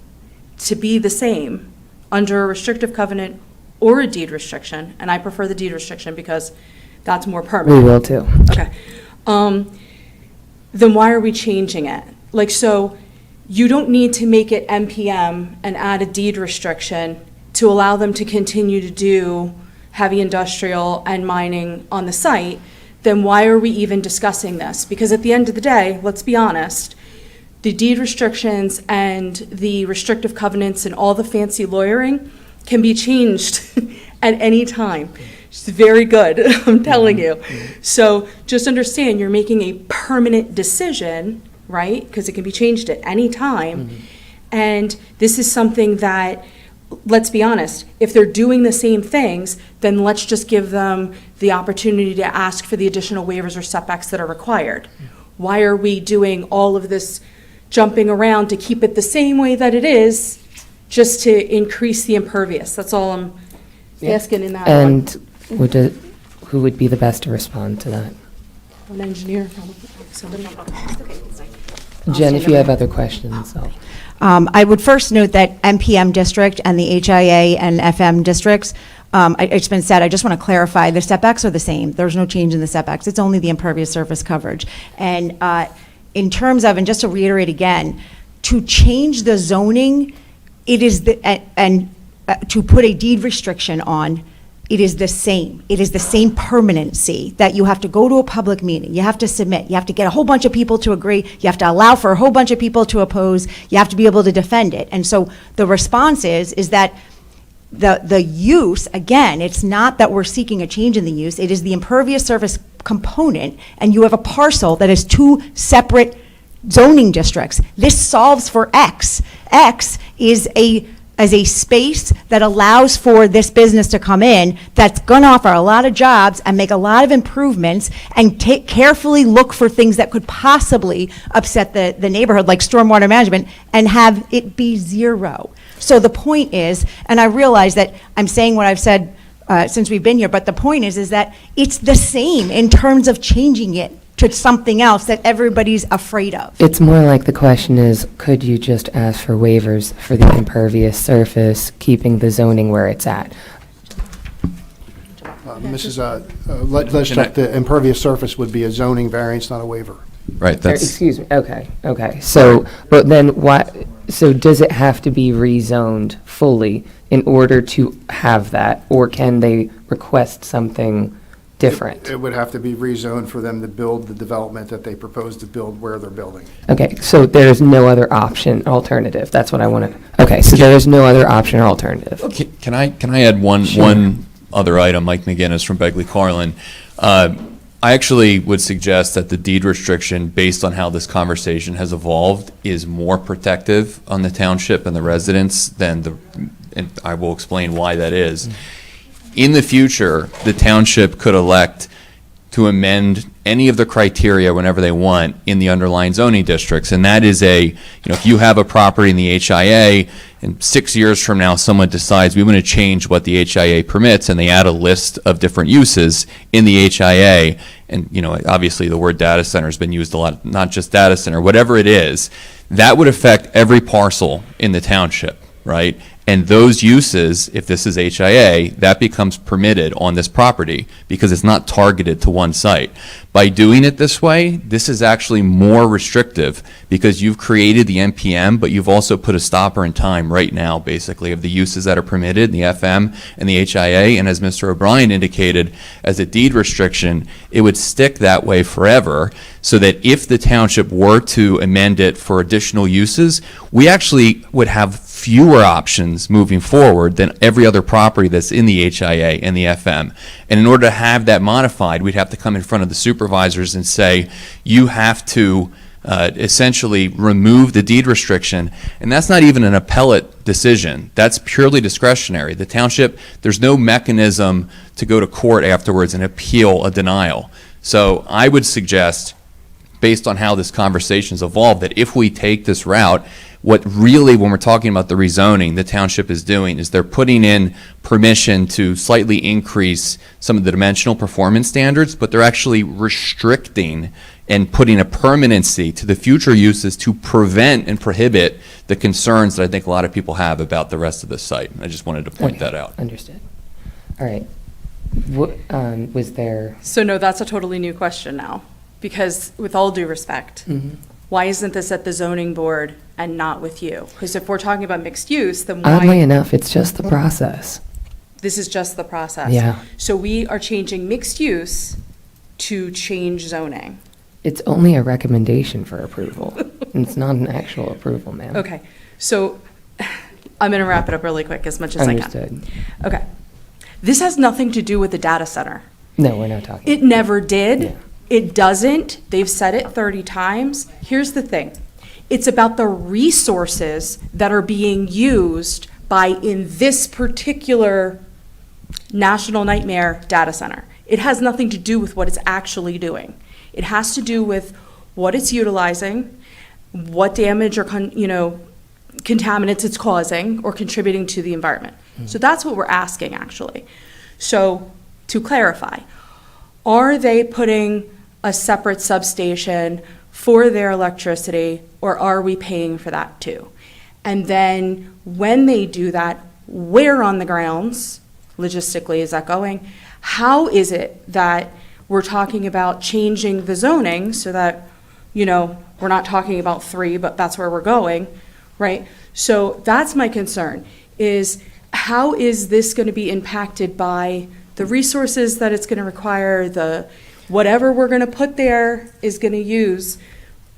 to be the same under a restrictive covenant or a deed restriction, and I prefer the deed restriction because that's more permanent.
We will too.
Okay. Then why are we changing it? Like, so you don't need to make it MPM and add a deed restriction to allow them to continue to do heavy industrial and mining on the site. Then why are we even discussing this? Because at the end of the day, let's be honest, the deed restrictions and the restrictive covenants and all the fancy lawyering can be changed at any time. It's very good, I'm telling you. So just understand you're making a permanent decision, right? Because it can be changed at any time. And this is something that, let's be honest, if they're doing the same things, then let's just give them the opportunity to ask for the additional waivers or setbacks that are required. Why are we doing all of this jumping around to keep it the same way that it is, just to increase the impervious? That's all I'm asking in that one.
And who would be the best to respond to that?
An engineer, somebody.
Jen, if you have other questions, I'll.
I would first note that MPM district and the HIA and FM districts, it's been said, I just want to clarify, the setbacks are the same. There's no change in the setbacks. It's only the impervious surface coverage. And in terms of, and just to reiterate again, to change the zoning, it is to put a deed restriction on, it is the same. It is the same permanency that you have to go to a public meeting. You have to submit. You have to get a whole bunch of people to agree. You have to allow for a whole bunch of people to oppose. You have to be able to defend it. And so the response is that the use, again, it's not that we're seeking a change in the use. It is the impervious surface component, and you have a parcel that is two separate zoning districts. This solves for X. X is a space that allows for this business to come in that's going to offer a lot of jobs and make a lot of improvements and carefully look for things that could possibly upset the neighborhood, like stormwater management, and have it be zero. So the point is, and I realize that I'm saying what I've said since we've been here, but the point is that it's the same in terms of changing it to something else that everybody's afraid of.
It's more like the question is, could you just ask for waivers for the impervious surface, keeping the zoning where it's at?
Let's check, the impervious surface would be a zoning variance, not a waiver.
Right, that's.
Excuse me, okay. So, but then why, so does it have to be rezoned fully in order to have that, or can they request something different?
It would have to be rezoned for them to build the development that they propose to build where they're building.
Okay, so there's no other option, alternative, that's what I want to, okay, so there is no other option or alternative.
Can I add one other item? Mike McGinnis from Begley Carlin. I actually would suggest that the deed restriction, based on how this conversation has evolved, is more protective on the township and the residents than and I will explain why that is. In the future, the township could elect to amend any of the criteria whenever they want in the underlying zoning districts. And that is if you have a property in the HIA and 6 years from now someone decides we want to change what the HIA permits and they add a list of different uses in the HIA, and obviously the word data center has been used a lot, not just data center, whatever it is, that would affect every parcel in the township, right? And those uses, if this is HIA, that becomes permitted on this property because it's not targeted to one site. By doing it this way, this is actually more restrictive because you've created the NPM, but you've also put a stopper in time right now, basically, of the uses that are permitted, the FM and the HIA. And as Mr. O'Brien indicated, as a deed restriction, it would stick that way forever, so that if the township were to amend it for additional uses, we actually would have fewer options moving forward than every other property that's in the HIA and the FM. And in order to have that modified, we'd have to come in front of the supervisors and say, you have to essentially remove the deed restriction. And that's not even an appellate decision. That's purely discretionary. The township, there's no mechanism to go to court afterwards and appeal a denial. So I would suggest, based on how this conversation's evolved, that if we take this route, what really, when we're talking about the rezoning, the township is doing is they're putting in permission to slightly increase some of the dimensional performance standards, but they're actually restricting and putting a permanency to the future uses to prevent and prohibit the concerns that I think a lot of people have about the rest of the site. I just wanted to point that out.
Understood. All right. What, was there?
So no, that's a totally new question now, because with all due respect, why isn't this at the zoning board and not with you? Because if we're talking about mixed use, then why?
Oddly enough, it's just the process.
This is just the process.
Yeah.
So we are changing mixed use to change zoning.
It's only a recommendation for approval. It's not an actual approval, ma'am.
Okay, so I'm going to wrap it up really quick as much as I can.
Understood.
Okay. This has nothing to do with the data center.
No, we're not talking.
It never did.
Yeah.
It doesn't. They've said it 30 times. Here's the thing. It's about the resources that are being used by, in this particular national nightmare data center. It has nothing to do with what it's actually doing. It has to do with what it's utilizing, what damage or contaminants it's causing or contributing to the environment. So that's what we're asking, actually. So to clarify, are they putting a separate substation for their electricity, or are we paying for that too? And then when they do that, where on the grounds, logistically, is that going? How is it that we're talking about changing the zoning so that, we're not talking about 3, but that's where we're going, right? So that's my concern, is how is this going to be impacted by the resources that it's going to require, the whatever we're going to put there is going to use.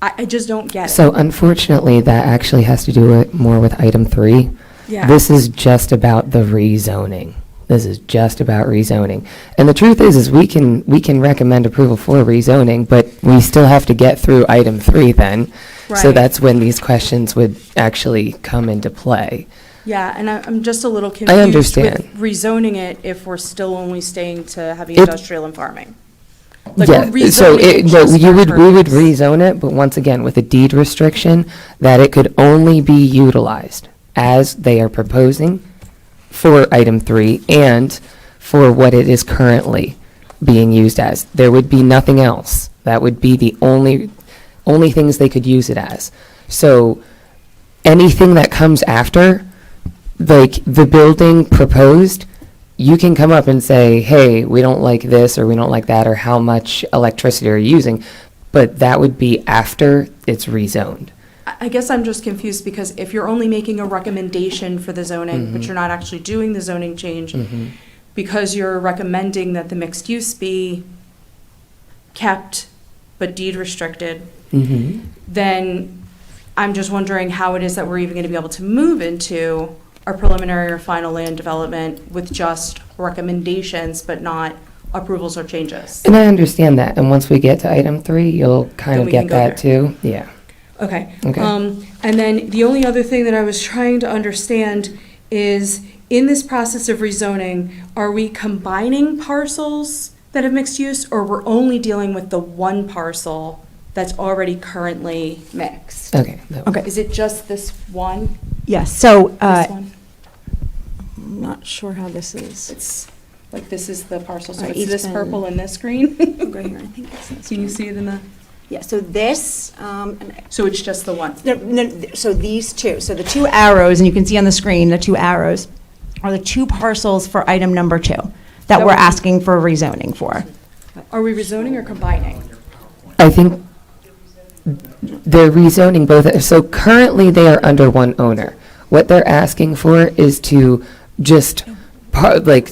I just don't get it.
So unfortunately, that actually has to do more with item 3.
Yeah.
This is just about the rezoning. This is just about rezoning. And the truth is we can recommend approval for rezoning, but we still have to get through item 3 then. So
Right.
that's when these questions would actually come into play.
Yeah, and I'm just a little
I
confused
understand.
with rezoning it if we're still only staying to heavy
It-
industrial and farming. Like,
Yeah,
we're
so
rezoning it just
we
for
would
purpose.
rezone it, but once again, with a deed restriction, that it could only be utilized as they are proposing for item 3 and for what it is currently being used as. There would be nothing else. That would be the only things they could use it as. So anything that comes after, like the building proposed, you can come up and say, hey, we don't like this or we don't like that, or how much electricity are you using, but that would be after it's rezoned.
I guess I'm just confused because if you're only making a recommendation for the zoning, but you're not actually doing the zoning change, because you're recommending that the mixed use be kept but deed restricted, then I'm just wondering how it is that we're even going to be able to move into our preliminary or final land development with just recommendations, but not approvals or changes.
And I understand that, and once we get to item 3, you'll kind
Then
of
we can
get
go
that
there.
too, yeah.
Okay.
Okay.
And then the only other thing that I was trying to understand is, in this process of rezoning, are we combining parcels that have mixed use, or we're only dealing with the one parcel that's already currently mixed?
Okay.
Okay.
Is it just this one?
Yes, so,
This one?
I'm not sure how this is.
It's, like, this is the parcel, so
Alright,
it's this
Eastman.
purple and this green?
Right here, I think it's this
Can you
one.
see it in the?
Yeah, so this,
So it's just the one?
so these two, so the two arrows, and you can see on the screen, the two arrows, are the two parcels for item number 2 that we're asking for rezoning for.
Are we rezoning or combining?
I think they're rezoning both, so currently they are under one owner. What they're asking for is to just,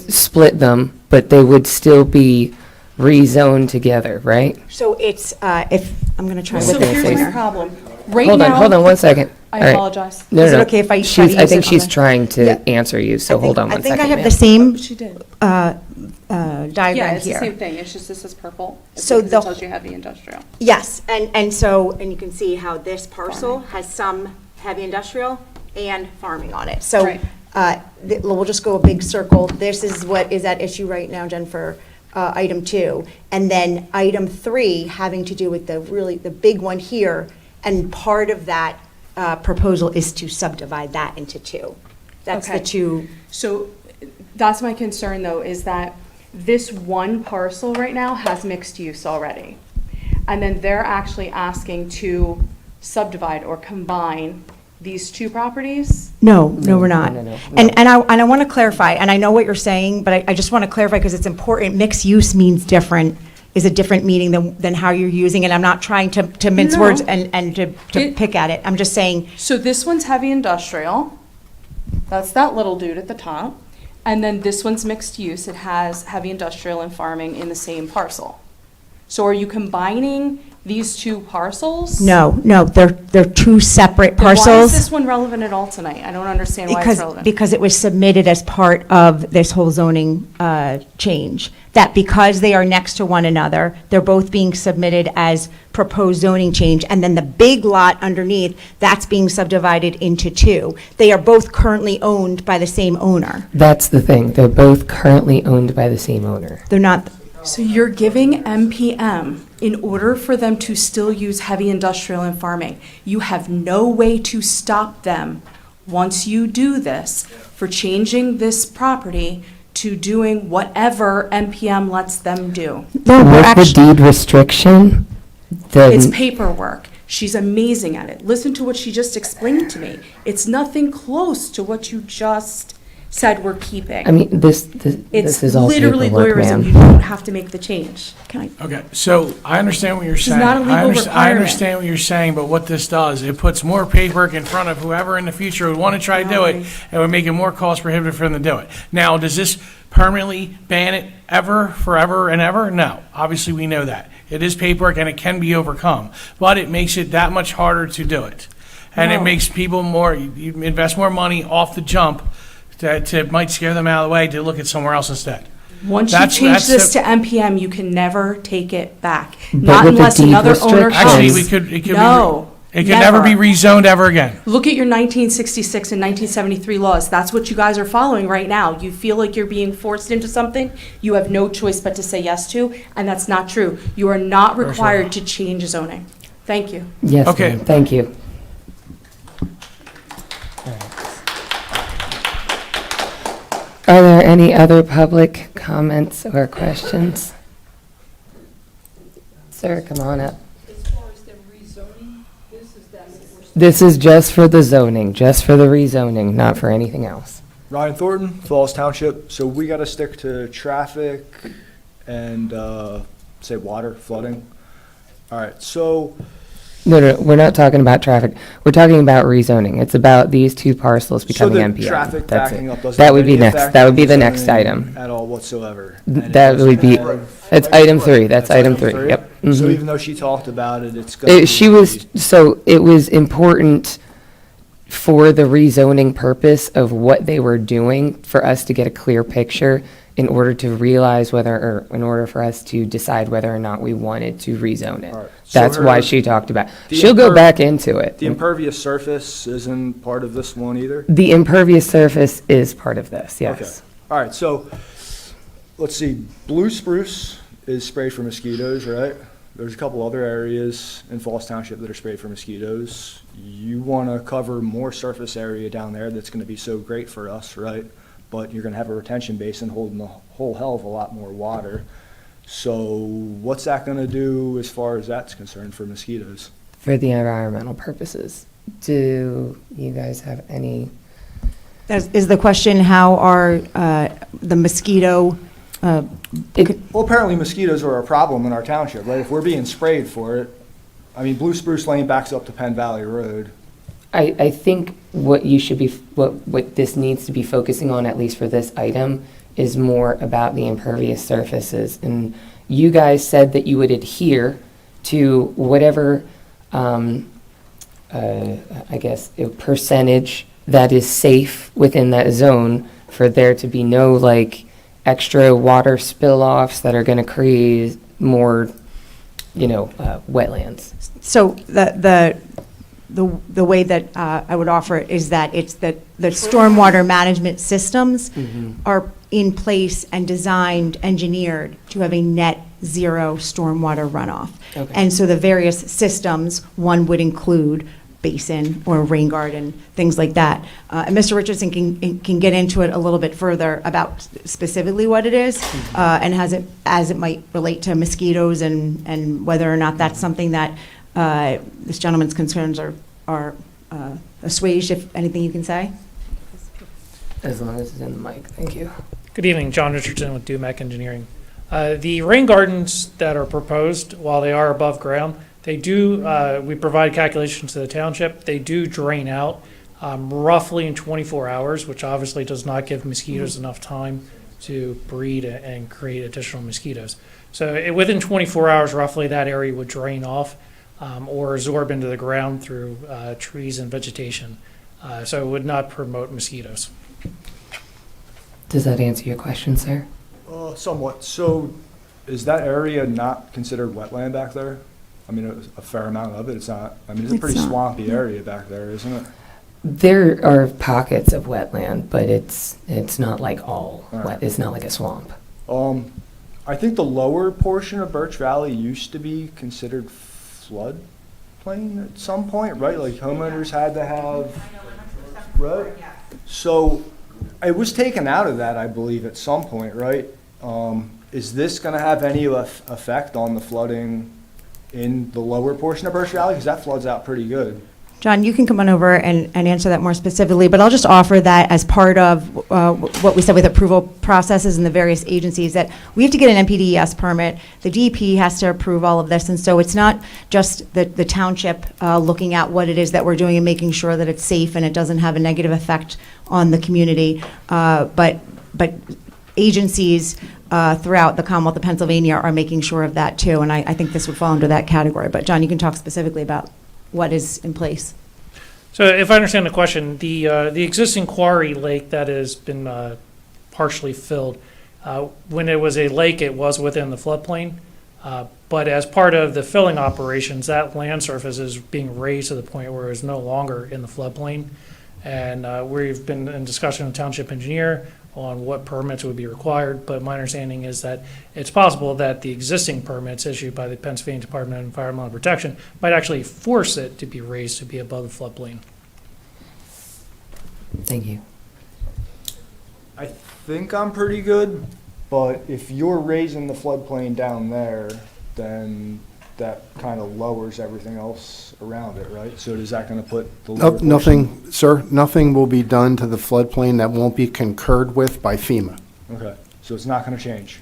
split them, but they would still be rezoned together, right?
So it's, if, I'm going to try
So
with this
here's my
finger.
problem. Right
Hold
now.
on 1 second.
I
All right.
apologize.
No,
Is
no,
it
no.
okay if I try to
She's- I
use
think
it on
she's
the-
trying to
Yeah.
answer you, so hold on 1 second.
I think I have
ma'am.
the same
She did.
diagram
Yeah, it's the
here.
same thing, it's just this is purple. It's
So
because
the-
it tells you heavy industrial.
Yes, and so, and you can see how this parcel has some heavy industrial and farming on it. So,
Right.
we'll just go a big circle. This is what is at issue right now, Jen, for item 2. And then item 3 having to do with the big one here, and part of that proposal is to subdivide that into 2. That's the
Okay.
2.
So that's my concern, though, is that this one parcel right now has mixed use already. And then they're actually asking to subdivide or combine these two properties?
No, we're not.
no.
And I want to clarify, and I know what you're saying, but I just want to clarify because it's important. Mixed use means different, is a different meaning than how you're using it. I'm not trying to mince
No.
words and to
It-
pick at it. I'm just saying,
So this one's heavy industrial. That's that little dude at the top. And then this one's mixed use. It has heavy industrial and farming in the same parcel. So are you combining these two parcels?
no, they're 2 separate
Then why is
parcels.
this one relevant at all tonight? I don't understand why it's relevant.
Because it was submitted as part of this whole zoning change. That because they are next to one another, they're both being submitted as proposed zoning change. And then the big lot underneath, that's being subdivided into 2. They are both currently owned by the same owner.
That's the thing, they're both currently owned by the same owner.
They're not,
So you're giving MPM, in order for them to still use heavy industrial and farming, you have no way to stop them, once you do this, for changing this property to doing whatever MPM lets them do.
With the deed restriction,
It's
then,
paperwork. She's amazing at it. Listen to what she just explained to me. It's nothing close to what you just said we're keeping.
I mean, this
It's
is all
literally
paperwork,
lawyerism. You
ma'am.
don't have to make the change.
Okay, so I understand what you're
This is
saying.
not a legal
I
requirement.
understand what you're saying, but what this does, it puts more paperwork in front of whoever in the future would want to try to do it, and would make it more cost prohibitive for them to do it. Now, does this permanently ban it ever, forever and ever? No, obviously we know that. It is paperwork and it can be overcome, but it makes it that much harder to do it. And it
No.
makes people more, you invest more money off the jump that might scare them out of the way to look at somewhere else instead.
Once
That's-
you change
that's
this
the-
to MPM, you can never take it back.
But
Not
with the
unless
deed
another owner
restrictions-
Actually,
comes.
we could, it could be.
No,
It can never be rezoned ever again.
Look at your 1966 and 1973 laws. That's what you guys are following right now. You feel like you're being forced into something you have no choice but to say yes to, and that's not true. You are not required to change zoning. Thank you.
Yes,
Okay.
ma'am. Thank you. Are there any other public comments or questions? Sir, come on up. This is just for the zoning, just for the rezoning, not for anything else.
Ryan Thornton, Falls Township. So we got to stick to traffic and say water, flooding. All right, so
No, we're not talking about traffic. We're talking about rezoning. It's about these two parcels becoming
the
MPM.
traffic
That's
backing
it.
up doesn't
That
have
would be
any
next.
effect
That would
on
be the
the
next
zoning
item.
at all whatsoever. And it
That
doesn't
would be,
have-
that's item 3. That's item 3. Yep.
So
Mhm.
even though she talked about it, it's going to
She was, so it was important for the rezoning purpose of what they were doing, for us to get a clear picture in order to realize whether, or in order for us to decide whether or not we wanted to rezone it.
All right. So
That's why
her-
she talked about,
The
she'll go
imper-
back into it.
The impervious surface isn't part of this one either?
The impervious surface is part of this,
Okay.
yes.
All right, so, let's see, blue spruce is sprayed for mosquitoes, right? There's a couple other areas in Falls Township that are sprayed for mosquitoes. You want to cover more surface area down there that's going to be so great for us, right? But you're going to have a retention basin holding a whole hell of a lot more water. So what's that going to do as far as that's concerned for mosquitoes?
For the environmental purposes. Do you guys have any?
Is the question how are the mosquito?
Well, apparently mosquitoes are a problem in our township, right? If we're being sprayed for it, I mean, Blue Spruce Lane backs up to Penn Valley Road.
I think what you should be, what this needs to be focusing on, at least for this item, is more about the impervious surfaces. And you guys said that you would adhere to whatever, I guess, percentage that is safe within that zone for there to be no, like, extra water spill-offs that are going to create more, wetlands.
So the way that I would offer it is that it's that the stormwater management systems are in place and designed, engineered to have a net zero stormwater runoff.
Okay.
And so the various systems, one would include basin or rain garden, things like that. And Mr. Richardson can get into it a little bit further about specifically what it is and as it might relate to mosquitoes and whether or not that's something that this gentleman's concerns are assuaged, if anything you can say.
As long as it's in the mic, thank you.
Good evening, John Richardson with Dumac Engineering. The rain gardens that are proposed, while they are above ground, they do, we provide calculations to the township, they do drain out roughly in 24 hours, which obviously does not give mosquitoes enough time to breed and create additional mosquitoes. So within 24 hours, roughly, that area would drain off or absorb into the ground through trees and vegetation. So it would not promote mosquitoes.
Does that answer your question, sir?
Somewhat. So is that area not considered wetland back there? I mean, a fair amount of it, it's not, I mean, it's a pretty swampy area back there, isn't it?
There are pockets of wetland, but it's not like all wet. It's not like a swamp.
I think the lower portion of Birch Valley used to be considered floodplain at some point, right? Like homeowners had to have, right? So it was taken out of that, I believe, at some point, right? Is this going to have any effect on the flooding in the lower portion of Birch Valley? Because that floods out pretty good.
John, you can come on over and answer that more specifically, but I'll just offer that as part of what we said with approval processes and the various agencies, that we have to get an NPDES permit. The DEP has to approve all of this, and so it's not just the township looking at what it is that we're doing and making sure that it's safe and it doesn't have a negative effect on the community, but agencies throughout the Commonwealth of Pennsylvania are making sure of that too, and I think this would fall under that category. But John, you can talk specifically about what is in place.
So if I understand the question, the existing quarry lake that has been partially filled, when it was a lake, it was within the floodplain. But as part of the filling operations, that land surface is being raised to the point where it's no longer in the floodplain. And we've been in discussion with Township Engineer on what permits would be required, but my understanding is that it's possible that the existing permits issued by the Pennsylvania Department of Environmental Protection might actually force it to be raised to be above the floodplain.
Thank you.
I think I'm pretty good, but if you're raising the floodplain down there, then that kind of lowers everything else around it, right? So is that going to put the lower portion?
Nothing, sir, nothing will be done to the floodplain that won't be concurred with by FEMA.
Okay, so it's not going to change?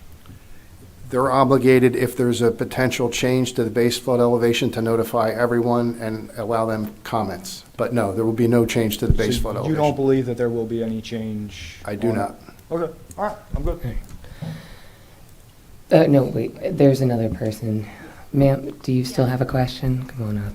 They're obligated, if there's a potential change to the base flood elevation, to notify everyone and allow them comments. But no, there will be no change to the base flood elevation.
You don't believe that there will be any change?
I do not.
Okay, all right, I'm good.
No, wait, there's another person. Ma'am, do you still have a question? Come on up.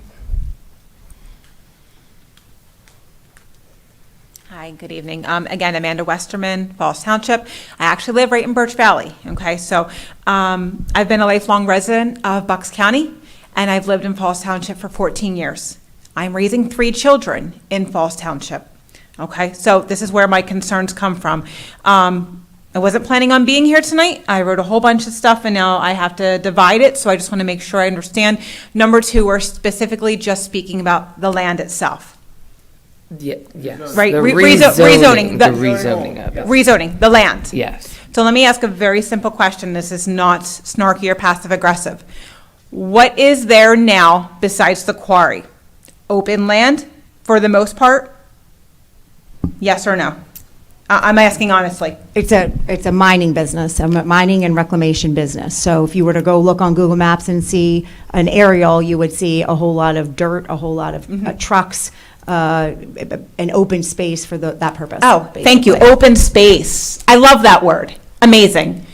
Hi,
Hi, good evening. Again, Amanda Westerman, Falls Township. I actually live right in Birch Valley, okay? So I've been a lifelong resident of Bucks County, and I've lived in Falls Township for 14 years. I'm raising 3 children in Falls Township, okay? So this is where my concerns come from. I wasn't planning on being here tonight. I wrote a whole bunch of stuff, and now I have to divide it, so I just want to make sure I understand. Number 2, we're specifically just speaking about the land itself.
Yes.
Right,
The
rezoning.
The rezoning of it.
Rezoning, the land.
Yes.
So let me ask a very simple question. This is not snarky or passive aggressive. What is there now besides the quarry? Open land for the most part? Yes or no? I'm asking honestly.
It's a mining business, a mining and reclamation business. So if you were to go look on Google Maps and see an aerial, you would see a whole lot of dirt, a whole lot of trucks, an open space for that purpose.
Oh, thank you. Open space. I love that word. Amazing.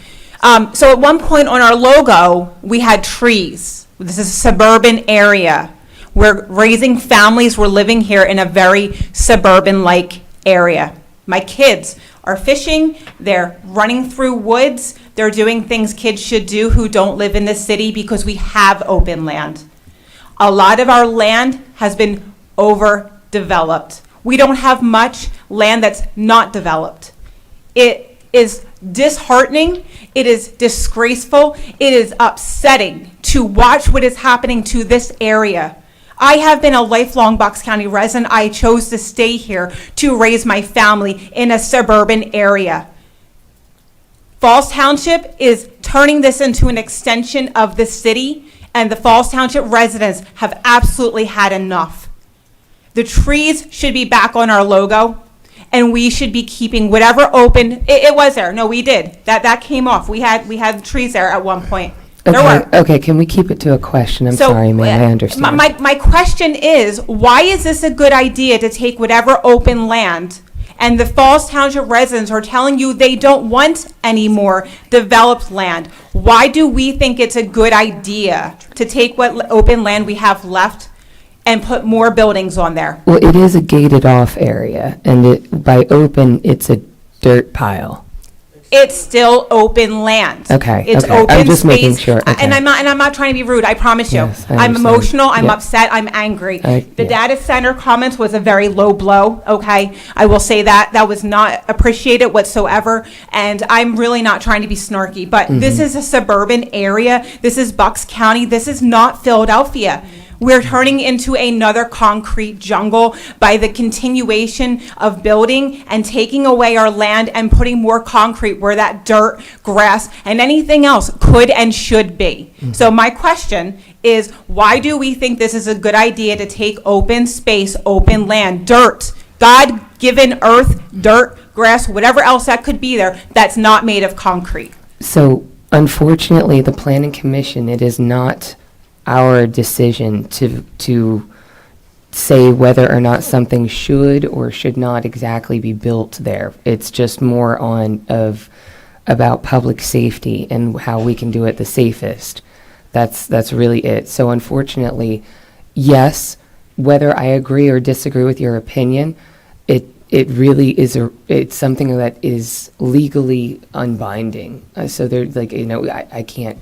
So at one point on our logo, we had trees. This is a suburban area. We're raising families. We're living here in a very suburban-like area. My kids are fishing. They're running through woods. They're doing things kids should do who don't live in the city because we have open land. A lot of our land has been overdeveloped. We don't have much land that's not developed. It is disheartening. It is disgraceful. It is upsetting to watch what is happening to this area. I have been a lifelong Bucks County resident. I chose to stay here to raise my family in a suburban area. Falls Township is turning this into an extension of the city, and the Falls Township residents have absolutely had enough. The trees should be back on our logo, and we should be keeping whatever open. It was there. No, we did. That came off. We had trees there at one point.
Okay, can we keep it to a question? I'm sorry, ma'am, I understand.
My question is, why is this a good idea to take whatever open land, and the Falls Township residents are telling you they don't want any more developed land? Why do we think it's a good idea to take what open land we have left and put more buildings on there?
Well, it is a gated off area, and by open, it's a dirt pile.
It's still open land.
Okay,
It's
okay.
open
I'm just
space.
making sure, okay.
And I'm not trying to be rude, I promise you.
Yes, I
I'm
understand.
emotional, I'm
Yeah.
upset, I'm angry. The
yeah.
data center comments was a very low blow, okay? I will say that. That was not appreciated whatsoever, and I'm really not trying to be snarky, but this is a suburban area. This is Bucks County. This is not Philadelphia. We're turning into another concrete jungle by the continuation of building and taking away our land and putting more concrete where that dirt, grass, and anything else could and should be. So my question is, why do we think this is a good idea to take open space, open land, dirt, God-given earth, dirt, grass, whatever else that could be there, that's not made of concrete?
So unfortunately, the Planning Commission, it is not our decision to say whether or not something should or should not exactly be built there. It's just more about public safety and how we can do it the safest. That's really it. So unfortunately, yes, whether I agree or disagree with your opinion, it really is it's something that is legally unbinding. So there's I can't.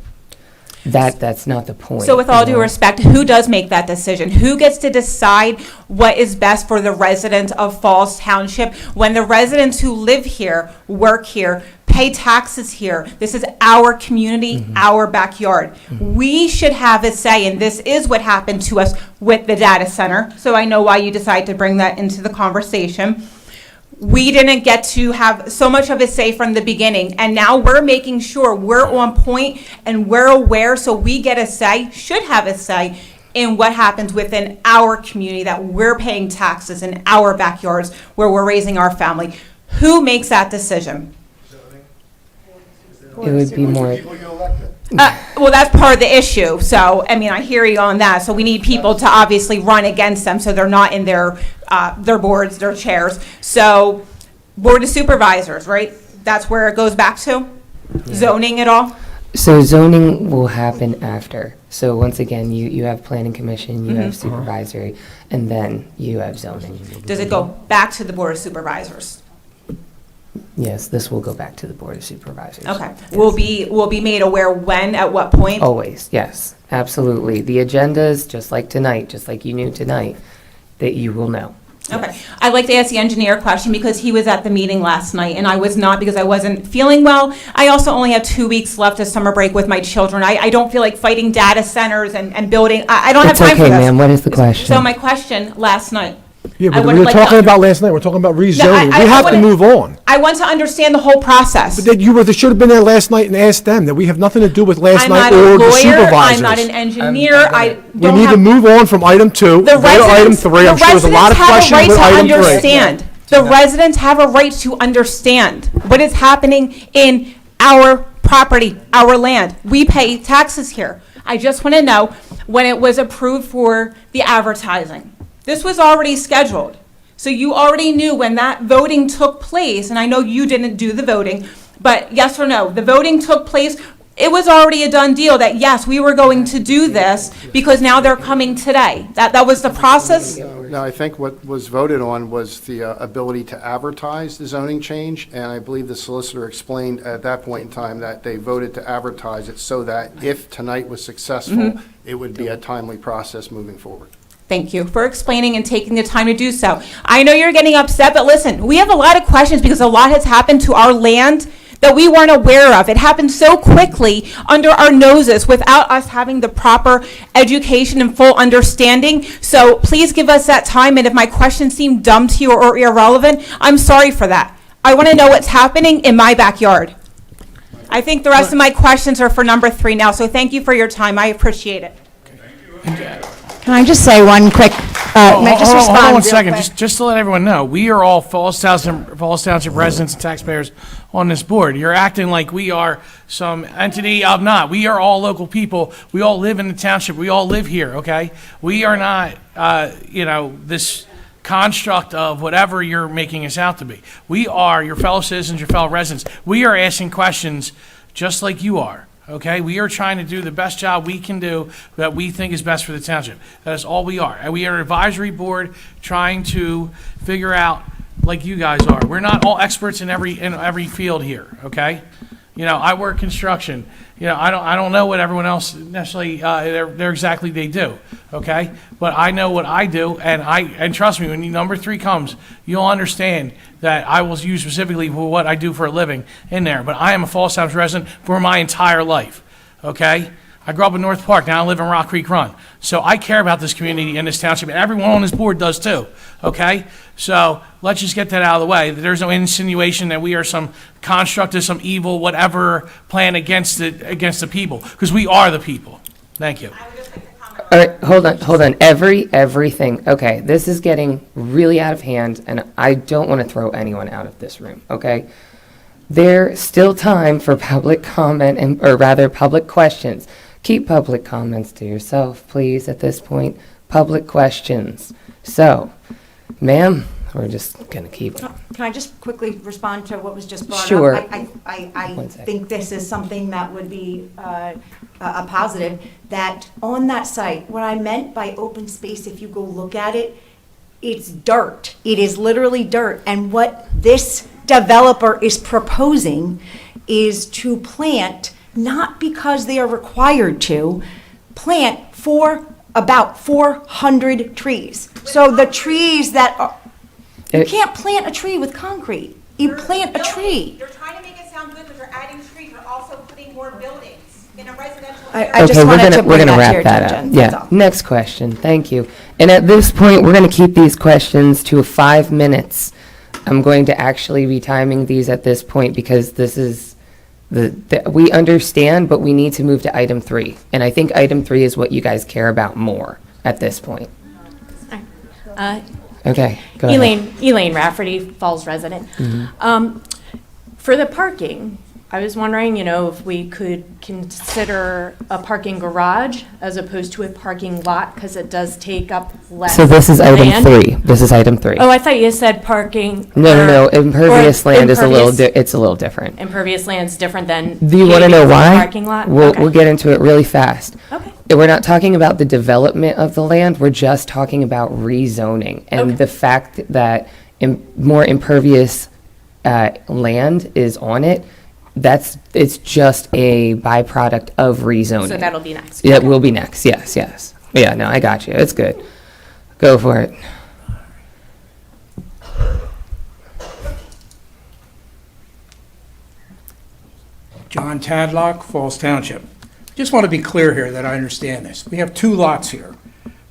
That's not the point.
So with all due respect, who does make that decision? Who gets to decide what is best for the residents of Falls Township when the residents who live here, work here, pay taxes here? This is our community, our backyard. We should have a say, and this is what happened to us with the data center. So I know why you decided to bring that into the conversation. We didn't get to have so much of a say from the beginning, and now we're making sure we're on point and we're aware, so we get a say, should have a say in what happens within our community, that we're paying taxes in our backyards where we're raising our family. Who makes that decision?
It would be more.
Well, that's part of the issue. So, I mean, I hear you on that. So we need people to obviously run against them so they're not in their boards, their chairs. So, Board of Supervisors, right? That's where it goes back to? Zoning it all?
So zoning will happen after. So once again, you have planning commission, you have supervisory, and then you have zoning.
Does it go back to the Board of Supervisors?
Yes, this will go back to the Board of Supervisors.
Okay. We'll be made aware when, at what point?
Always, yes, absolutely. The agendas, just like tonight, just like you knew tonight, that you will know.
Okay. I'd like to ask the engineer a question because he was at the meeting last night and I was not because I wasn't feeling well. I also only have 2 weeks left of summer break with my children. I don't feel like fighting data centers and building. I don't have time for this.
It's okay, ma'am. What is the question?
So my question last night.
Yeah, but we were talking about last night, we're talking about rezoning. We have to move on.
I want to understand the whole process.
But then you should have been there last night and asked them, that we have nothing to do with last
I'm
night
not a
or the
lawyer,
supervisors.
I'm not an engineer,
We need to move on from item 2, go to item 3. I'm sure there's a lot of questions with item 3.
The residents have a right to understand what is happening in our property, our land. We pay taxes here. I just want to know when it was approved for the advertising. This was already scheduled. So you already knew when that voting took place, and I know you didn't do the voting, but yes or no, the voting took place. It was already a done deal that, yes, we were going to do this because now they're coming today. That was the process?
No, I think what was voted on was the ability to advertise the zoning change, and I believe the solicitor explained at that point in time that they voted to advertise it so that if tonight was successful, it would be a timely process moving forward.
Thank you for explaining and taking the time to do so. I know you're getting upset, but listen, we have a lot of questions because a lot has happened to our land that we weren't aware of. It happened so quickly under our noses without us having the proper education and full understanding. So please give us that time, and if my questions seem dumb to you or irrelevant, I'm sorry for that. I want to know what's happening in my backyard. I think the rest of my questions are for number 3 now, so thank you for your time. I appreciate it.
Can I just say one quick, may I just respond
Hold on one
real
second,
quick?
just to let everyone know, we are all Falls Township residents and taxpayers on this board. You're acting like we are some entity of not. We are all local people. We all live in the township. We all live here, okay? We are not, this construct of whatever you're making us out to be. We are your fellow citizens, your fellow residents. We are asking questions just like you are. Okay, we are trying to do the best job we can do that we think is best for the township. That is all we are. And we are an advisory board trying to figure out, like you guys are. We're not all experts in every field here. Okay, I work construction. I don't know what everyone else necessarily they're exactly they do. Okay, but I know what I do, and trust me, when number 3 comes, you'll understand that I will use specifically for what I do for a living in there. But I am a Falls Township resident for my entire life. Okay, I grew up in North Park. Now I live in Rock Creek Run. So I care about this community and this township, and everyone on this board does too. Okay, so let's just get that out of the way. There's no insinuation that we are some construct of some evil whatever plan against the people, because we are the people. Thank you.
All right, hold on. Everything. Okay, this is getting really out of hand, and I don't want to throw anyone out of this room, okay? There's still time for public comment, or rather, public questions. Keep public comments to yourself, please, at this point. Public questions. So, ma'am, we're just going to keep...
Can I just quickly respond to what was just brought
Sure.
up? I think this is something that would be a positive, that on that site, what I meant by open space, if you go look at it, it's dirt. It is literally dirt. And what this developer is proposing is to plant, not because they are required to, plant about 400 trees. So the trees that are... You can't plant a tree with concrete. You plant a tree.
You're trying to make it sound good, but you're adding trees. You're also putting more buildings in a residential area.
I just wanted to bring that to your
wrap that up.
attention. That's
Yeah.
all.
Next question. Thank you. And at this point, we're going to keep these questions to 5 minutes. I'm going to actually be timing these at this point because this is we understand, but we need to move to item 3. And I think item 3 is what you guys care about more at this point. Okay, go ahead.
Elaine Rafferty, Falls resident. For the parking,
I was wondering, if we could consider a parking garage as opposed to a parking lot, because it does take up less
So this is item
land.
3. This is item 3.
Oh, I thought you said parking.
No.
or-
Impervious
or
land is
impervious-
it's a little different.
Impervious land's different than.
Do you want to
paving
know
for a
why?
Parking lot?
We'll
Okay.
get into it really fast.
Okay.
We're not talking about the development of the land, we're just talking about rezoning. And the fact that more impervious land is on it, it's just a byproduct of rezoning.
So that'll be next.
Yeah, it will be next, yes. Yeah, no, I got you, it's good. Go for it.
John Tadlock, Falls Township. Just want to be clear here that I understand this. We have 2 lots here.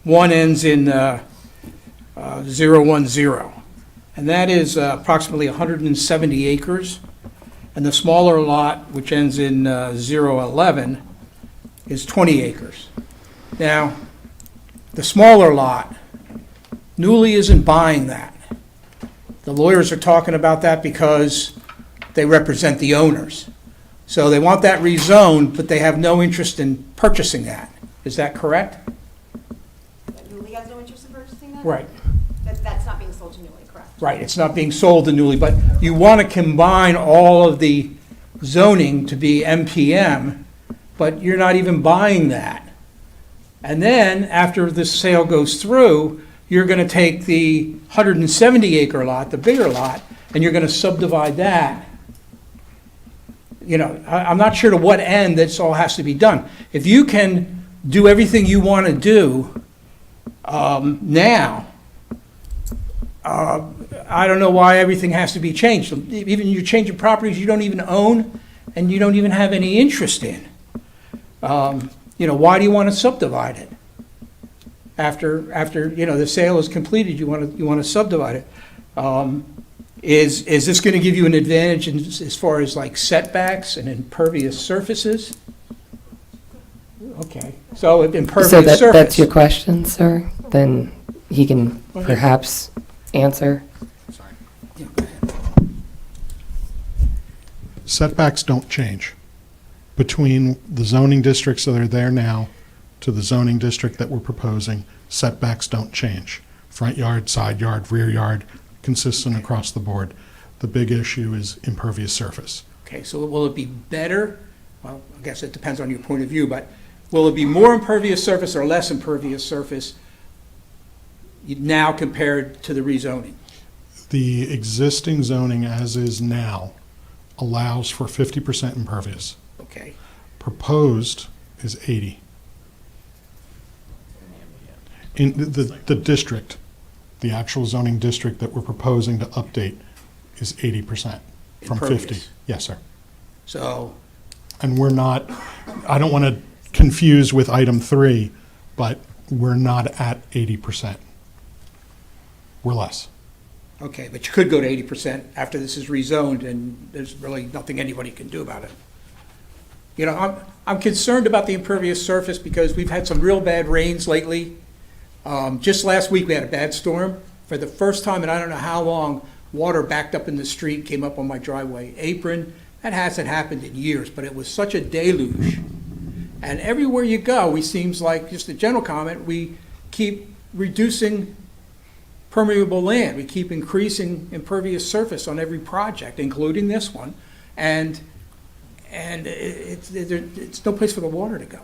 One ends in 010, and that is approximately 170 acres. And the smaller lot, which ends in 011, is 20 acres. Now, the smaller lot, Nuuly isn't buying that. The lawyers are talking about that because they represent the owners. So they want that rezoned, but they have no interest in purchasing that. Is that correct?
Nuuly has no interest in purchasing that?
Right.
That's not being sold to Nuuly, correct?
Right, it's not being sold to Nuuly, but you want to combine all of the zoning to be MPM, but you're not even buying that. And then, after this sale goes through, you're going to take the 170-acre lot, the bigger lot, and you're going to subdivide that. I'm not sure to what end this all has to be done. If you can do everything you want to do now, I don't know why everything has to be changed. Even you're changing properties you don't even own and you don't even have any interest in. Why do you want to subdivide it? After the sale is completed, you want to subdivide it. Is this going to give you an advantage as far as like setbacks and impervious surfaces? Okay, so impervious
So
surface.
that's your question, sir? Then he can perhaps answer.
Setbacks don't change. Between the zoning districts that are there now to the zoning district that we're proposing, setbacks don't change. Front yard, side yard, rear yard, consistent across the board. The big issue is impervious surface.
Okay, so will it be better? Well, I guess it depends on your point of view, but will it be more impervious surface or less impervious surface now compared to the rezoning?
The existing zoning as is now allows for 50% impervious.
Okay.
Proposed is 80. In the district, the actual zoning district that we're proposing to update is 80% from 50.
Impervious.
Yes, sir.
So,
And we're not, I don't want to confuse with item 3, but we're not at 80%. We're less.
okay, but you could go to 80% after this is rezoned, and there's really nothing anybody can do about it. I'm concerned about the impervious surface because we've had some real bad rains lately. Just last week, we had a bad storm. For the first time in I don't know how long, water backed up in the street, came up on my driveway apron. That hasn't happened in years, but it was such a deluge. And everywhere you go, it seems like, just a general comment, we keep reducing permeable land. We keep increasing impervious surface on every project, including this one. And it's no place for the water to go.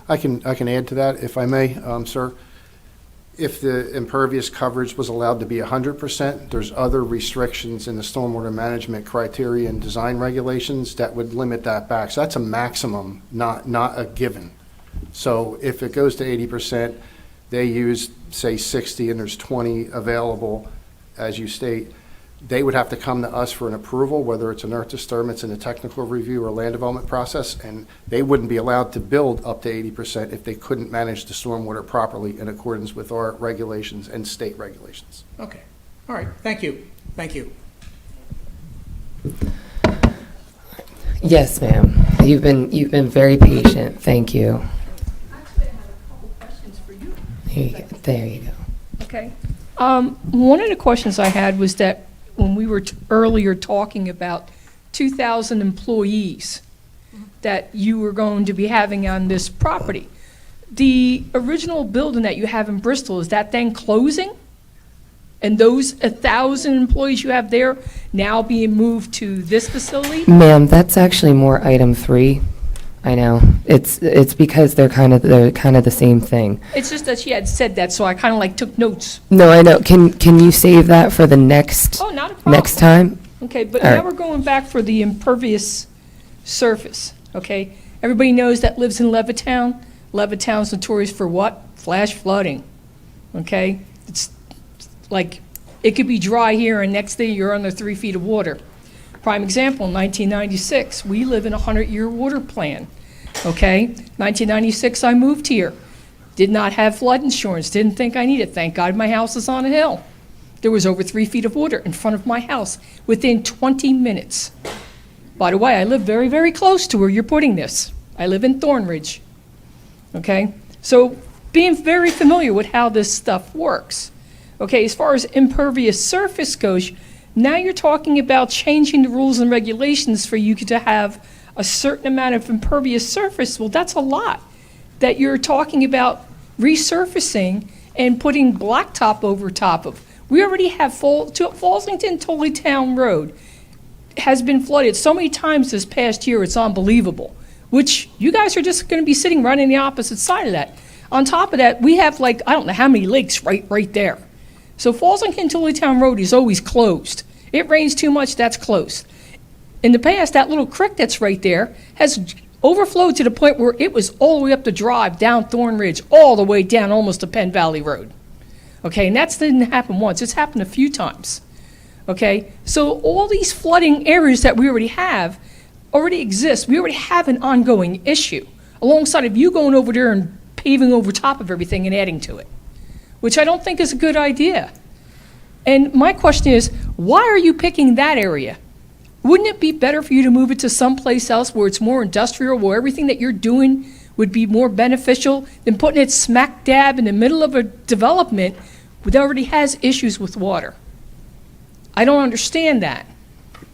I can add to that, if I may, sir. If the impervious coverage was allowed to be 100%, there's other restrictions in the stormwater management criteria and design regulations that would limit that back. So that's a maximum, not a given. So if it goes to 80%, they use, say, 60, and there's 20 available, as you state, they would have to come to us for an approval, whether it's an earth disturbance in a technical review or land development process, and they wouldn't be allowed to build up to 80% if they couldn't manage the stormwater properly in accordance with our regulations and state regulations.
Okay, all right, thank you, thank you.
Yes, ma'am. You've been very patient. Thank you.
Actually, I have a couple questions for you.
There you go.
Okay. One of the questions I had was that when we were earlier talking about 2,000 employees that you were going to be having on this property. The original building that you have in Bristol, is that then closing? And those 1,000 employees you have there now being moved to this facility?
Ma'am, that's actually more item 3. I know. It's because they're kind of the same thing.
It's just that she had said that, so I kind of like took notes.
No, I know. Can you save that for the next
Oh, not a problem.
next time?
Okay, but
All
now
right.
we're going back for the impervious surface, okay? Everybody knows that lives in Levittown. Levittown's notorious for what? Flash flooding, okay? It's like, it could be dry here and next day you're under 3 feet of water. Prime example, in 1996, we live in a 100-year water plan, okay? 1996, I moved here. Did not have flood insurance, didn't think I needed it. Thank God my house is on a hill. There was over 3 feet of water in front of my house within 20 minutes. By the way, I live very, very close to where you're putting this. I live in Thornridge, okay? So being very familiar with how this stuff works. Okay, as far as impervious surface goes, now you're talking about changing the rules and regulations for you to have a certain amount of impervious surface. Well, that's a lot that you're talking about resurfacing and putting blacktop over top of. We already have Fallsington Town Road has been flooded so many times this past year, it's unbelievable, which you guys are just going to be sitting right on the opposite side of that. On top of that, we have like, I don't know how many lakes right there. So Fallsington Town Road is always closed. It rains too much, that's closed. In the past, that little creek that's right there has overflowed to the point where it was all the way up the drive down Thorn Ridge, all the way down almost to Penn Valley Road. Okay, and that didn't happen once, it's happened a few times. Okay, so all these flooding areas that we already have already exist. We already have an ongoing issue alongside of you going over there and paving over top of everything and adding to it, which I don't think is a good idea. And my question is, why are you picking that area? Wouldn't it be better for you to move it to someplace else where it's more industrial, where everything that you're doing would be more beneficial than putting it smack dab in the middle of a development that already has issues with water? I don't understand that.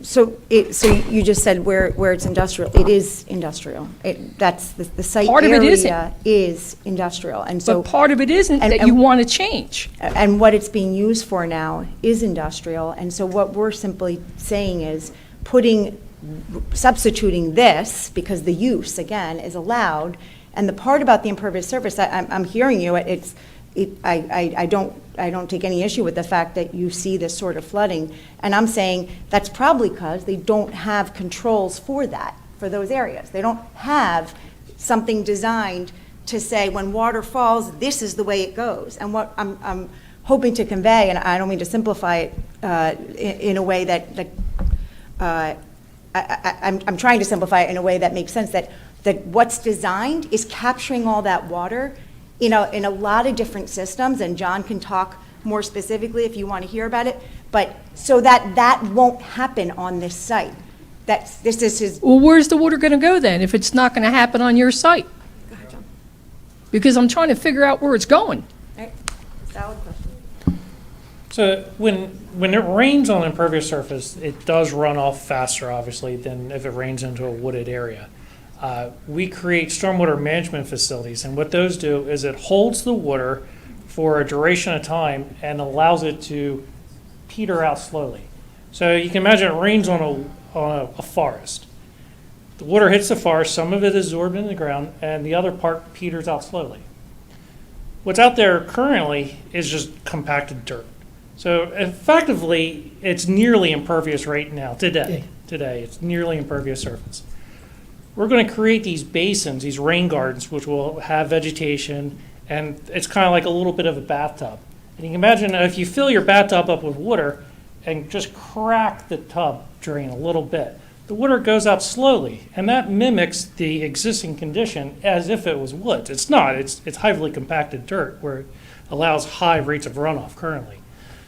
So you just said where it's industrial, it is industrial. That's the site
Part of it isn't.
area is industrial, and so.
But part of it isn't that you want to change.
And what it's being used for now is industrial, and so what we're simply saying is substituting this, because the use, again, is allowed, and the part about the impervious surface, I'm hearing you, I don't take any issue with the fact that you see this sort of flooding, and I'm saying that's probably because they don't have controls for that, for those areas. They don't have something designed to say when water falls, this is the way it goes. And what I'm hoping to convey, and I don't mean to simplify it in a way that I'm trying to simplify it in a way that makes sense, that what's designed is capturing all that water in a lot of different systems, and John can talk more specifically if you want to hear about it, but so that won't happen on this site. This is his.
Well, where's the water going to go then if it's not going to happen on your site?
Go ahead, John.
Because I'm trying to figure out where it's going.
Right. Valid question.
So when it rains on impervious surface, it does run off faster, obviously, than if it rains into a wooded area. We create stormwater management facilities, and what those do is it holds the water for a duration of time and allows it to peter out slowly. So you can imagine it rains on a forest. The water hits the forest, some of it is absorbed in the ground, and the other part peters out slowly. What's out there currently is just compacted dirt. So effectively, it's nearly impervious right now, today. It's nearly impervious surface. We're going to create these basins, these rain gardens, which will have vegetation, and it's kind of like a little bit of a bathtub. And you can imagine if you fill your bathtub up with water and just crack the tub drain a little bit, the water goes out slowly, and that mimics the existing condition as if it was woods. It's not. It's heavily compacted dirt where it allows high rates of runoff currently.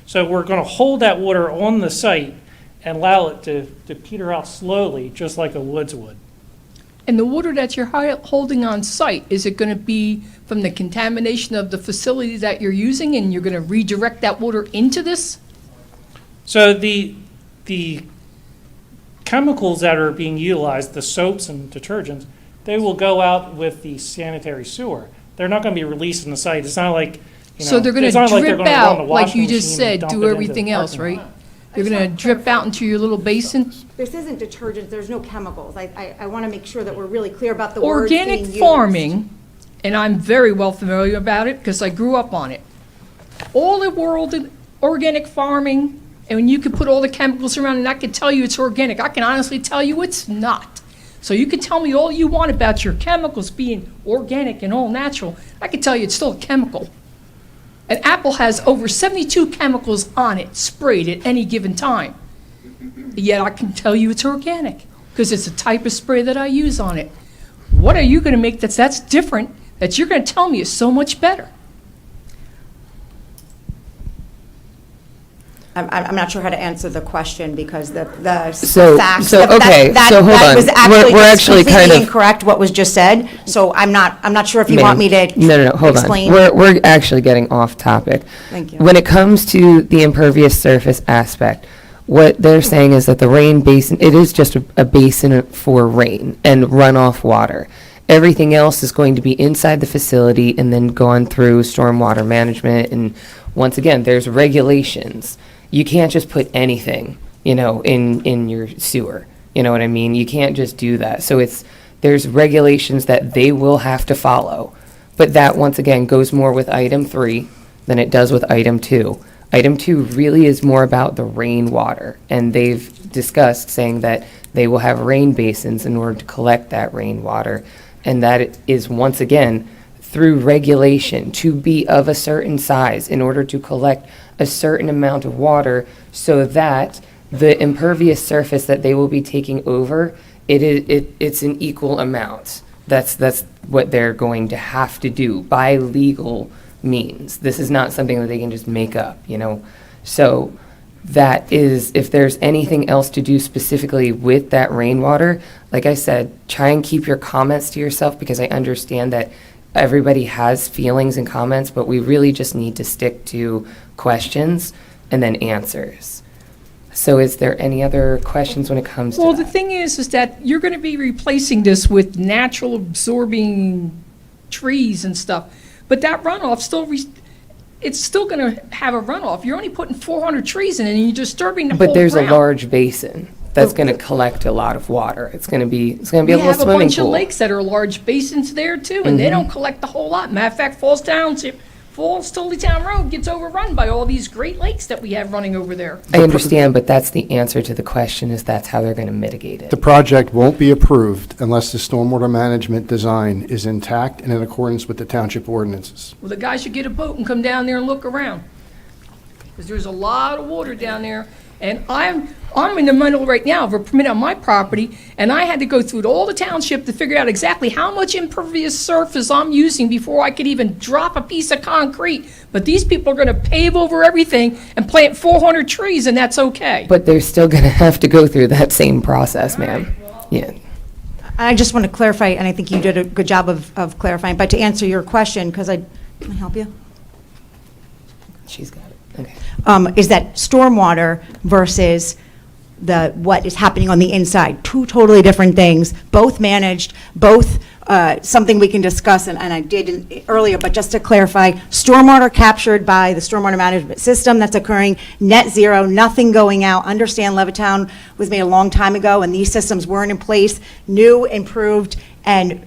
So we're going to hold that water on the site and allow it to peter out slowly, just like a woods would.
And the water that you're holding on site, is it going to be from the contamination of the facility that you're using, and you're going to redirect that water into this?
So the chemicals that are being utilized, the soaps and detergents, they will go out with the sanitary sewer. They're not going to be released in the site. It's not like,
So they're going
it's
to
not like they're
drip
gonna run the
out, like
washing
you just
machine and
said,
dump it
do
into the
everything else,
parking
right?
lot.
They're going to drip out into your little basin?
This isn't detergent, there's no chemicals. I want to make sure that we're really clear about the words being
Organic
used.
farming, and I'm very well familiar about it because I grew up on it. All the world in organic farming, and when you can put all the chemicals around, and I can tell you it's organic, I can honestly tell you it's not. So you can tell me all you want about your chemicals being organic and all natural. I can tell you it's still a chemical. An apple has over 72 chemicals on it, sprayed at any given time. Yet I can tell you it's organic, because it's a type of spray that I use on it. What are you going to make that's different, that you're going to tell me is so much better?
I'm not sure how to answer the question because the facts.
So, okay, so hold
That
on.
was actually
We're
just
actually kind
completely
of-
incorrect, what was just said. So I'm not sure if you want me to
No, hold
explain.
on. We're actually getting off topic.
Thank you.
When it comes to the impervious surface aspect, what they're saying is that the rain basin, it is just a basin for rain and runoff water. Everything else is going to be inside the facility and then gone through stormwater management. And once again, there's regulations. You can't just put anything, in your sewer. You know what I mean? You can't just do that. So there's regulations that they will have to follow. But that, once again, goes more with item 3 than it does with item 2. Item 2 really is more about the rainwater, and they've discussed saying that they will have rain basins in order to collect that rainwater, and that is, once again, through regulation to be of a certain size in order to collect a certain amount of water so that the impervious surface that they will be taking over, it's an equal amount. That's what they're going to have to do by legal means. This is not something that they can just make up, So that is, if there's anything else to do specifically with that rainwater, like I said, try and keep your comments to yourself because I understand that everybody has feelings and comments, but we really just need to stick to questions and then answers. So is there any other questions when it comes to
Well,
that?
the thing is that you're going to be replacing this with natural absorbing trees and stuff. But that runoff it's still going to have a runoff. You're only putting 400 trees in it and you're disturbing the whole
But there's a
ground.
large basin that's going to collect a lot of water. It's going to be a
We
little
have a
swimming
bunch of
pool.
lakes that are large basins there too, and they
Mhm.
don't collect a whole lot. Matter of fact, Falls Township, Falls Town Road gets overrun by all these great lakes that we have running over there.
I understand, but that's the answer to the question, is that's how they're going to mitigate it.
The project won't be approved unless the stormwater management design is intact and in accordance with the township ordinances.
Well, the guy should get a boat and come down there and look around. Because there's a lot of water down there. And I'm in the middle right now of a permit on my property, and I had to go through all the township to figure out exactly how much impervious surface I'm using before I could even drop a piece of concrete. But these people are going to pave over everything and plant 400 trees, and that's okay.
But they're still going to have to go through that same process, ma'am. Yeah.
I just want to clarify, and I think you did a good job of clarifying, but to answer your question, because can I help you?
She's got it. Okay.
Is that stormwater versus what is happening on the inside. 2 totally different things, both managed, both something we can discuss, and I did earlier, but just to clarify, stormwater captured by the stormwater management system that's occurring, net zero, nothing going out. Understand Levittown was made a long time ago, and these systems weren't in place, new, improved, and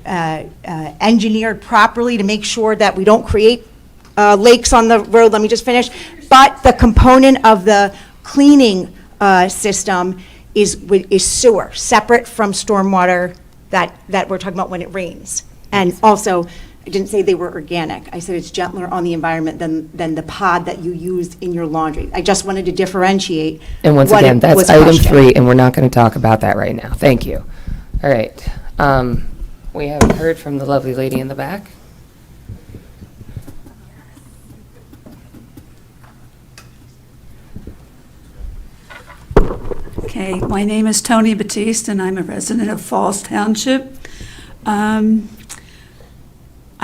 engineered properly to make sure that we don't create lakes on the road. Let me just finish. But the component of the cleaning system is sewer, separate from stormwater that we're talking about when it rains. And also, I didn't say they were organic. I said it's gentler on the environment than the pod that you use in your laundry. I just wanted to differentiate.
And once
what
again,
it
that's
was
item
questioned.
3, and we're not going to talk about that right now. Thank you. All right. We haven't heard from the lovely lady in the back.
Okay, my name is Tony Batiste, and I'm a resident of Falls Township. I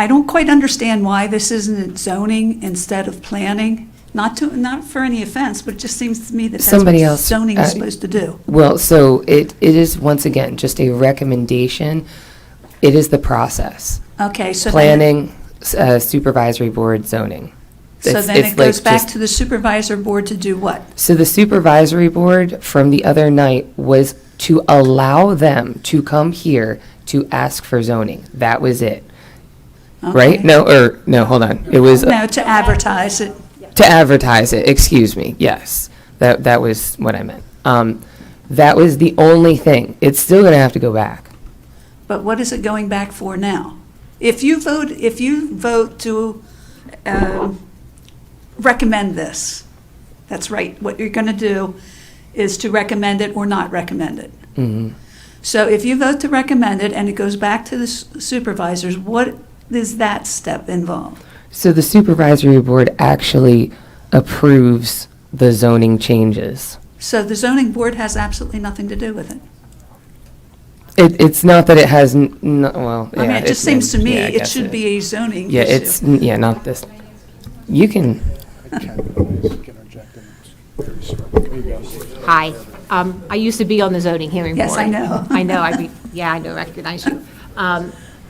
don't quite understand why this isn't zoning instead of planning. Not for any offense, but it just seems to me that that's
Somebody
what
else,
zoning is supposed to do.
Well, so it is, once again, just a recommendation. It is the process.
Okay, so then,
Planning, supervisory board, zoning.
so
It's-
then
it's
it goes
like
back
just-
to the supervisor board to do what?
So the supervisory board from the other night was to allow them to come here to ask for zoning. That was it. Right?
Okay.
No, hold on. It was
No, to advertise it.
to advertise it, excuse me, yes. That was what I meant. That was the only thing. It's still gonna have to go back.
But what is it going back for now? If you vote to recommend this, that's right, what you're going to do is to recommend it or not recommend it.
Mhm.
So if you vote to recommend it and it goes back to the supervisors, what does that step involve?
So the supervisory board actually approves the zoning changes.
So the zoning board has absolutely nothing to do with it.
It's not that it has, well,
I mean,
yeah,
it just seems to me
yeah, I
it
guess
should be a zoning issue.
Yeah, it's, yeah, not this. You can,
Hi. I used to be on the zoning hearing board.
Yes, I know.
I know, recognize you.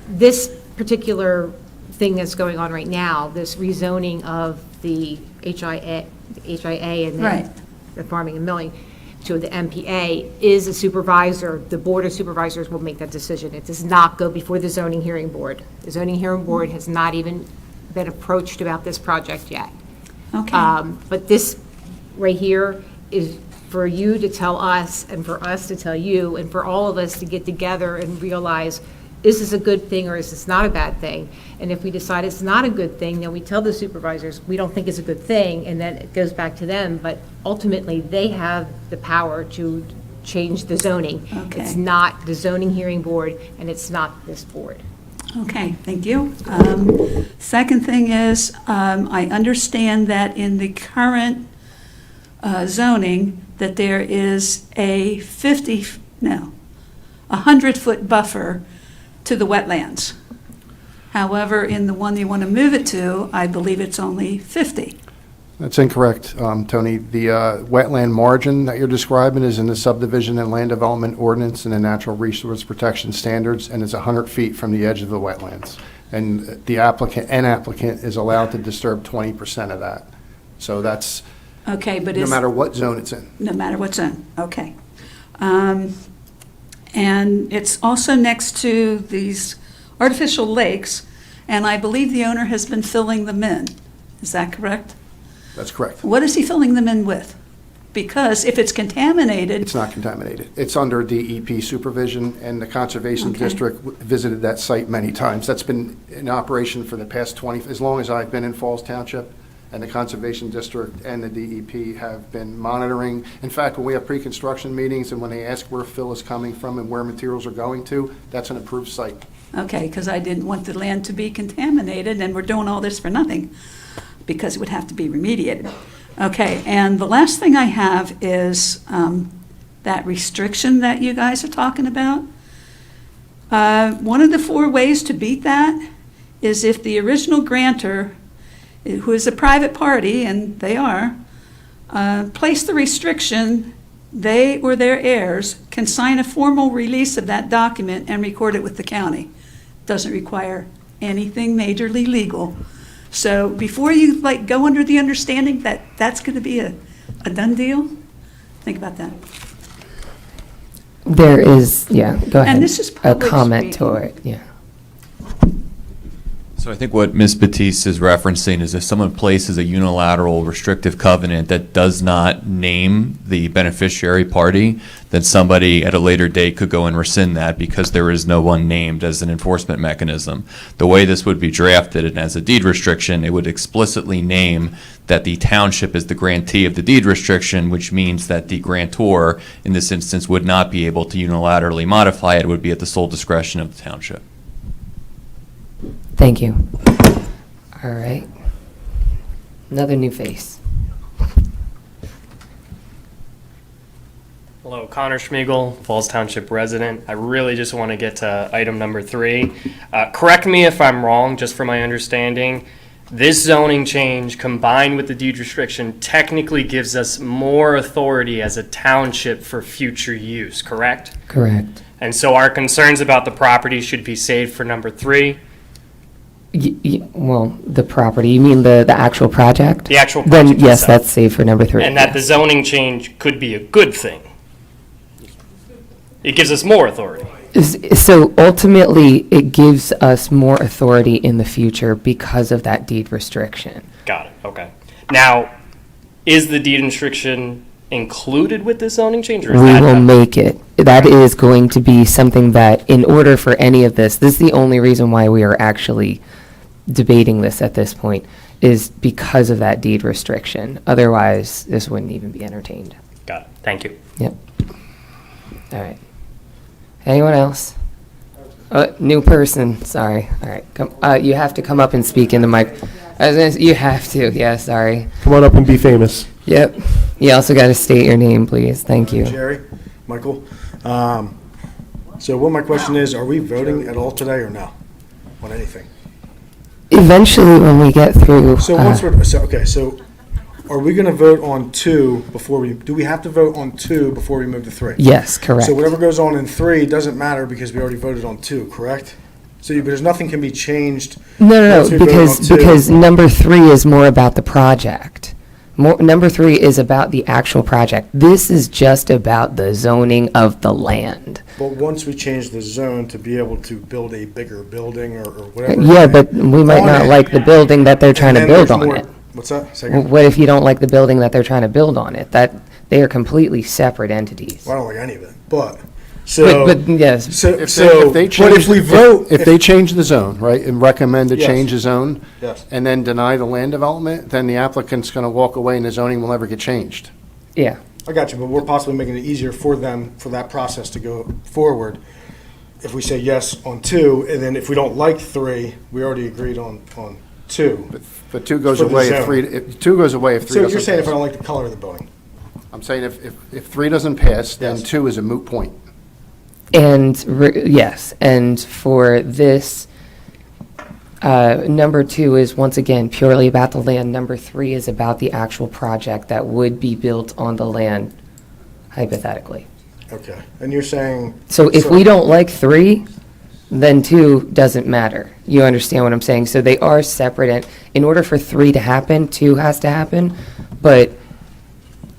This particular thing that's going on right now, this rezoning of the HIA and
Right.
then the farming and milling to the MPA is a supervisor, the board of supervisors will make that decision. It does not go before the zoning hearing board. The zoning hearing board has not even been approached about this project yet.
Okay.
But this right here is for you to tell us and for us to tell you and for all of us to get together and realize, is this a good thing or is this not a bad thing? And if we decide it's not a good thing, then we tell the supervisors, we don't think it's a good thing, and then it goes back to them. But ultimately, they have the power to change the zoning.
Okay.
It's not the zoning hearing board, and it's not this board.
Okay, thank you. Second thing is, I understand that in the current zoning, that there is a 100-foot buffer to the wetlands. However, in the one you want to move it to, I believe it's only 50.
That's incorrect, Tony. The wetland margin that you're describing is in the Subdivision and Land Development Ordinance and the Natural Resource Protection Standards, and it's 100 feet from the edge of the wetlands. And the applicant is allowed to disturb 20% of that. So that's
Okay, but
no
is...
matter what zone it's in.
No matter what zone, okay. And it's also next to these artificial lakes, and I believe the owner has been filling them in. Is that correct?
That's correct.
What is he filling them in with? Because if it's contaminated...
It's not contaminated. It's under DEP supervision, and the Conservation
Okay.
District visited that site many times. That's been in operation for the past 20, as long as I've been in Falls Township, and the Conservation District and the DEP have been monitoring. In fact, when we have pre-construction meetings and when they ask where fill is coming from and where materials are going to, that's an approved site.
Okay, because I didn't want the land to be contaminated, and we're doing all this for nothing, because it would have to be remediated. Okay, and the last thing I have is that restriction that you guys are talking about. One of the 4 ways to beat that is if the original grantor, who is a private party, and they are, place the restriction, they or their heirs can sign a formal release of that document and record it with the county. Doesn't require anything majorly legal. So before you go under the understanding that that's going to be a done deal, think about that.
there is, yeah, go ahead.
And this is
A
public
comment to
speaking.
it, yeah.
So I think what Ms. Batiste is referencing is if someone places a unilateral restrictive covenant that does not name the beneficiary party, then somebody at a later date could go and rescind that because there is no one named as an enforcement mechanism. The way this would be drafted and as a deed restriction, it would explicitly name that the township is the grantee of the deed restriction, which means that the grantor, in this instance, would not be able to unilaterally modify it. It would be at the sole discretion of the township.
Thank you. All right. Another new face.
Hello, Connor Schmiegel, Falls Township resident. I really just want to get to item number 3. Correct me if I'm wrong, just from my understanding. This zoning change combined with the deed restriction technically gives us more authority as a township for future use, correct?
Correct.
And so our concerns about the property should be saved for number 3.
Well, the property, you mean the actual project?
The actual
Then,
project
yes,
itself.
that's safe for number 3.
And that the zoning change could be a good thing. It gives us more authority.
So ultimately, it gives us more authority in the future because of that deed restriction.
Got it, okay. Now, is the deed restriction included with this zoning change, or is
We
that
will
not?
make it. That is going to be something that, in order for any of this is the only reason why we are actually debating this at this point, is because of that deed restriction. Otherwise, this wouldn't even be entertained.
Got it, thank you.
Yep. All right. Anyone else? New person, sorry. All right, come, you have to come up and speak in the mic. You have to, yeah, sorry.
Come on up and be famous.
Yep. You also got to state your name, please. Thank you.
Jerry, Michael. So what my question is, are we voting at all today or no on anything?
Eventually, when we get through.
So once we're, so are we going to vote on 2 before do we have to vote on 2 before we move to 3?
Yes, correct.
So whatever goes on in 3 doesn't matter because we already voted on 2, correct? So there's nothing can be changed.
No,
once we vote on 2.
because number 3 is more about the project. Number 3 is about the actual project. This is just about the zoning of the land.
But once we change the zone to be able to build a bigger building or whatever.
Yeah, but we might
on
not
it,
like the building that they're trying to
and then
build
there's
on
more-
it.
What's that? Say again?
What if you don't like the building that they're trying to build on it? That they are completely separate entities.
Well, I don't like any of it, but, so.
But yes.
So,
If
so,
they
but
change,
if we vote.
if they change the zone, right, and recommend to
Yes.
change the zone,
Yes.
and then deny the land development, then the applicant's going to walk away and the zoning will never get changed.
Yeah.
I got you, but we're possibly making it easier for them, for that process to go forward. If we say yes on 2, and then if we don't like 3, we already agreed on 2.
But 2 goes
For the
away
zone.
if 3, 2 goes away if 3
So
doesn't
you're saying if I
pass.
don't like the color of the building?
I'm saying if 3 doesn't pass, then
Yes.
2 is a moot point.
And, yes, and for this, number 2 is once again purely about the land. Number 3 is about the actual project that would be built on the land, hypothetically.
Okay, and you're saying.
So if we don't like 3, then 2 doesn't matter. You understand what I'm saying? So they are separate, and in order for 3 to happen, 2 has to happen. But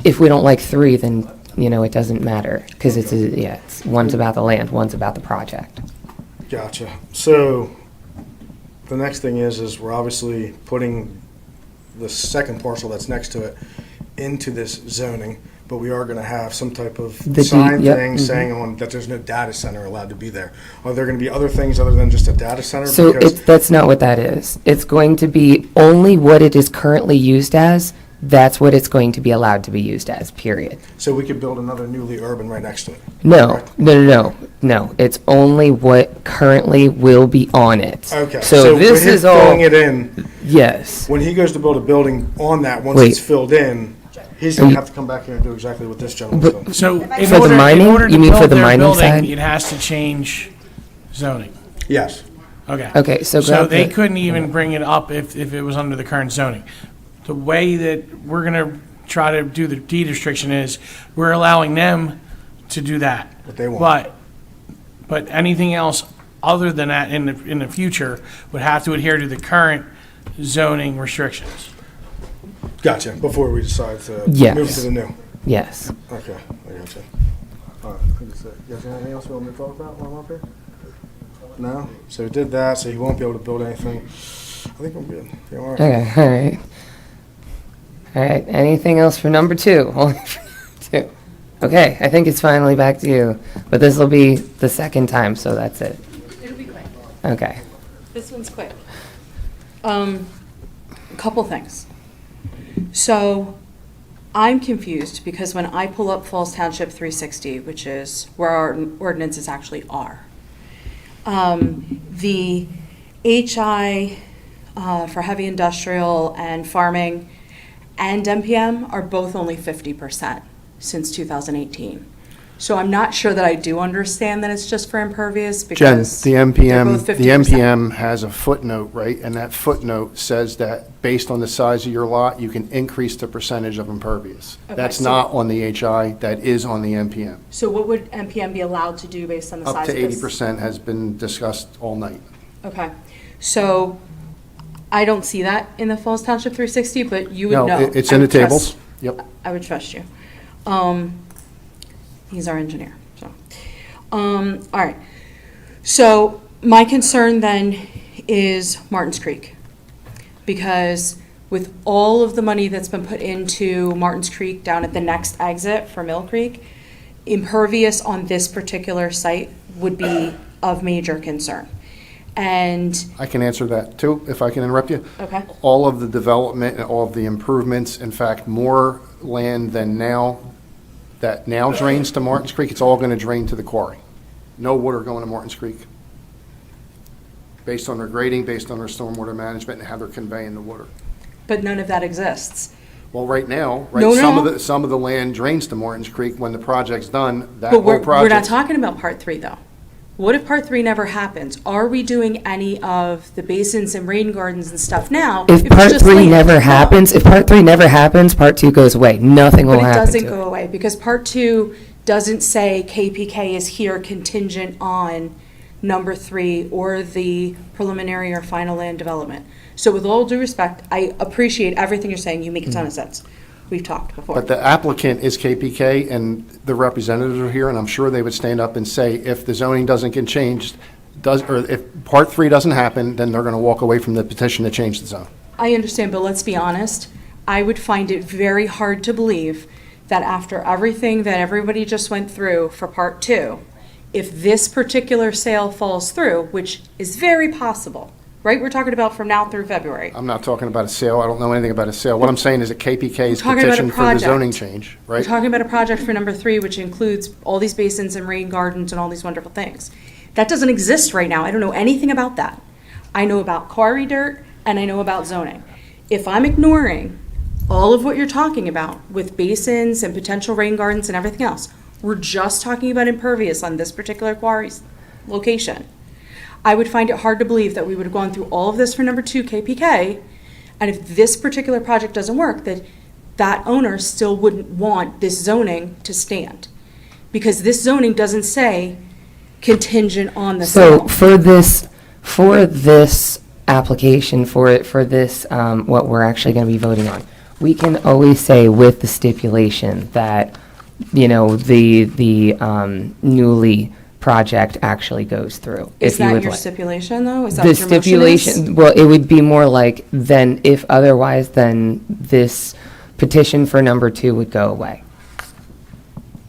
if we don't like 3, then, it doesn't matter, because it's one's about the land, one's about the project.
Gotcha. So the next thing is we're obviously putting the second parcel that's next to it into this zoning, but we are going to have some type of
The
sign
yep,
thing
mhm.
saying on that there's no data center allowed to be there. Are there going to be other things other than just a data center?
So
Because-
that's not what that is. It's going to be only what it is currently used as, that's what it's going to be allowed to be used as, period.
So we could build another Nuuly urban right next to it?
No,
correct?
no. It's only what currently will be on it.
Okay.
So this
with him
is all,
filling it in,
yes.
when he goes to build a building on that, once
Wait.
it's filled in, he's going to have to come back here and do exactly what this gentleman's doing.
So in
For the
order,
mining?
in order to
You mean for
build
the
their
mining
building,
side?
it has to change zoning.
Yes.
Okay.
Okay, so
So
grab
they
the-
couldn't even bring it up if it was under the current zoning. The way that we're gonna try to do the deed restriction is, we're allowing them to do that.
What they want.
But anything else other than that in the future would have to adhere to the current zoning restrictions.
Gotcha, before we decide to
Yes.
move to the new.
Yes.
Okay, I gotcha. All right, I think that's it. You guys got anything else you want me to talk about while I'm up here? No? So we did that, so he won't be able to build anything. I think I'm good. Yeah, all right.
Okay, all right. All right, anything else for number 2? Only for number 2. Okay, I think it's finally back to you, but this will be the second time, so that's it.
It'll be quick.
Okay.
This one's quick. A couple things. So I'm confused because when I pull up Falls Township 360, which is where our ordinances actually are, the HI for heavy industrial and farming and MPM are both only 50% since 2018. So I'm not sure that I do understand that it's just for impervious
Jen,
because
the
they're
MPM,
both
the
50%.
MPM has a footnote, right? And that footnote says that based on the size of your lot, you can increase the percentage of impervious.
Okay,
That's
so-
not on the HI, that is on the MPM.
So what would MPM be allowed to do based on the
Up
size
to
of this?
80% has been discussed all night.
Okay, so I don't see that in the Falls Township 360, but you would
No,
know.
it's
I
in the
would trust-
tables. Yep.
I would trust you. He's our engineer, so. All right. So my concern then is Martins Creek. Because with all of the money that's been put into Martins Creek down at the next exit for Mill Creek, impervious on this particular site would be of major concern. And,
I can answer that too, if I can interrupt you.
okay,
All of the development and all of the improvements, in fact, more land than now, that now drains to Martins Creek, it's all going to drain to the quarry. No water going to Martins Creek. Based on their grading, based on their stormwater management and how they're conveying the water.
but none of that exists.
Well, right now, right,
No,
some of
no.
some of the land drains to Martins Creek when the project's done, that
But
whole
we're not
project.
talking about part 3, though. What if part 3 never happens? Are we doing any of the basins and rain gardens and stuff now?
If
it's
part
just
3
land?
never
No.
happens, if part 3 never happens, part 2 goes away. Nothing will
But it
happen
doesn't
to
go
it.
away, because part 2 doesn't say KPK is here contingent on number 3 or the preliminary or final land development. So with all due respect, I appreciate everything you're saying. You make a ton of sense. We've talked before.
But the applicant is KPK and the representatives are here, and I'm sure they would stand up and say, if the zoning doesn't get changed, or if part 3 doesn't happen, then they're going to walk away from the petition to change the zone.
I understand, but let's be honest. I would find it very hard to believe that after everything that everybody just went through for part 2, if this particular sale falls through, which is very possible, right? We're talking about from now through February.
I'm not talking about a sale. I don't know anything about a sale. What I'm saying is that KPK's
We're talking about a
petition for the zoning
project.
change,
We're
right?
talking about a project for number 3, which includes all these basins and rain gardens and all these wonderful things. That doesn't exist right now. I don't know anything about that. I know about quarry dirt and I know about zoning. If I'm ignoring all of what you're talking about with basins and potential rain gardens and everything else, we're just talking about impervious on this particular quarry's location. I would find it hard to believe that we would have gone through all of this for number 2 KPK, and if this particular project doesn't work, that owner still wouldn't want this zoning to stand. Because this zoning doesn't say contingent on the
So
sale.
for this application, for this, what we're actually going to be voting on, we can always say with the stipulation that, the Nuuly project actually goes through.
Is
if you
that
would
your
like.
stipulation, though? Is that
The
what your motion is?
stipulation, well, it would be more like, then if otherwise, then this petition for number 2 would go away.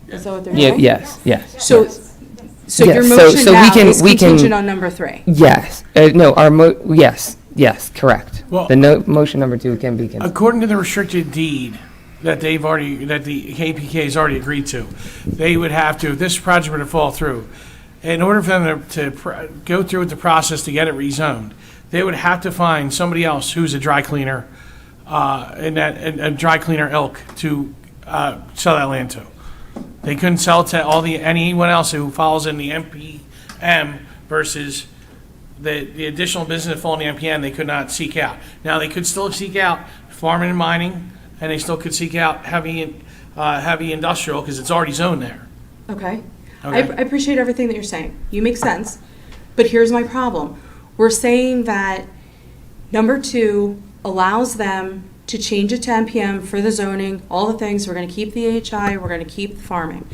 Is that what they're
Yeah,
saying?
yes, yes.
So, so
Yes,
your
so-
motion
so we
now
can-
is
we can-
contingent on number 3?
Yes, no, yes, correct.
Well-
The motion number 2 can be,
According to the restricted deed that the KPK has already agreed to, they would have to, if this project were to fall through, in order for them to go through with the process to get it rezoned, they would have to find somebody else who's a dry cleaner, a dry cleaner ilk to sell that land to. They couldn't sell it to anyone else who falls in the MPM versus the additional business that fall in the MPM, they could not seek out. Now, they could still seek out farming and mining, and they still could seek out heavy industrial, because it's already zoned there.
Okay.
Okay.
I appreciate everything that you're saying. You make sense. But here's my problem. We're saying that number 2 allows them to change it to MPM for the zoning, all the things. We're going to keep the HI, we're going to keep the farming.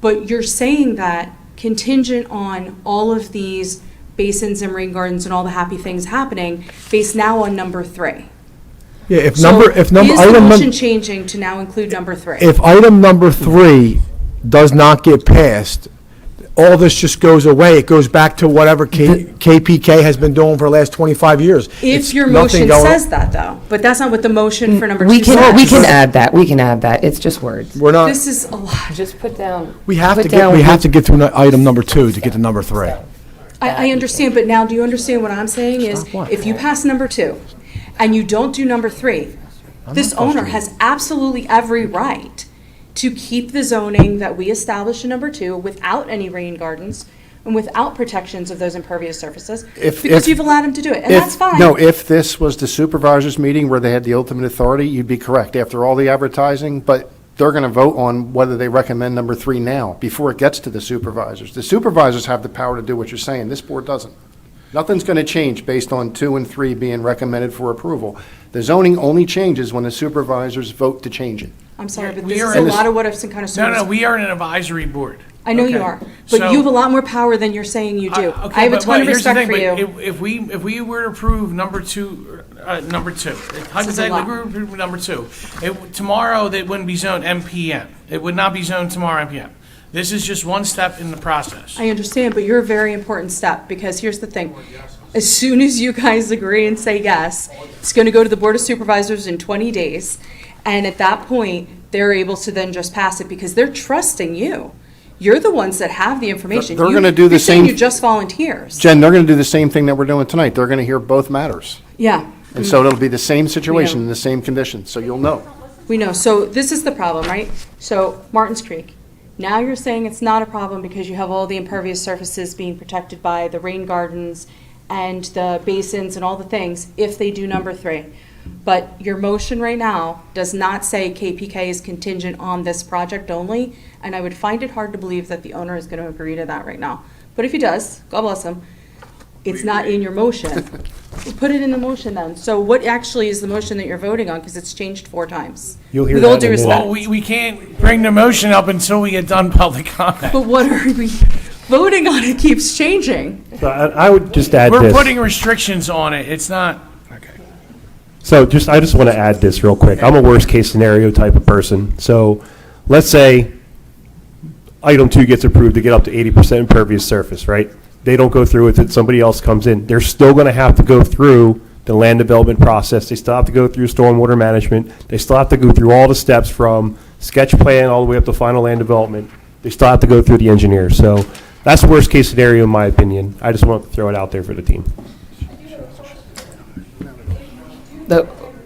But you're saying that contingent on all of these basins and rain gardens and all the happy things happening, based now on number 3.
Yeah,
Is the motion changing to now include number 3?
If item number 3 does not get passed, all this just goes away. It goes back to whatever KPK has been doing for the last 25 years.
If
It's
your
nothing
motion
going-
says that, though, but that's not what the motion for number 2
we
says.
can add that, it's just words.
We're not,
This is a lot.
Just put down.
we have
put
to
down
get through item number 2 to get to number 3.
I understand, but now do you understand what I'm saying is, if you pass number 2 and you don't do number 3, this owner has absolutely every right to keep the zoning that we established in number 2 without any rain gardens and without protections of those impervious surfaces, because you've allowed him to do it, and that's fine.
No, if this was the supervisors' meeting where they had the ultimate authority, you'd be correct after all the advertising, but they're going to vote on whether they recommend number 3 now, before it gets to the supervisors. The supervisors have the power to do what you're saying. This board doesn't. Nothing's going to change based on 2 and 3 being recommended for approval. The zoning only changes when the supervisors vote to change it.
I'm sorry, but
We
this
are
is a
in
lot of what ifs and kind of
No,
service.
no, we are an advisory board.
I know you
Okay.
are, but
So-
you have a lot more power than you're saying you do.
Okay,
I have a
but
ton of
here's the
respect
thing,
for
but
you.
If we were to approve number two, hypothetically,
lot.
we were to approve number 2, tomorrow they wouldn't be zoned MPM. It would not be zoned tomorrow MPM. This is just one step in the process.
I understand, but you're a very important step, because here's the thing. As soon as you guys agree and say yes, it's going to go to the Board of Supervisors in 20 days, and at that point, they're able to then just pass it, because they're trusting you. You're the ones that have the information.
They're gonna do the
You're saying
same-
you're just volunteers.
Jen, they're going to do the same thing that we're doing tonight. They're going to hear both matters.
Yeah.
And so it'll be the same situation,
Yeah.
in the same conditions, so you'll know.
We know. So this is the problem, right? So Martins Creek. Now you're saying it's not a problem because you have all the impervious surfaces being protected by the rain gardens and the basins and all the things if they do number 3. But your motion right now does not say KPK is contingent on this project only, and I would find it hard to believe that the owner is going to agree to that right now. But if he does, God bless him, it's not in your motion. Put it in the motion then. So what actually is the motion that you're voting on, because it's changed 4 times?
You'll hear
With all
that
due
in a minute.
respect.
Well, we can't bring the motion up until we get done public comment.
But what are we voting on? It keeps changing.
So I would just add
We're
this.
putting restrictions on it. It's not, okay.
So I just want to add this real quick. I'm a worst-case scenario type of person. So let's say item 2 gets approved to get up to 80% impervious surface, right? They don't go through with it, somebody else comes in. They're still going to have to go through the land development process. They still have to go through stormwater management. They still have to go through all the steps from sketch plan all the way up to final land development. They still have to go through the engineer. So that's the worst-case scenario in my opinion. I just want to throw it out there for the team.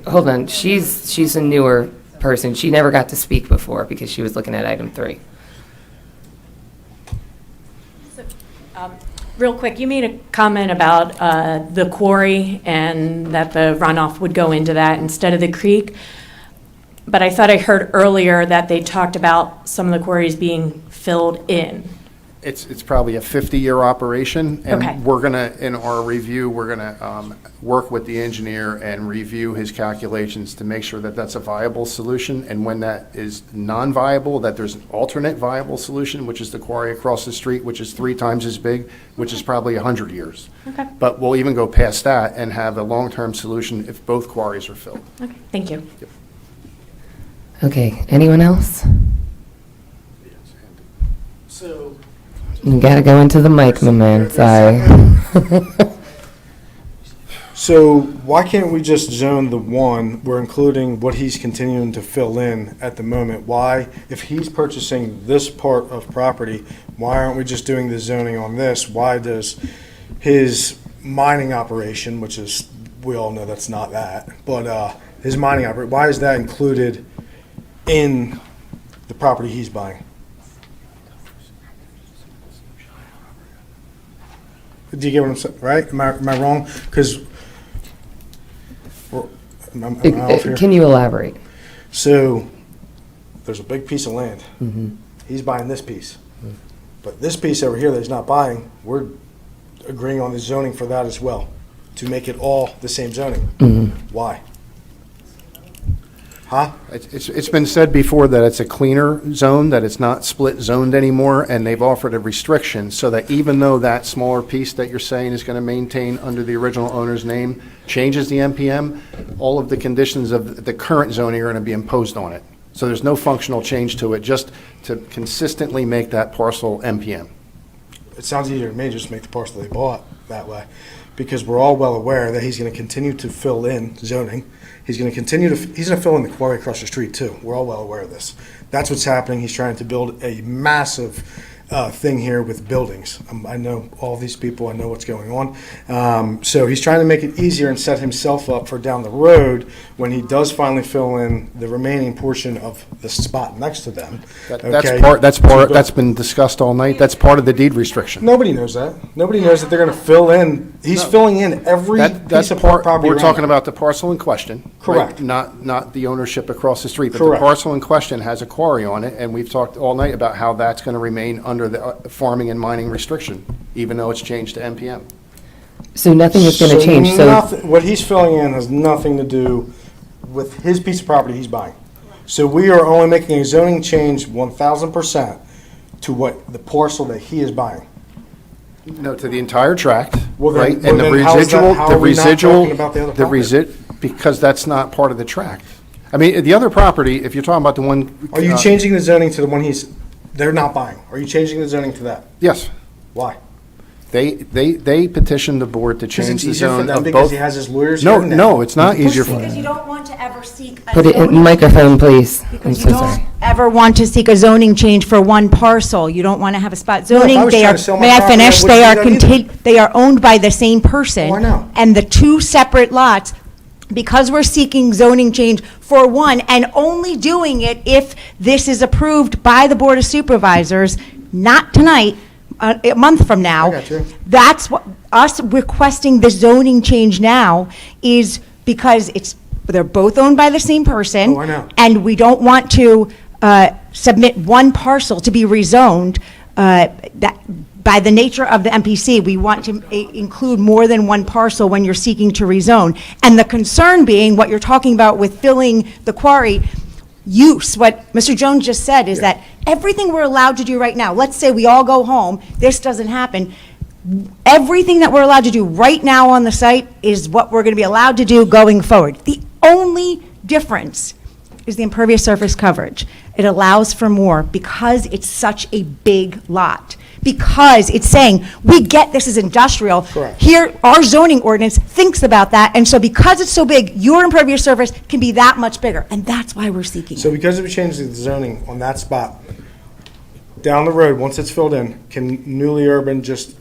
Hold on, she's a newer person. She never got to speak before because she was looking at item 3.
Real quick, you made a comment about the quarry and that the runoff would go into that instead of the creek. But I thought I heard earlier that they talked about some of the quarries being filled in.
It's probably a 50-year operation, and
Okay.
we're going to, in our review, we're going to work with the engineer and review his calculations to make sure that that's a viable solution, and when that is non-viable, that there's an alternate viable solution, which is the quarry across the street, which is 3 times as big, which is probably 100 years.
Okay.
But we'll even go past that and have a long-term solution if both quarries are filled.
Okay, thank you.
Okay, anyone else?
So,
You gotta go into the mic, my man, sorry.
so why can't we just zone the 1, we're including what he's continuing to fill in at the moment? Why, if he's purchasing this part of property, why aren't we just doing the zoning on this? Why does his mining operation, which is, we all know that's not that, but his mining operation, why is that included in the property he's buying? Do you get what I'm saying, right? Am I wrong? Because, am I off here?
Can you elaborate?
So, there's a big piece of land.
Mm-hmm.
He's buying this piece. But this piece over here that he's not buying, we're agreeing on the zoning for that as well, to make it all the same zoning.
Mhm.
Why? Huh?
It's been said before that it's a cleaner zone, that it's not split zoned anymore, and they've offered a restriction so that even though that smaller piece that you're saying is going to maintain under the original owner's name changes the MPM, all of the conditions of the current zoning are going to be imposed on it. So there's no functional change to it, just to consistently make that parcel MPM.
It sounds easier to me just to make the parcel they bought that way, because we're all well aware that he's going to continue to fill in zoning. He's going to continue to, he's going to fill in the quarry across the street too. We're all well aware of this. That's what's happening. He's trying to build a massive thing here with buildings. I know all these people, I know what's going on. So he's trying to make it easier and set himself up for down the road when he does finally fill in the remaining portion of the spot next to them.
That's been discussed all night. That's part of the deed restriction.
Nobody knows that. Nobody knows that they're going to fill in. He's filling in every piece of property.
We're
around
talking
it.
about the parcel in question.
Correct.
Right? Not the ownership across the street, but
Correct.
the parcel in question has a quarry on it, and we've talked all night about how that's going to remain under the farming and mining restriction, even though it's changed to MPM.
So nothing is going to change, so,
What he's filling in has nothing to do with his piece of property he's buying. So we are only making a zoning change 1,000% to what the parcel that he is buying.
No, to the entire tract,
Well, then-
right?
well,
And the
then how is that-
residual,
how
the
are we not
residual,
talking about the other property?
because that's not part of the tract. I mean, the other property, if you're talking about the one.
Are you changing the zoning to the one they're not buying? Are you changing the zoning to that?
Yes.
Why?
They petitioned the board to change the
easier for
zone
them
of
because
both.
he has his lawyers
No,
here now.
no, it's not easier for
Because you don't want to ever seek a
put it in
zoning-
microphone, please. I'm
Because
so
you don't
sorry.
ever want to seek a zoning change for one parcel. You don't want to have a spot
No, if I
zoning.
was
They
trying
are,
to sell my
may I
property, I
finish?
wouldn't
They are
do that either.
they are owned by the same person.
Oh, I know.
And the two separate lots, because we're seeking zoning change for one and only doing it if this is approved by the Board of Supervisors, not tonight, a month from now.
I got you.
That's what, us requesting the zoning change now is because they're both owned by the same person.
Oh, I know.
And we don't want to submit one parcel to be rezoned. That, by the nature of the MPC, we want to include more than one parcel when you're seeking to rezone. And the concern being, what you're talking about with filling the quarry use, what Mr. Jones just said is that everything we're allowed to do right now, let's say we all go home, this doesn't happen, everything that we're allowed to do right now on the site is what we're going to be allowed to do going forward. The only difference is the impervious surface coverage. It allows for more because it's such a big lot. Because it's saying, we get this is industrial.
Correct.
Here, our zoning ordinance thinks about that, and so because it's so big, your impervious surface can be that much bigger, and that's why we're seeking
So
it.
because we changed the zoning on that spot, down the road, once it's filled in, can Nuuly Urban just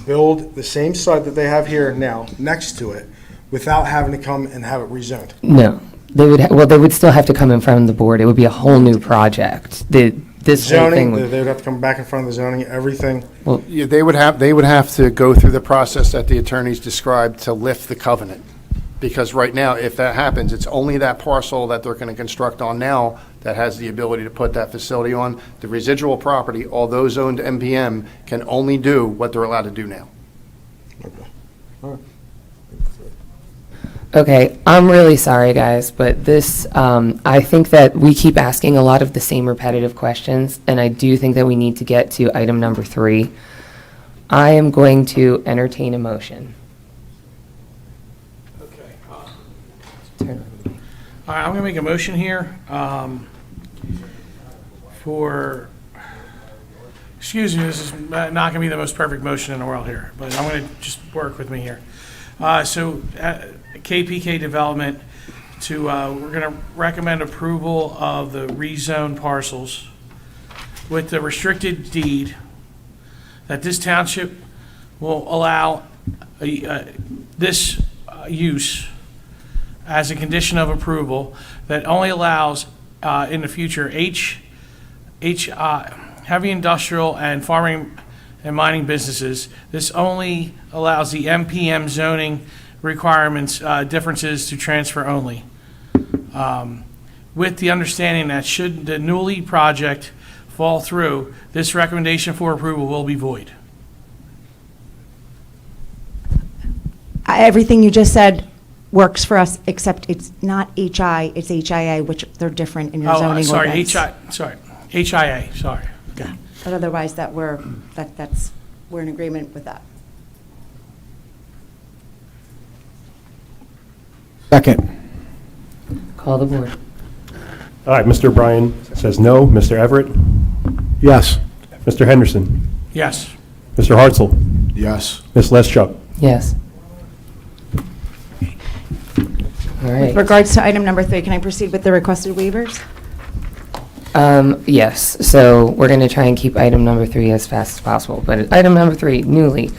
build the same site that they have here now, next to it, without having to come and have it rezoned?
No, they would, they would still have to come in front of the board. It would be a whole new project. This whole thing
Zoning,
would.
they would have to come back in front of the zoning, everything.
Yeah, they would have to go through the process that the attorneys described to lift the covenant. Because right now, if that happens, it's only that parcel that they're going to construct on now that has the ability to put that facility on. The residual property, all those owned MPM, can only do what they're allowed to do now.
Okay, I'm really sorry, guys, but this, I think that we keep asking a lot of the same repetitive questions, and I do think that we need to get to item number 3. I am going to entertain a motion.
All right, I'm going to make a motion here for, excuse me, this is not going to be the most perfect motion in the world here, but I'm going to just work with me here. KPK Development we're going to recommend approval of the rezone parcels with the restricted deed that this township will allow this use as a condition of approval that only allows in the future heavy industrial and farming and mining businesses. This only allows the MPM zoning requirements differences to transfer only. With the understanding that should the Nuuly project fall through, this recommendation for approval will be void.
Everything you just said works for us, except it's not HI, it's HIA, which they're different in your zoning ordinance.
HIA, sorry. Okay.
But otherwise, we're in agreement with that.
Second.
Call the board.
All right, Mr. Bryan says no. Mr. Everett?
Yes.
Mr. Henderson?
Yes.
Mr. Hartzell?
Yes.
Ms. Leschuk?
Yes. All right.
With regards to item number 3, can I proceed with the requested waivers?
Yes, so we're going to try and keep item number 3 as fast as possible. But item number 3, Nuuly,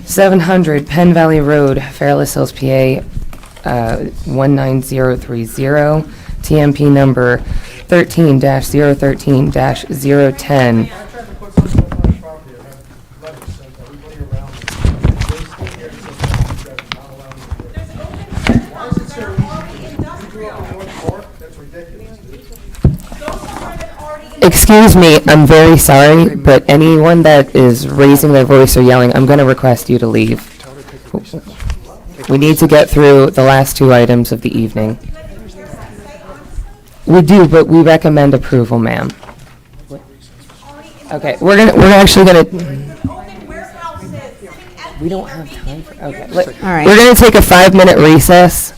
700 Penn Valley Road, Fairless Hills, PA, 19030, TMP number 13-013-010. Excuse me, I'm very sorry, but anyone that is raising their voice or yelling, I'm going to request you to leave. We need to get through the last 2 items of the evening. We do, but we recommend approval, ma'am. Okay, we're actually gonna. We don't have time for, okay.
All right.
We're gonna take a 5-minute recess.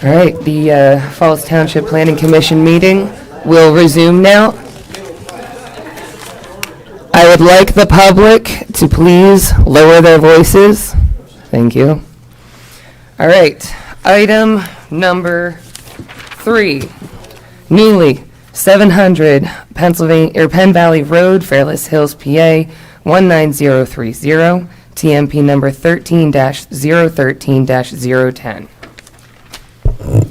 All right, the Falls Township Planning Commission meeting will resume now. I would like the public to please lower their voices. Thank you. All right, item number 3, Nuuly, 700 Penn Valley Road, Fairless Hills, PA, 19030, TMP number 13-013-010.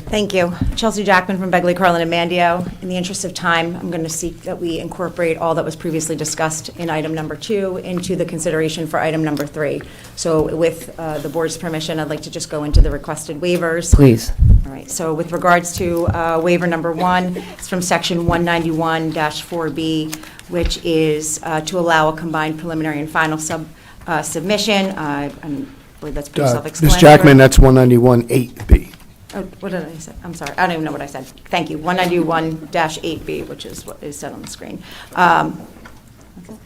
Thank you. Chelsea Jackman from Begley, Carlin, and Mandio. In the interest of time, I'm going to seek that we incorporate all that was previously discussed in item number 2 into the consideration for item number 3. So with the board's permission, I'd like to just go into the requested waivers.
Please.
All right, so with regards to waiver number 1, it's from section 191-4B, which is to allow a combined preliminary and final submission. I believe that's pretty self-explanatory.
Ms. Jackman, that's 191-8B.
Oh, what did I say? I'm sorry. I don't even know what I said. Thank you. 191-8B, which is what is said on the screen. I'm good.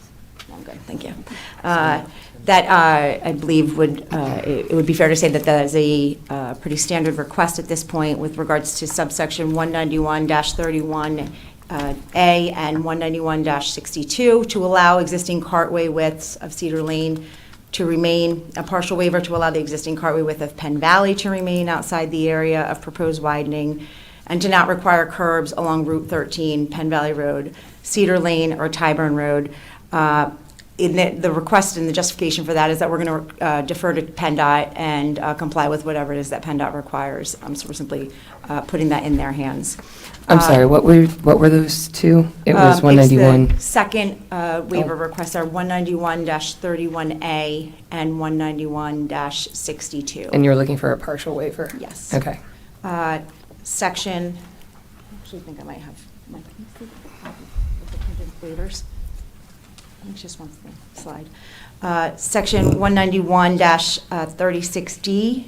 Thank you. That I believe it would be fair to say that that is a pretty standard request at this point with regards to subsection 191-31A and 191-62 to allow existing cartway widths of Cedar Lane to remain, a partial waiver to allow the existing cartway width of Penn Valley to remain outside the area of proposed widening, and to not require curbs along Route 13, Penn Valley Road, Cedar Lane, or Tyburn Road. The request and the justification for that is that we're going to defer to PennDOT and comply with whatever it is that PennDOT requires. So we're simply putting that in their hands.
I'm sorry, what were those two? It was 191.
The second waiver requests are 191-31A and 191-62.
And you're looking for a partial waiver?
Yes.
Okay.
Section, I actually think I might have my waivers. I think just one slide. Section 191-36D,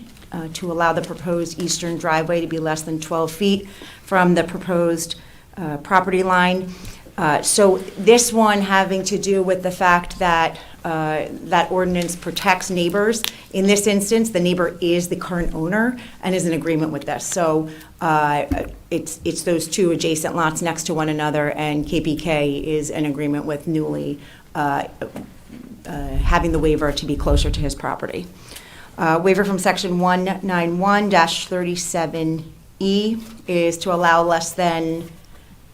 to allow the proposed eastern driveway to be less than 12 feet from the proposed property line. So this one having to do with the fact that that ordinance protects neighbors. In this instance, the neighbor is the current owner and is in agreement with this. So it's those two adjacent lots next to one another, and KPK is in agreement with Nuuly having the waiver to be closer to his property. Waiver from section 191-37E is to allow less than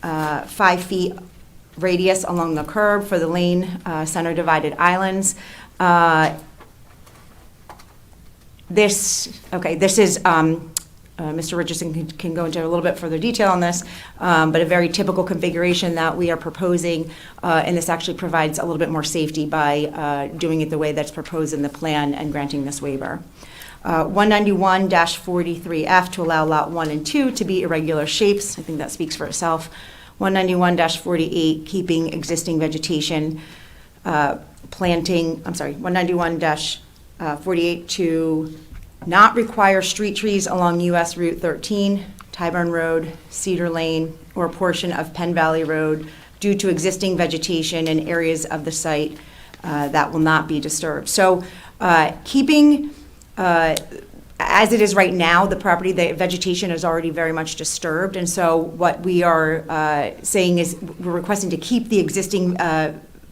5 feet radius along the curb for the lane center divided islands. This is, Mr. Richardson can go into a little bit further detail on this, but a very typical configuration that we are proposing, and this actually provides a little bit more safety by doing it the way that's proposed in the plan and granting this waiver. 191-43F to allow lot 1 and 2 to be irregular shapes. I think that speaks for itself. 191-48, keeping existing vegetation, 191-48 to not require street trees along US Route 13, Tyburn Road, Cedar Lane, or a portion of Penn Valley Road due to existing vegetation in areas of the site that will not be disturbed. So keeping, as it is right now, the property, the vegetation is already very much disturbed, and so what we are saying is we're requesting to keep the existing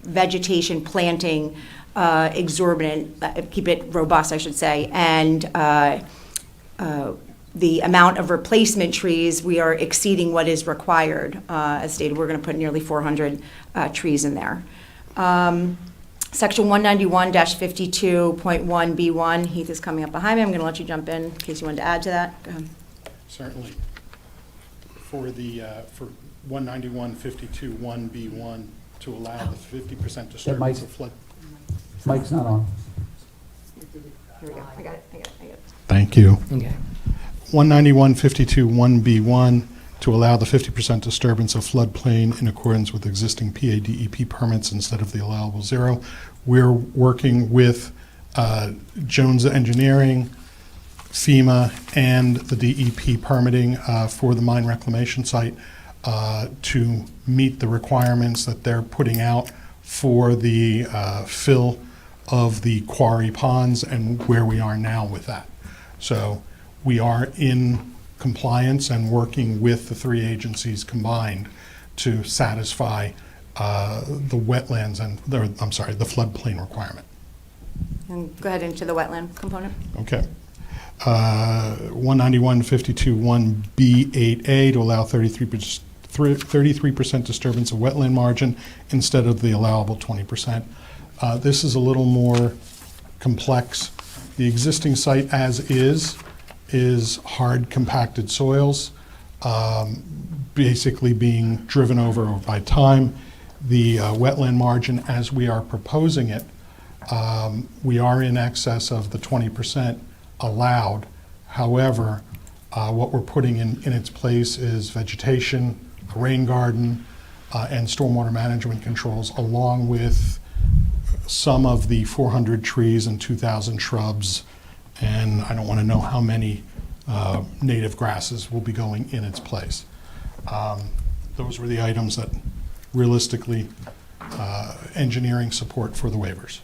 vegetation planting exorbitant, keep it robust, I should say, and the amount of replacement trees, we are exceeding what is required. As stated, we're going to put nearly 400 trees in there. Section 191-52.1B1, Heath is coming up behind me. I'm going to let you jump in case you wanted to add to that. Go ahead.
Certainly. For 191-52.1B1, to allow the 50% disturbance of flood.
Mic's not on.
Here we go. I got it.
Thank you.
Okay.
191-52.1B1, to allow the 50% disturbance of floodplain in accordance with existing PADEP permits instead of the allowable 0. We're working with Jones Engineering, FEMA, and the DEP permitting for the mine reclamation site to meet the requirements that they're putting out for the fill of the quarry ponds and where we are now with that. So we are in compliance and working with the three agencies combined to satisfy the wetlands and, the floodplain requirement.
And go ahead into the wetland component.
Okay. 191-52-1B8A to allow 33% disturbance of wetland margin instead of the allowable 20%. This is a little more complex. The existing site as is hard compacted soils, basically being driven over by time. The wetland margin as we are proposing it, we are in excess of the 20% allowed. However, what we're putting in its place is vegetation, a rain garden, and stormwater management controls, along with some of the 400 trees and 2,000 shrubs, and I don't want to know how many native grasses will be going in its place. Those were the items that realistically engineering support for the waivers.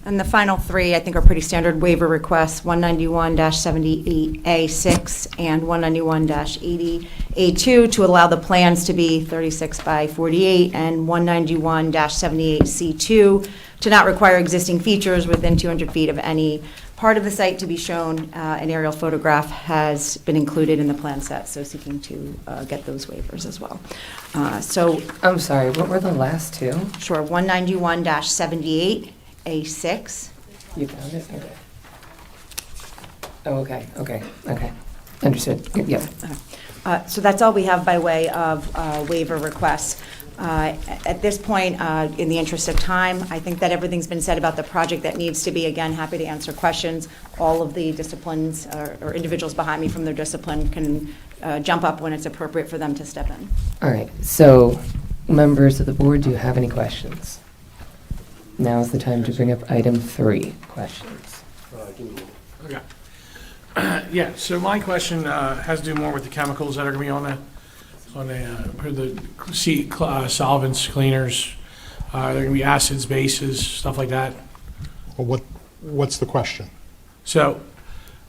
And the final three, I think, are pretty standard waiver requests, 191-78A6 and 191-80A2 to allow the plans to be 36 by 48, and 191-78C2 to not require existing features within 200 feet of any part of the site to be shown. An aerial photograph has been included in the plan set, so seeking to get those waivers as well. So
I'm sorry, what were the last two?
Sure, 191-78. A6.
You found it? Okay. Oh, okay. Understood. Yep.
So that's all we have by way of waiver requests. At this point, in the interest of time, I think that everything's been said about the project that needs to be. Again, happy to answer questions. All of the disciplines or individuals behind me from their discipline can jump up when it's appropriate for them to step in.
All right. So, members of the board, do you have any questions? Now is the time to bring up item 3, questions.
Okay. Yeah, so my question has to do more with the chemicals that are going to be on the solvents, cleaners. They're going to be acids, bases, stuff like that.
Well, what's the question?
So,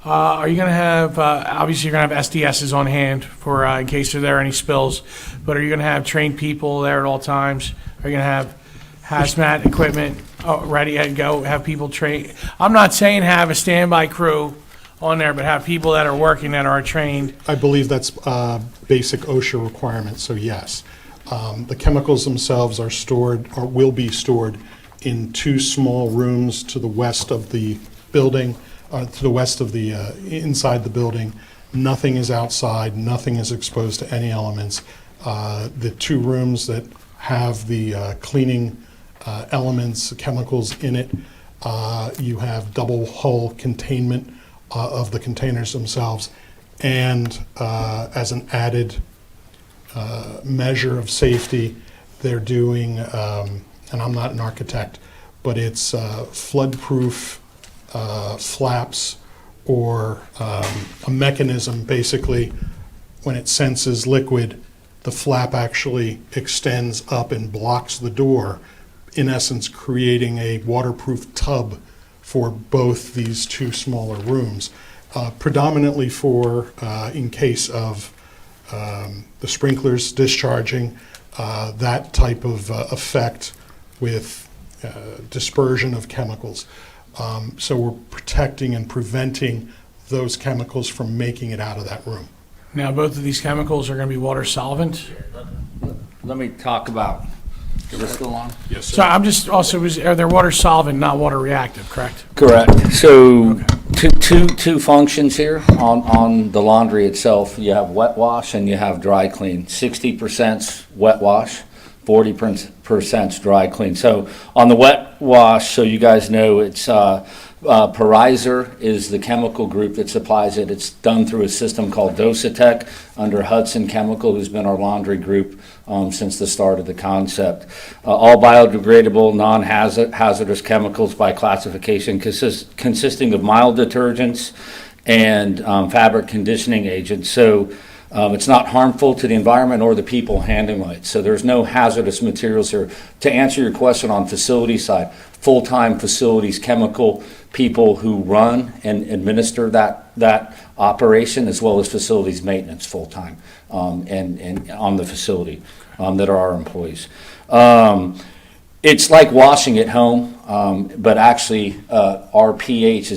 are you going to have, obviously you're going to have SDSs on hand for in case there are any spills, but are you going to have trained people there at all times? Are you going to have hazmat equipment ready to go, have people trained? I'm not saying have a standby crew on there, but have people that are working that are trained.
I believe that's basic OSHA requirement, so yes. The chemicals themselves are stored, or will be stored, in 2 small rooms to the west of the building, to the west of the, inside the building. Nothing is outside, nothing is exposed to any elements. The 2 rooms that have the cleaning elements, chemicals in it, you have double hull containment of the containers themselves, and as an added measure of safety, they're doing, and I'm not an architect, but it's flood-proof flaps, or a mechanism. Basically, when it senses liquid, the flap actually extends up and blocks the door, in essence creating a waterproof tub for both these 2 smaller rooms, predominantly for in case of the sprinklers discharging, that type of effect with dispersion of chemicals. So we're protecting and preventing those chemicals from making it out of that room.
Now, both of these chemicals are going to be water solvent.
Let me talk about, is this still on?
Yes, sir.
So I'm just also, are they water solvent, not water reactive, correct?
Correct. So two functions here on the laundry itself. You have wet wash and you have dry clean. 60% wet wash, 40% dry clean. So on the wet wash, so you guys know, it's Parizer is the chemical group that supplies it. It's done through a system called Dosatec under Hudson Chemical, who's been our laundry group since the start of the concept. All biodegradable, non-hazardous chemicals by classification, consisting of mild detergents and fabric conditioning agents. So It's not harmful to the environment or the people handling it. So there's no hazardous materials here. To answer your question on facility side, full-time facilities, chemical people who run and administer that operation, as well as facilities maintenance full-time, and on the facility, that are our employees. It's like washing at home, but actually our pH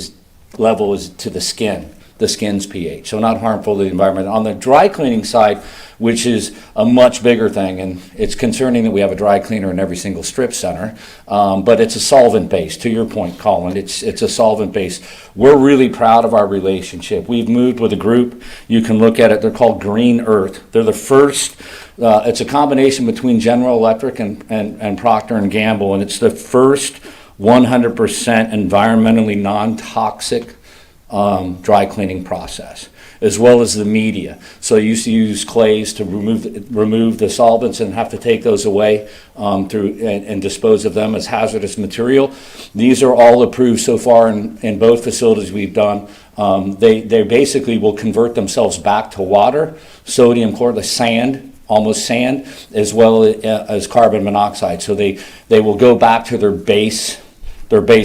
level is to the skin's pH, so not harmful to the environment. On the dry cleaning side, which is a much bigger thing, and it's concerning that we have a dry cleaner in every single strip center, but it's a solvent base. To your point, Colin, it's a solvent base. We're really proud of our relationship. We've moved with a group. You can look at it. They're called Green Earth. They're the first. It's a combination between General Electric and Procter & Gamble, and it's the first 100% environmentally non-toxic dry cleaning process, as well as the media. So you used to use clays to remove the solvents and have to take those away and dispose of them as hazardous material. These are all approved so far in both facilities we've done. They basically will convert themselves back to water, sodium chloride, sand, almost sand, as well as carbon monoxide. So they will go back to their base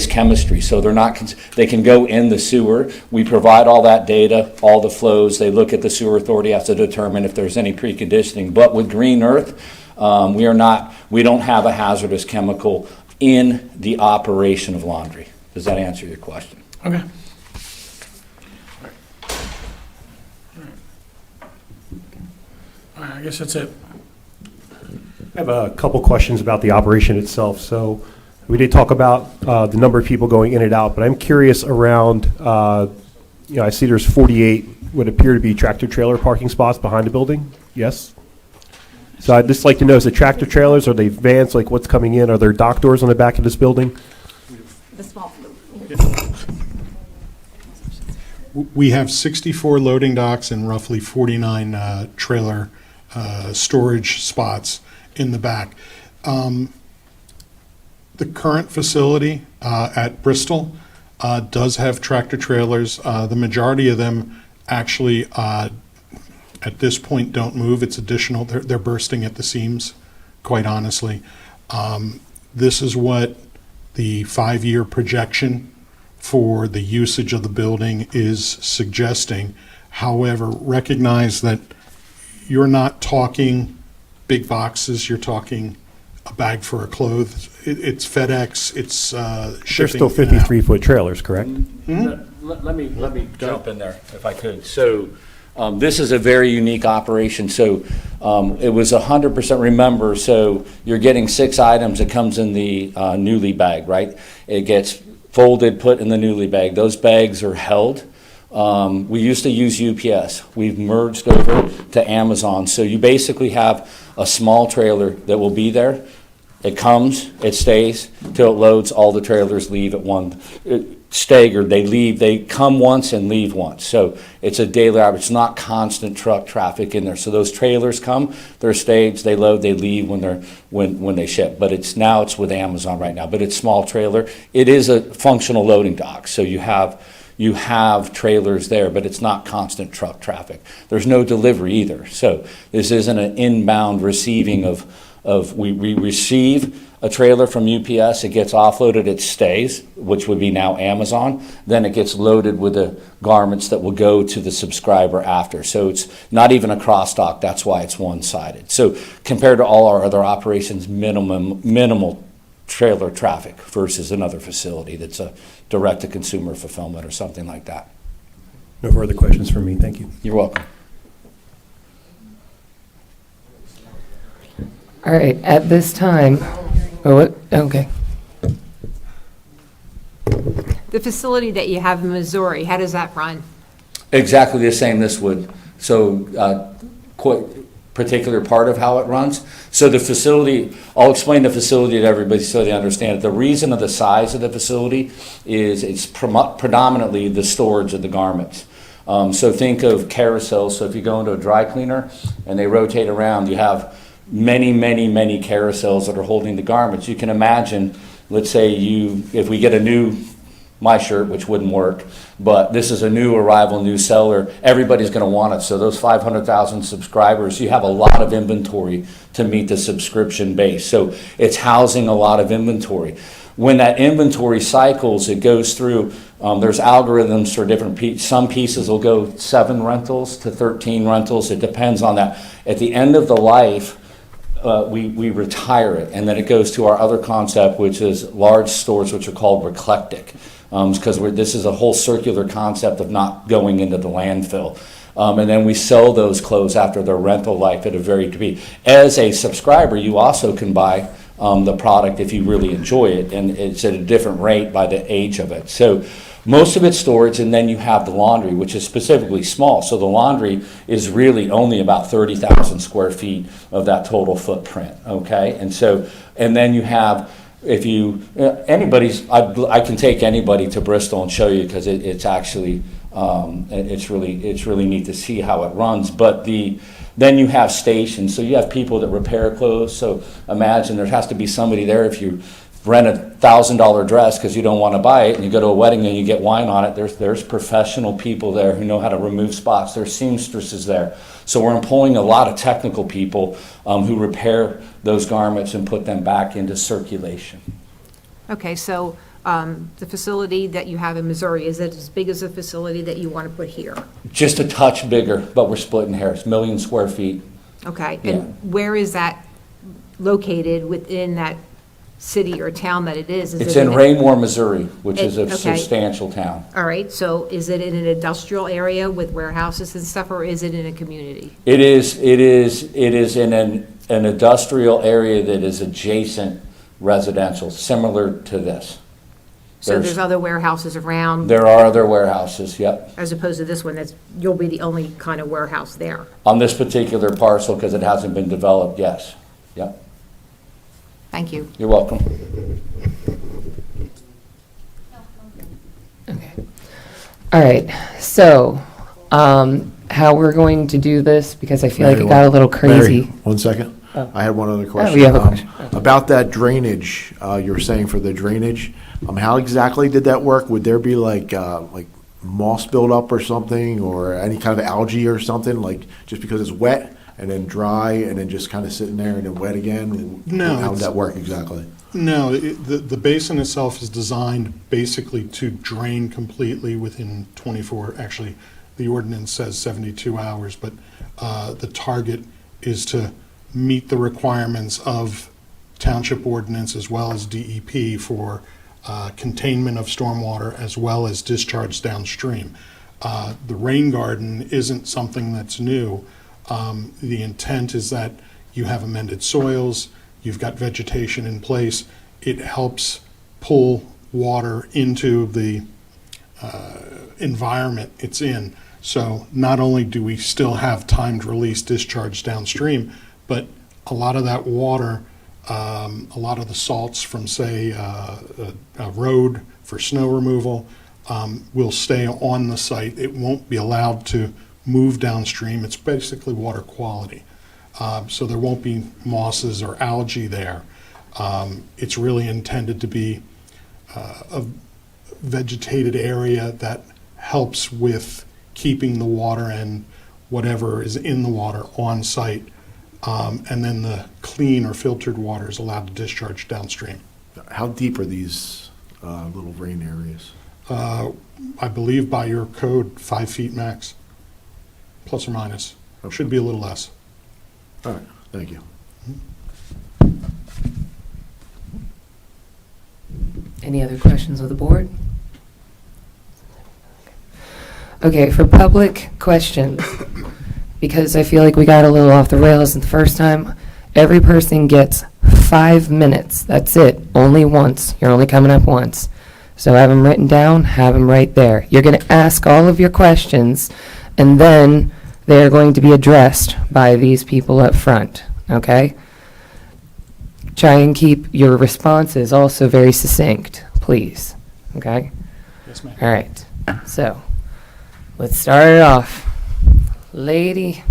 chemistry. So they can go in the sewer. We provide all that data, all the flows. They look at the sewer authority, has to determine if there's any preconditioning. But with Green Earth, we don't have a hazardous chemical in the operation of laundry. Does that answer your question?
Okay. All right, I guess that's it.
I have a couple questions about the operation itself. So we did talk about the number of people going in and out, but I'm curious around, I see there's 48 what appear to be tractor trailer parking spots behind the building. Yes? So I'd just like to know, is it tractor trailers? Are they vans? Like what's coming in? Are there dock doors on the back of this building?
The small.
We have 64 loading docks and roughly 49 trailer storage spots in the back. The current facility at Bristol does have tractor trailers. The majority of them actually, at this point, don't move. It's additional. They're bursting at the seams, quite honestly. This is what the 5-year projection for the usage of the building is suggesting. However, recognize that you're not talking big boxes. You're talking a bag for a clothes. It's FedEx. It's shipping.
They're still 53-foot trailers, correct?
Let me jump in there if I could. So this is a very unique operation. So it was 100%. Remember, so you're getting 6 items. It comes in the Nuuly bag, right? It gets folded, put in the Nuuly bag. Those bags are held. We used to use UPS. We've merged over to Amazon. So you basically have a small trailer that will be there. It comes, it stays till it loads. All the trailers leave at one, staggered. They leave, they come once and leave once. So it's a daily average. It's not constant truck traffic in there. So those trailers come, they're staged, they load, they leave when they ship. But it's with Amazon right now. But it's small trailer. It is a functional loading dock. So you have trailers there, but it's not constant truck traffic. There's no delivery either. So this isn't an inbound receiving of we receive a trailer from UPS, it gets offloaded, it stays, which would be now Amazon. Then it gets loaded with the garments that will go to the subscriber after. So it's not even a cross dock. That's why it's one-sided. So compared to all our other operations, minimal trailer traffic versus another facility that's a direct-to-consumer fulfillment or something like that.
No further questions from me. Thank you.
You're welcome.
All right, at this time, okay.
The facility that you have in Missouri, how does that run?
Exactly the same this would. So quite particular part of how it runs. So the facility, I'll explain the facility to everybody so they understand it. The reason of the size of the facility is it's predominantly the storage of the garments. So think of carousels. So if you go into a dry cleaner and they rotate around, you have many carousels that are holding the garments. You can imagine, let's say if we get a new my shirt, which wouldn't work, but this is a new arrival, new seller. Everybody's going to want it. So those 500,000 subscribers, you have a lot of inventory to meet the subscription base. So it's housing a lot of inventory. When that inventory cycles, it goes through, there's algorithms for different pieces. Some pieces will go 7 rentals to 13 rentals. It depends on that. At the end of the life, we retire it, and then it goes to our other concept, which is large stores, which are called reclectic, because this is a whole circular concept of not going into the landfill. And then we sell those clothes after their rental life at a very degree. As a subscriber, you also can buy the product if you really enjoy it, and it's at a different rate by the age of it. So most of it's storage, and then you have the laundry, which is specifically small. So the laundry is really only about 30,000 square feet of that total footprint, okay? And then you have, if you, I can take anybody to Bristol and show you, because it's actually, it's really neat to see how it runs. But then you have stations, so you have people that repair clothes. So imagine there has to be somebody there if you rent a $1,000 dress because you don't want to buy it, and you go to a wedding and you get wine on it. There's professional people there who know how to remove spots. There's seamstresses there. So we're employing a lot of technical people who repair those garments and put them back into circulation.
Okay, so the facility that you have in Missouri, is it as big as the facility that you want to put here?
Just a touch bigger, but we're splitting hairs, 1 million square feet.
Okay,
Yeah.
and where is that located within that city or town that it is?
It's in Raymore, Missouri, which is a
Okay.
substantial town.
All right, so is it in an industrial area with warehouses and stuff, or is it in a community?
It is in an industrial area that is adjacent residential, similar to this.
So there's other warehouses around,
There are other warehouses, yep.
as opposed to this one, you'll be the only kind of warehouse there.
On this particular parcel, because it hasn't been developed, yes, yep.
Thank you.
You're welcome.
All right, so, how we're going to do this, because I feel like it got a little crazy.
Mary, 1 second.
Oh.
I had one other question.
you have a question.
About that drainage, you were saying for the drainage, how exactly did that work? Would there be like moss buildup or something, or any kind of algae or something, like just because it's wet and then dry and then just kind of sitting there and then wet again?
No,
How would
it's-
that work exactly?
No, the basin itself is designed basically to drain completely within 24, actually, the ordinance says 72 hours, but the target is to meet the requirements of township ordinance as well as DEP for containment of stormwater as well as discharge downstream. The rain garden isn't something that's new. The intent is that you have amended soils, you've got vegetation in place. It helps pull water into the environment it's in. So not only do we still have timed release discharge downstream, but a lot of that water, a lot of the salts from, say, a road for snow removal will stay on the site. It won't be allowed to move downstream. It's basically water quality. So there won't be mosses or algae there. It's really intended to be a vegetated area that helps with keeping the water and whatever is in the water on site. And then the clean or filtered water is allowed to discharge downstream.
How deep are these little rain areas?
I believe by your code, 5 feet max, plus or minus. Should be a little less.
All right, thank you.
Any other questions of the board? Okay, for public questions, because I feel like we got a little off the rails the first time, every person gets 5 minutes. That's it, only once. You're only coming up once. So have them written down, have them right there. You're going to ask all of your questions, and then they're going to be addressed by these people up front, okay? Try and keep your responses also very succinct, please, okay?
Yes, ma'am.
All right, so let's start it off. Lady,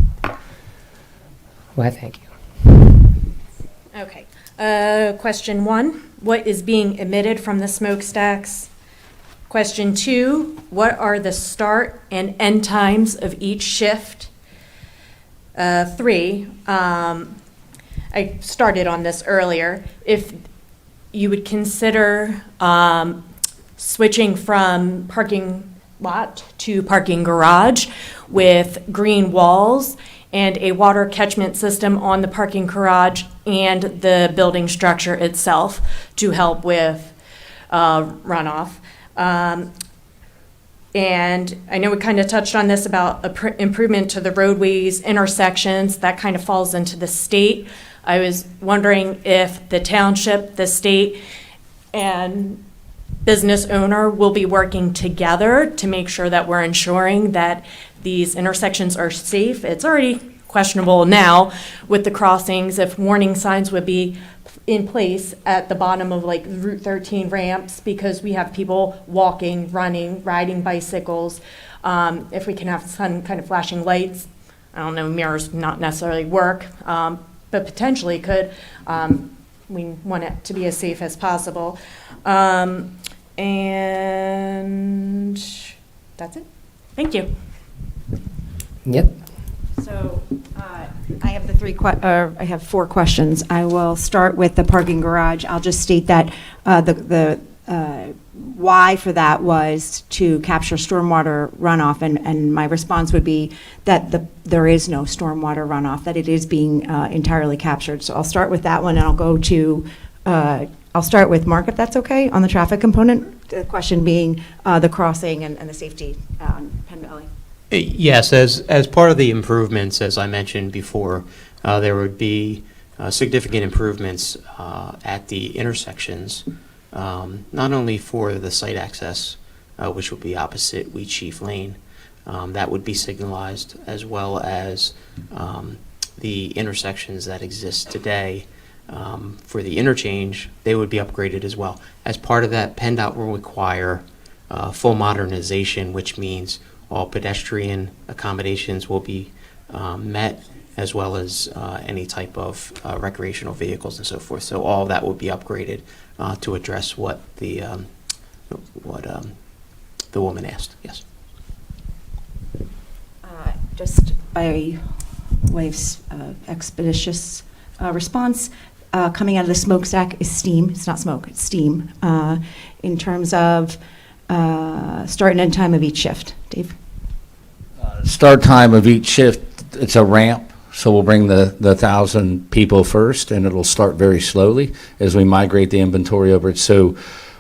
why, thank you.
Okay. Question 1, what is being emitted from the smokestacks? Question 2, what are the start and end times of each shift? 3, I started on this earlier. If you would consider switching from parking lot to parking garage with green walls and a water catchment system on the parking garage and the building structure itself to help with runoff. And I know we kind of touched on this about improvement to the roadways, intersections, that kind of falls into the state. I was wondering if the township, the state, and business owner will be working together to make sure that we're ensuring that these intersections are safe. It's already questionable now with the crossings, if warning signs would be in place at the bottom of like Route 13 ramps, because we have people walking, running, riding bicycles. If we can have some kind of flashing lights, I don't know, mirrors not necessarily work, but potentially could. We want it to be as safe as possible. And that's it. Thank you.
Yep.
So I have I have 4 questions. I will start with the parking garage. I'll just state that the why for that was to capture stormwater runoff, and my response would be that there is no stormwater runoff, that it is being entirely captured. So I'll start with that one, and I'll start with Mark, if that's okay, on the traffic component. The question being the crossing and the safety on Penn Valley.
Yes, as part of the improvements, as I mentioned before, there would be significant improvements at the intersections, not only for the site access, which would be opposite Wheat Sheaf Lane, that would be signalized, as well as the intersections that exist today. For the interchange, they would be upgraded as well. As part of that, PennDOT will require full modernization, which means all pedestrian accommodations will be met, as well as any type of recreational vehicles and so forth. So all of that will be upgraded to address what the woman asked. Yes.
Just by way of expeditious response, coming out of the smokestack is steam. It's not smoke, it's steam. In terms of start and end time of each shift. Dave?
Start time of each shift, it's a ramp, so we'll bring the 1,000 people first, and it'll start very slowly as we migrate the inventory over it. So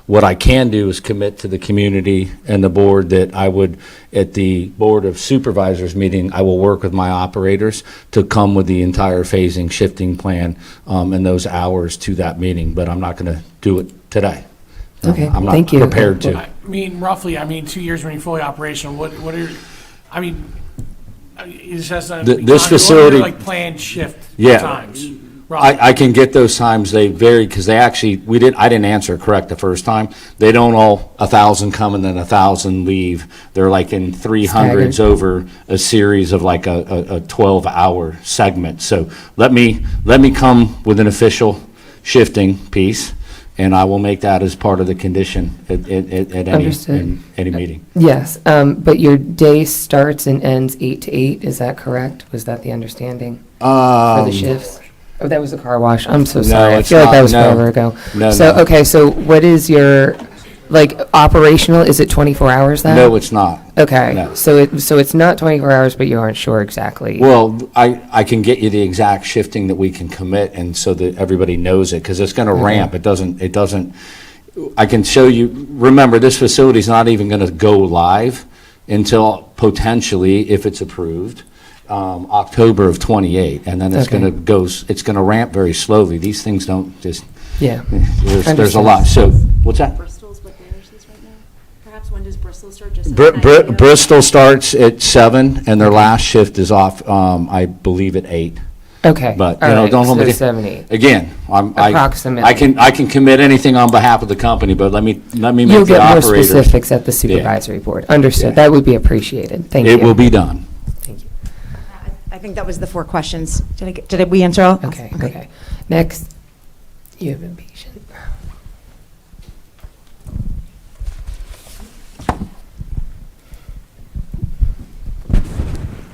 what I can do is commit to the community and the board that I would, at the Board of Supervisors meeting, I will work with my operators to come with the entire phasing shifting plan in those hours to that meeting, but I'm not going to do it today.
Okay,
I'm not
thank you.
prepared to.
I mean, roughly, 2 years when you're fully operational, what are, is that
This facility,
like planned shift
yeah,
times? Roughly?
I can get those times. They vary because they actually, I didn't answer correct the first time. They don't all 1,000 come and then 1,000 leave. They're like in 300s over a series of like a 12-hour segment. So let me come with an official shifting piece, and I will make that as part of the condition at any meeting.
Yes, but your day starts and ends 8 to 8, is that correct? Was that the understanding for the shifts? Oh, that was the car wash. I'm so sorry. I feel like that was forever ago.
No.
Okay, so what is your, operational, is it 24 hours then?
No, it's not.
Okay,
No.
so it's not 24 hours, but you aren't sure exactly.
Well, I can get you the exact shifting that we can commit, and so that everybody knows it, because it's going to ramp. It doesn't, I can show you, remember, this facility's not even going to go live until potentially, if it's approved, October of '28, and then it's
Okay.
it's going to ramp very slowly. These things don't just,
Yeah.
there's a lot. So, what's that?
Bristol's what theirs is right now? Perhaps when does Bristol start? Just
Bristol starts at 7, and their last shift is off, I believe, at 8.
Okay,
But,
all right,
don't hold
so
me.
7, 8.
Again,
Approximately.
I can commit anything on behalf of the company, but let me make
You'll
the
get more
operators.
specifics at the supervisory board. Understood.
Yeah.
That would be appreciated. Thank you.
It will be done.
I think that was the 4 questions. Did we answer all?
Okay. Next, you have been patient.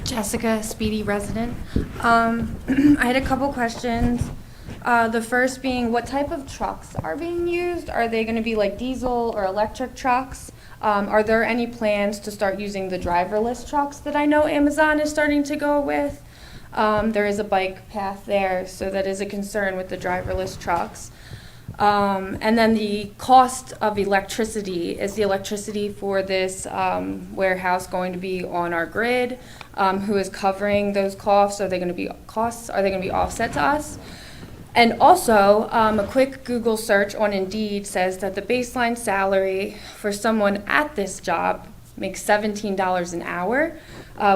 Jessica, Speedy resident. I had a couple questions. The first being, what type of trucks are being used? Are they going to be like diesel or electric trucks? Are there any plans to start using the driverless trucks that I know Amazon is starting to go with? There is a bike path there, so that is a concern with the driverless trucks. And then the cost of electricity. Is the electricity for this warehouse going to be on our grid? Who is covering those costs? Are they going to be offset to us? And also, a quick Google search on Indeed says that the baseline salary for someone at this job makes $17 an hour,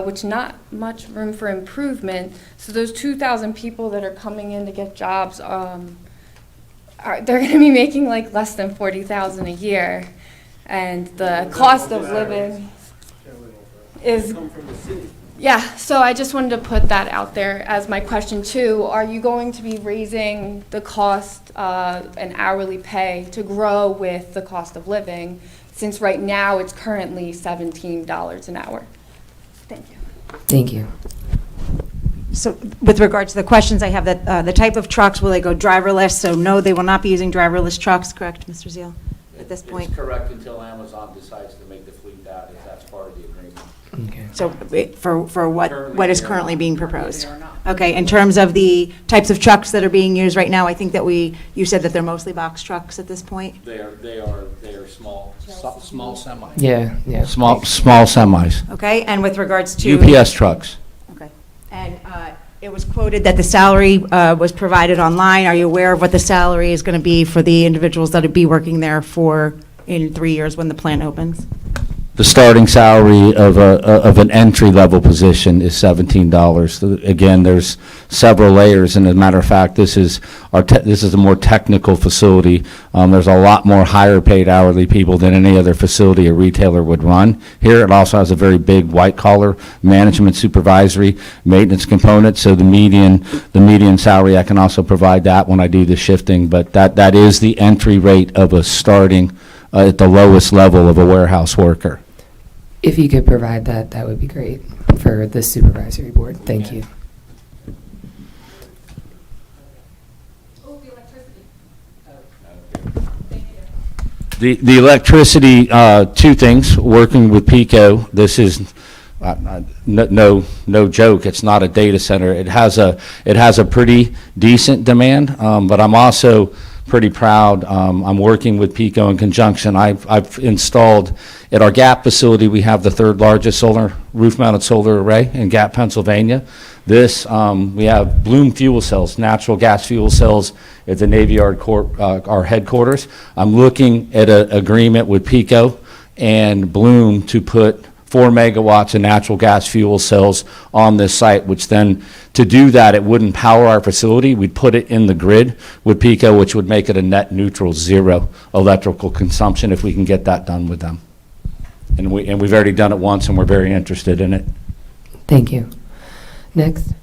which not much room for improvement. So those 2,000 people that are coming in to get jobs, they're going to be making like less than $40,000 a year, and the cost of living is. Yeah, so I just wanted to put that out there as my question too. Are you going to be raising the cost and hourly pay to grow with the cost of living, since right now it's currently $17 an hour? Thank you.
Thank you.
So with regards to the questions I have, that the type of trucks, will they go driverless? So no, they will not be using driverless trucks, correct, Mr. Zeal, at this point?
It's correct until Amazon decides to make the fleet out, if that's part of the agreement.
Okay.
So for what is currently being proposed? Okay, in terms of the types of trucks that are being used right now, I think that you said that they're mostly box trucks at this point?
They are small semis.
Yeah, yeah.
Small semis.
Okay, and with regards to?
UPS trucks.
Okay, and it was quoted that the salary was provided online. Are you aware of what the salary is going to be for the individuals that would be working there in 3 years when the plant opens?
The starting salary of an entry-level position is $17. Again, there's several layers, and as a matter of fact, this is a more technical facility. There's a lot more higher-paid hourly people than any other facility a retailer would run. Here, it also has a very big white-collar management, supervisory, maintenance component, so the median salary, I can also provide that when I do the shifting, but that is the entry rate of a starting at the lowest level of a warehouse worker.
If you could provide that, that would be great for the supervisory board. Thank you.
The electricity, two things, working with PECO, this is no joke, it's not a data center. It has a pretty decent demand, but I'm also pretty proud. I'm working with PECO in conjunction. I've installed, at our Gap facility, we have the third largest roof-mounted solar array in Gap, Pennsylvania. We have Bloom fuel cells, natural gas fuel cells at the Navy Yard our headquarters. I'm looking at an agreement with PECO and Bloom to put 4 megawatts of natural gas fuel cells on this site, which then, to do that, it wouldn't power our facility. We'd put it in the grid with PECO, which would make it a net neutral, zero electrical consumption if we can get that done with them. And we've already done it once, and we're very interested in it.
Thank you. Next.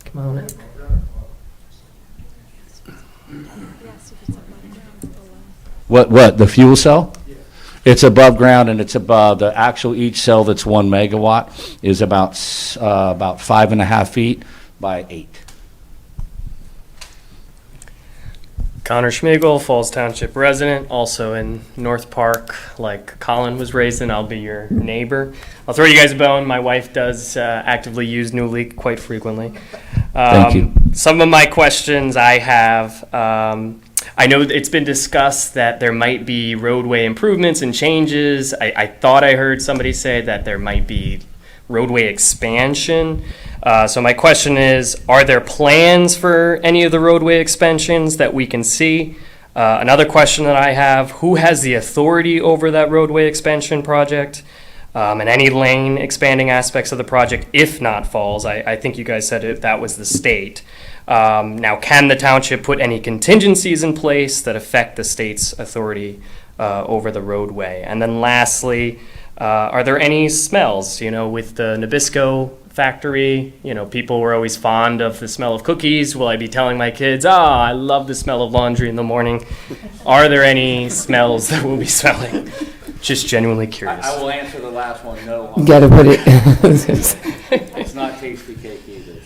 Come on up.
What, the fuel cell? It's above ground, and it's above, the actual each cell that's 1 megawatt is about 5.5 feet by 8.
Connor Schmigel, Falls Township resident, also in North Park, like Colin was raised in. I'll be your neighbor. I'll throw you guys a bone. My wife does actively use Nuuly quite frequently.
Thank you.
Some of my questions I have, I know it's been discussed that there might be roadway improvements and changes. I thought I heard somebody say that there might be roadway expansion. So my question is, are there plans for any of the roadway expansions that we can see? Another question that I have, who has the authority over that roadway expansion project? And any lane expanding aspects of the project, if not Falls? I think you guys said that was the state. Now, can the township put any contingencies in place that affect the state's authority over the roadway? And then lastly, are there any smells, with the Nabisco factory, people were always fond of the smell of cookies. Will I be telling my kids, I love the smell of laundry in the morning? Are there any smells that we'll be smelling? Just genuinely curious.
I will answer the last one, no.
You gotta put it.
not tasty cake either.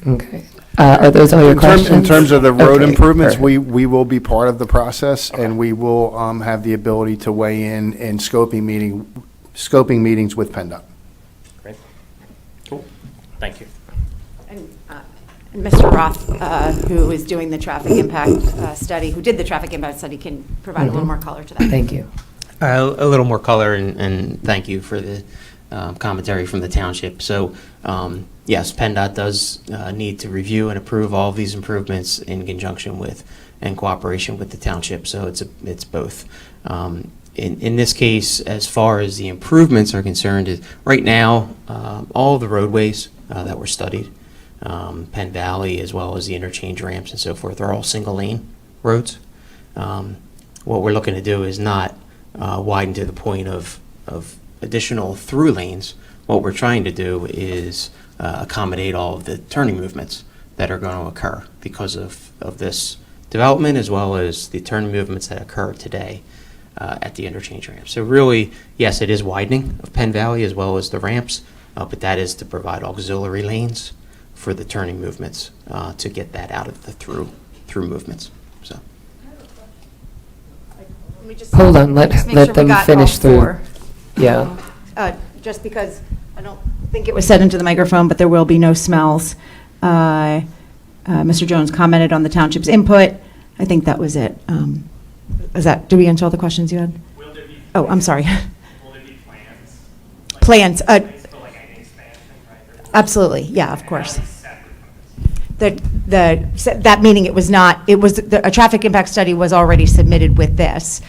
Okay. Are those all your questions?
In terms of the road
Okay,
improvements,
perfect.
we will be part of the process, and we will have the ability to weigh in scoping meetings with PennDOT.
Great. Cool. Thank you.
And Mr. Roth, who is doing the traffic impact study, who did the traffic impact study, can provide a little more color to that.
Thank you.
A little more color, and thank you for the commentary from the township. So, yes, PennDOT does need to review and approve all of these improvements in conjunction with and cooperation with the township. So it's both. In this case, as far as the improvements are concerned, right now, all of the roadways that were studied, Penn Valley as well as the interchange ramps and so forth, are all single lane roads. What we're looking to do is not widen to the point of additional through lanes. What we're trying to do is accommodate all of the turning movements that are going to occur because of this development, as well as the turning movements that occur today at the interchange ramp. So really, yes, it is widening of Penn Valley as well as the ramps, but that is to provide auxiliary lanes for the turning movements to get that out of the through movements. So.
Hold on, let
Just make sure we
them
got
finish
all
through.
four.
Yeah.
Just because I don't think it was said into the microphone, but there will be no smells. Mr. Jones commented on the township's input. I think that was it. Did we answer all the questions you had?
Will there be
Oh, I'm sorry.
Will there be plans?
Plans.
For like an expansion, right?
Absolutely, yeah, of course. That meaning it was not, a traffic impact study was already submitted with this,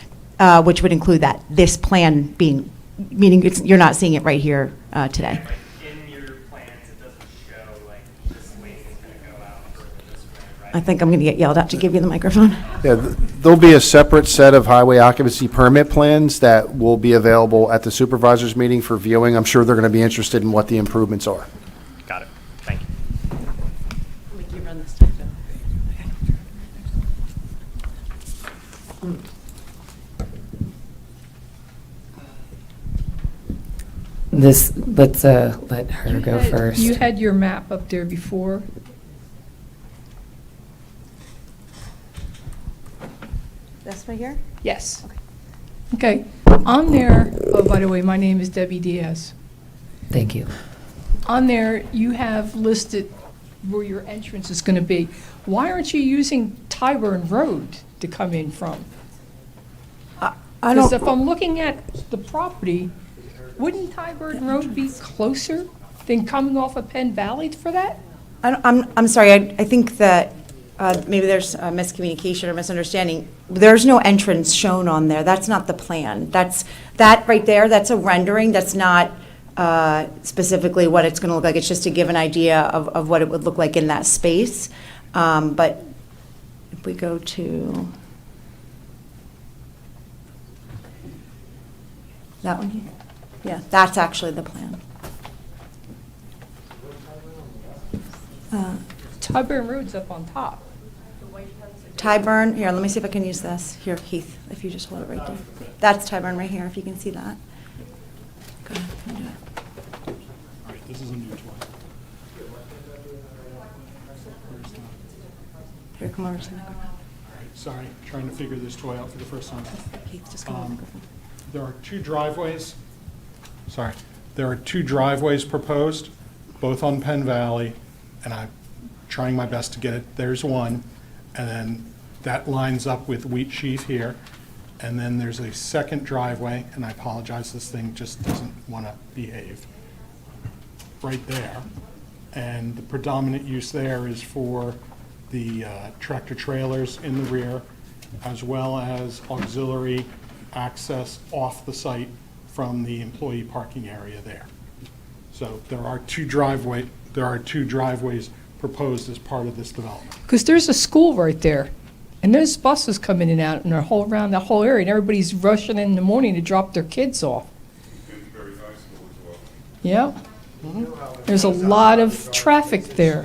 which would include this plan being, meaning you're not seeing it right here today.
Like in your plans, it doesn't show like this lane is going to go out further this way, right?
I think I'm going to get yelled at to give you the microphone.
Yeah, there'll be a separate set of highway occupancy permit plans that will be available at the supervisors meeting for viewing. I'm sure they're going to be interested in what the improvements are.
Got it. Thank you.
Let's let her go first.
You had your map up there before.
This right here?
Yes. Okay. On there, oh, by the way, my name is Debbie Diaz.
Thank you.
On there, you have listed where your entrance is going to be. Why aren't you using Tyburn Road to come in from? Because if I'm looking at the property, wouldn't Tyburn Road be closer than coming off of Penn Valley for that?
I'm sorry, I think that maybe there's a miscommunication or misunderstanding. There's no entrance shown on there. That's not the plan. That right there, that's a rendering. That's not specifically what it's going to look like. It's just to give an idea of what it would look like in that space. But if we go to that one here. Yeah, that's actually the plan.
Tyburn Road's up on top.
Tyburn, here, let me see if I can use this. Here, Keith, if you just hold it right there. That's Tyburn right here, if you can see that. Go ahead, can you do it?
All right, this is a new one.
Here, come over to the microphone.
All right, sorry, trying to figure this toy out for the first time.
Keith, just come over to the microphone.
There are two driveways. Sorry. There are two driveways proposed, both on Penn Valley, and I'm trying my best to get it. There's one, and then that lines up with Wheat Sheaf here. And then there's a second driveway, and I apologize, this thing just doesn't want to behave, right there. And the predominant use there is for the tractor trailers in the rear, as well as auxiliary access off the site from the employee parking area there. So there are two driveways proposed as part of this development.
Because there's a school right there, and there's buses coming in and out and around that whole area, and everybody's rushing in the morning to drop their kids off. Yeah. There's a lot of traffic there.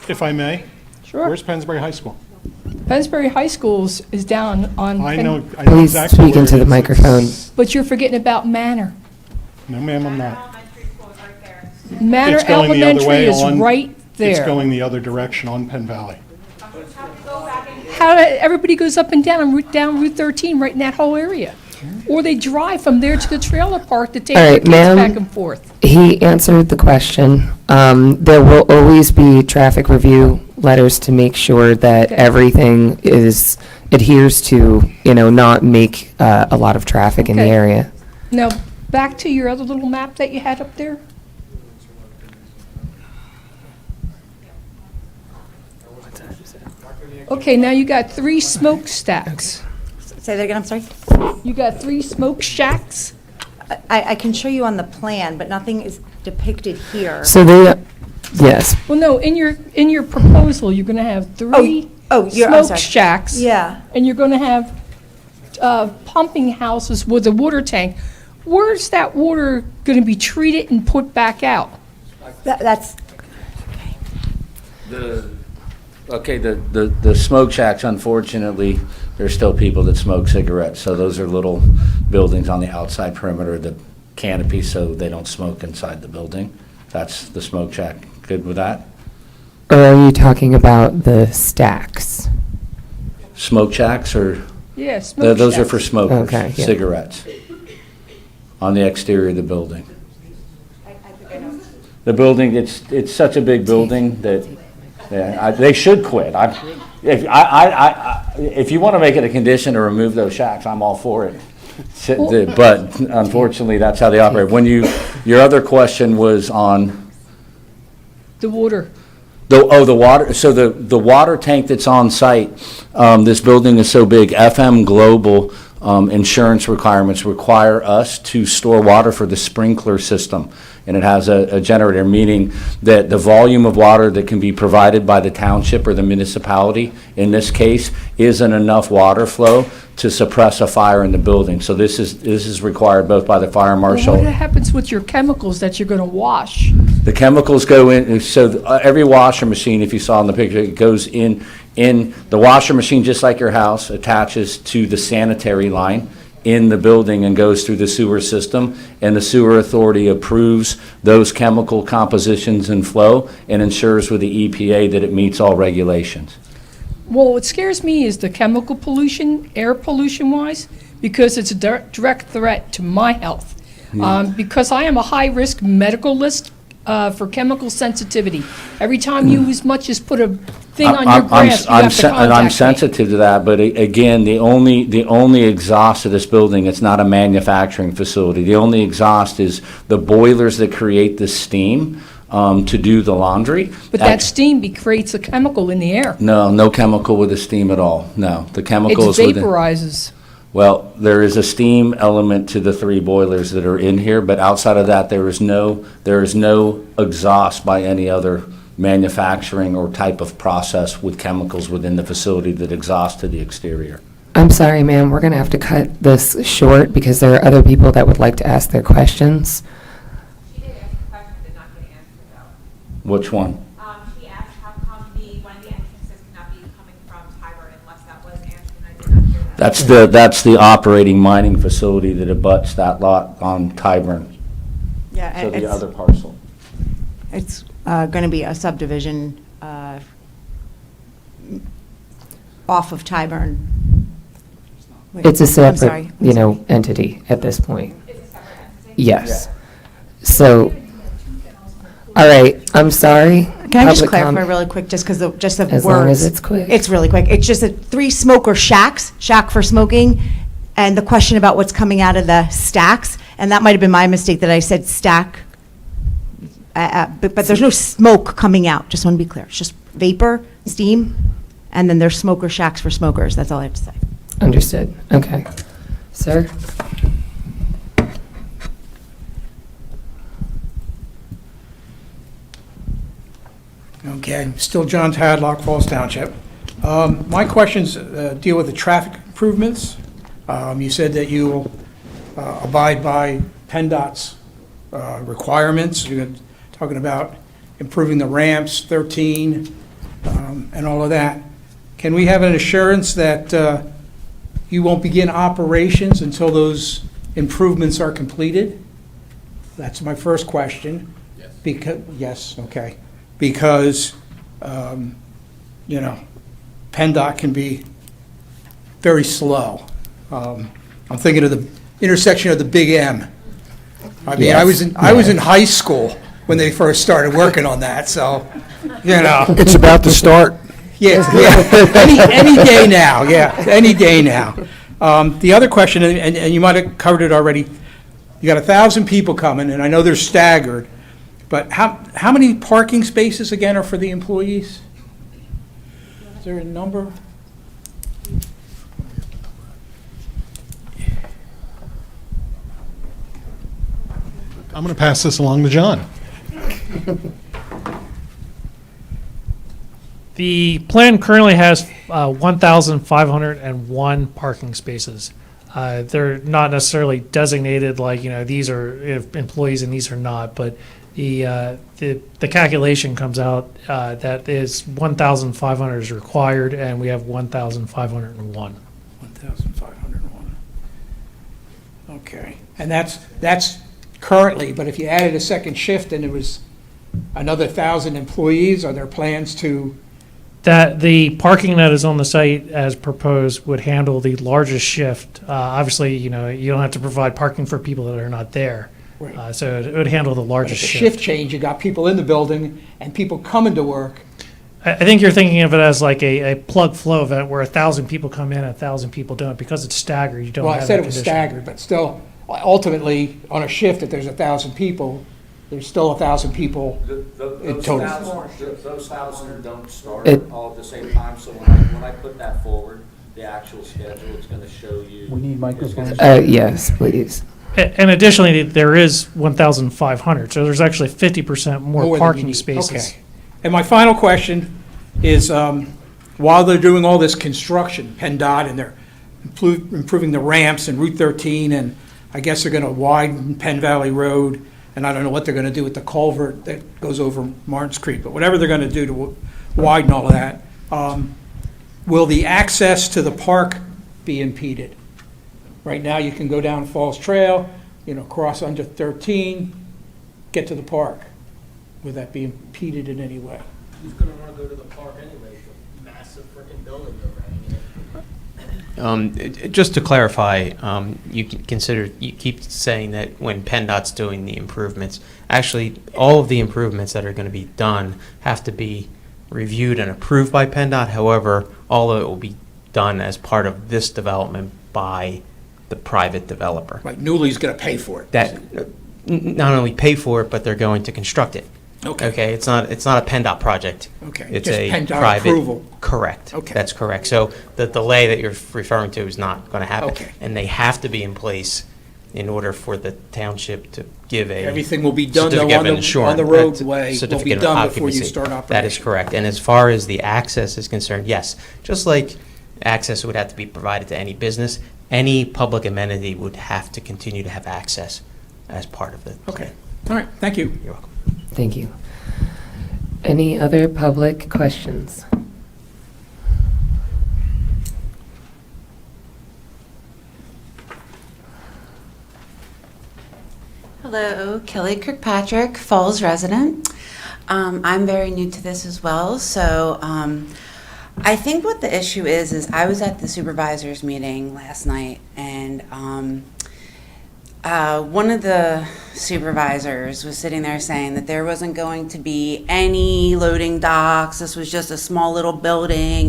If I may?
Sure.
Where's Pennsbury High School?
Pennsbury High Schools is down on.
I know
Please
exactly
speak
where
into
it
the
is.
microphone.
But you're forgetting about Manor.
No, ma'am, I'm not.
Manor
It's going the other
Elementary
way
is
on.
right there.
It's going the other direction on Penn Valley.
How, everybody goes up and down Route 13, right in that whole area. Or they drive from there to the trailer park to take
All
their
right,
kids
ma'am.
back and forth.
He answered the question. There will always be traffic review letters to make sure that
Okay.
everything adheres to, not make a lot of traffic in the
Okay.
area.
Now, back to your other little map that you had up there. Okay, now you got 3 smokestacks.
Say that again, I'm sorry?
You got 3 smoke shacks?
I can show you on the plan, but nothing is depicted here.
So yes.
Well, no, in your proposal, you're going to have 3
I'm
smoke
sorry.
shacks.
Yeah.
And you're going to have pumping houses with a water tank. Where's that water going to be treated and put back out?
That's,
The smoke shacks, unfortunately, there's still people that smoke cigarettes, so those are little buildings on the outside perimeter of the canopy, so they don't smoke inside the building. That's the smoke shack. Good with that?
Or are you talking about the stacks?
Smoke shacks or?
Yeah, smoke
Those are
shacks.
for smokers,
Okay, yeah.
cigarettes, on the exterior of the building. The building, it's such a big building that, they should quit. If you want to make it a condition to remove those shacks, I'm all for it. But unfortunately, that's how they operate. Your other question was on?
The water.
The water, so the water tank that's on site, this building is so big, FM Global insurance requirements require us to store water for the sprinkler system. And it has a generator, meaning that the volume of water that can be provided by the township or the municipality, in this case, isn't enough water flow to suppress a fire in the building. So this is required both by the fire marshal.
Well, what happens with your chemicals that you're going to wash?
The chemicals go in, so every washer machine, if you saw in the picture, it goes in the washer machine, just like your house, attaches to the sanitary line in the building and goes through the sewer system, and the sewer authority approves those chemical compositions and flow and ensures with the EPA that it meets all regulations.
Well, what scares me is the chemical pollution, air pollution-wise, because it's a direct threat to my health. Because I am a high-risk medical list for chemical sensitivity. Every time you as much as put a thing on your grass, you have to contact
And I'm
me.
sensitive to that, but again, the only exhaust of this building, it's not a manufacturing facility. The only exhaust is the boilers that create the steam to do the laundry.
But that steam creates a chemical in the air.
No chemical with the steam at all, no. The
It
chemical is with
vaporizes.
Well, there is a steam element to the 3 boilers that are in here, but outside of that, there is no exhaust by any other manufacturing or type of process with chemicals within the facility that exhaust to the exterior.
I'm sorry, ma'am, we're going to have to cut this short because there are other people that would like to ask their questions.
Which one?
She asked how come one of the entrances cannot be coming from Tyburn unless that was answered, and I did not hear that.
That's the operating mining facility that abuts that lot on Tyburn.
yeah,
So the
it's,
other parcel.
it's going to be a subdivision off of Tyburn. Wait,
It's a
I'm sorry.
separate, entity at this point. Yes. So, all right, I'm sorry.
Can I just
Public
clarify
comment.
really quick, just because just the
As
words?
long as it's quick.
It's really quick. It's just that 3 smoker shacks, shack for smoking, and the question about what's coming out of the stacks, and that might have been my mistake that I said stack, but there's no smoke coming out. Just want to be clear. It's just vapor, steam, and then there's smoker shacks for smokers. That's all I have to say.
Understood, okay. Sir?
Okay, still John Tadlock, Falls Township. My questions deal with the traffic improvements. You said that you will abide by PennDOT's requirements. You're talking about improving the ramps, 13, and all of that. Can we have an assurance that you won't begin operations until those improvements are completed? That's my first question.
Yes, okay. Because, PennDOT can be very slow. I'm thinking of the intersection of the Big M. I mean, I was in high school when they first started working on that, so,
It's about to start.
Yeah, any day now, any day now. The other question, and you might have covered it already, you got 1,000 people coming, and I know they're staggered, but how many parking spaces, again, are for the employees? Is there a number?
I'm going to pass this along to John.
The plan currently has 1,501 parking spaces. They're not necessarily designated like, these are employees and these are not, but the calculation comes out that is 1,500 is required, and we have 1,501.
1,501. Okay, and that's currently, but if you added a second shift and it was another 1,000 employees, are there plans to?
That the parking that is on the site as proposed would handle the largest shift. Obviously, you don't have to provide parking for people that are not there.
Right.
So it would handle the
But
largest
if the
shift.
shift change, you got people in the building and people coming to work.
I think you're thinking of it as like a plug flow event where 1,000 people come in, 1,000 people don't. Because it's staggered, you don't
Well,
have
I said
that
it was
condition.
staggered, but still, ultimately, on a shift, if there's 1,000 people, there's still 1,000 people in total.
Those 1,000 don't start
It-
all at the same time, so when I put that forward, the actual schedule, it's gonna show you.
We need microphones.
Yes, please.
And additionally, there is 1,500, so there's actually 50% more
More than you
parking
need.
spaces.
Okay. And my final question is, while they're doing all this construction, PennDOT, and they're improving the ramps and Route 13, and I guess they're going to widen Penn Valley Road, and I don't know what they're going to do with the culvert that goes over Martins Creek, but whatever they're going to do to widen all of that, will the access to the park be impeded? Right now, you can go down Falls Trail, cross under 13, get to the park. Would that be impeded in any way?
Who's gonna wanna go to the park anyway, the massive freaking building overhanging?
Just to clarify, you keep saying that when PennDOT's doing the improvements, actually, all of the improvements that are going to be done have to be reviewed and approved by PennDOT. However, all of it will be done as part of this development by the private developer.
Like Nuuly's going to pay for it?
That not only pay for it, but they're going to construct it. Okay, it's not a PennDOT project.
Okay,
It's
just
a
PennDOT
private.
approval.
Correct.
Okay.
That's correct. So the delay that you're referring to is not going to happen.
Okay.
And they have to be in place in order for the township to give a
Everything will be done, though,
certificate of
on the
insurance.
roadway, will be
Certificate of
done before you
occupancy.
start
That
operating.
is correct. And as far as the access is concerned, yes, just like access would have to be provided to any business, any public amenity would have to continue to have access as part of it.
Okay. All right, thank you.
You're welcome.
Thank you. Any other public questions?
Hello, Kelly Kirkpatrick, Falls resident. I'm very new to this as well, so I think what the issue is I was at the supervisors meeting last night, and one of the supervisors was sitting there saying that there wasn't going to be any loading docks, this was just a small little building,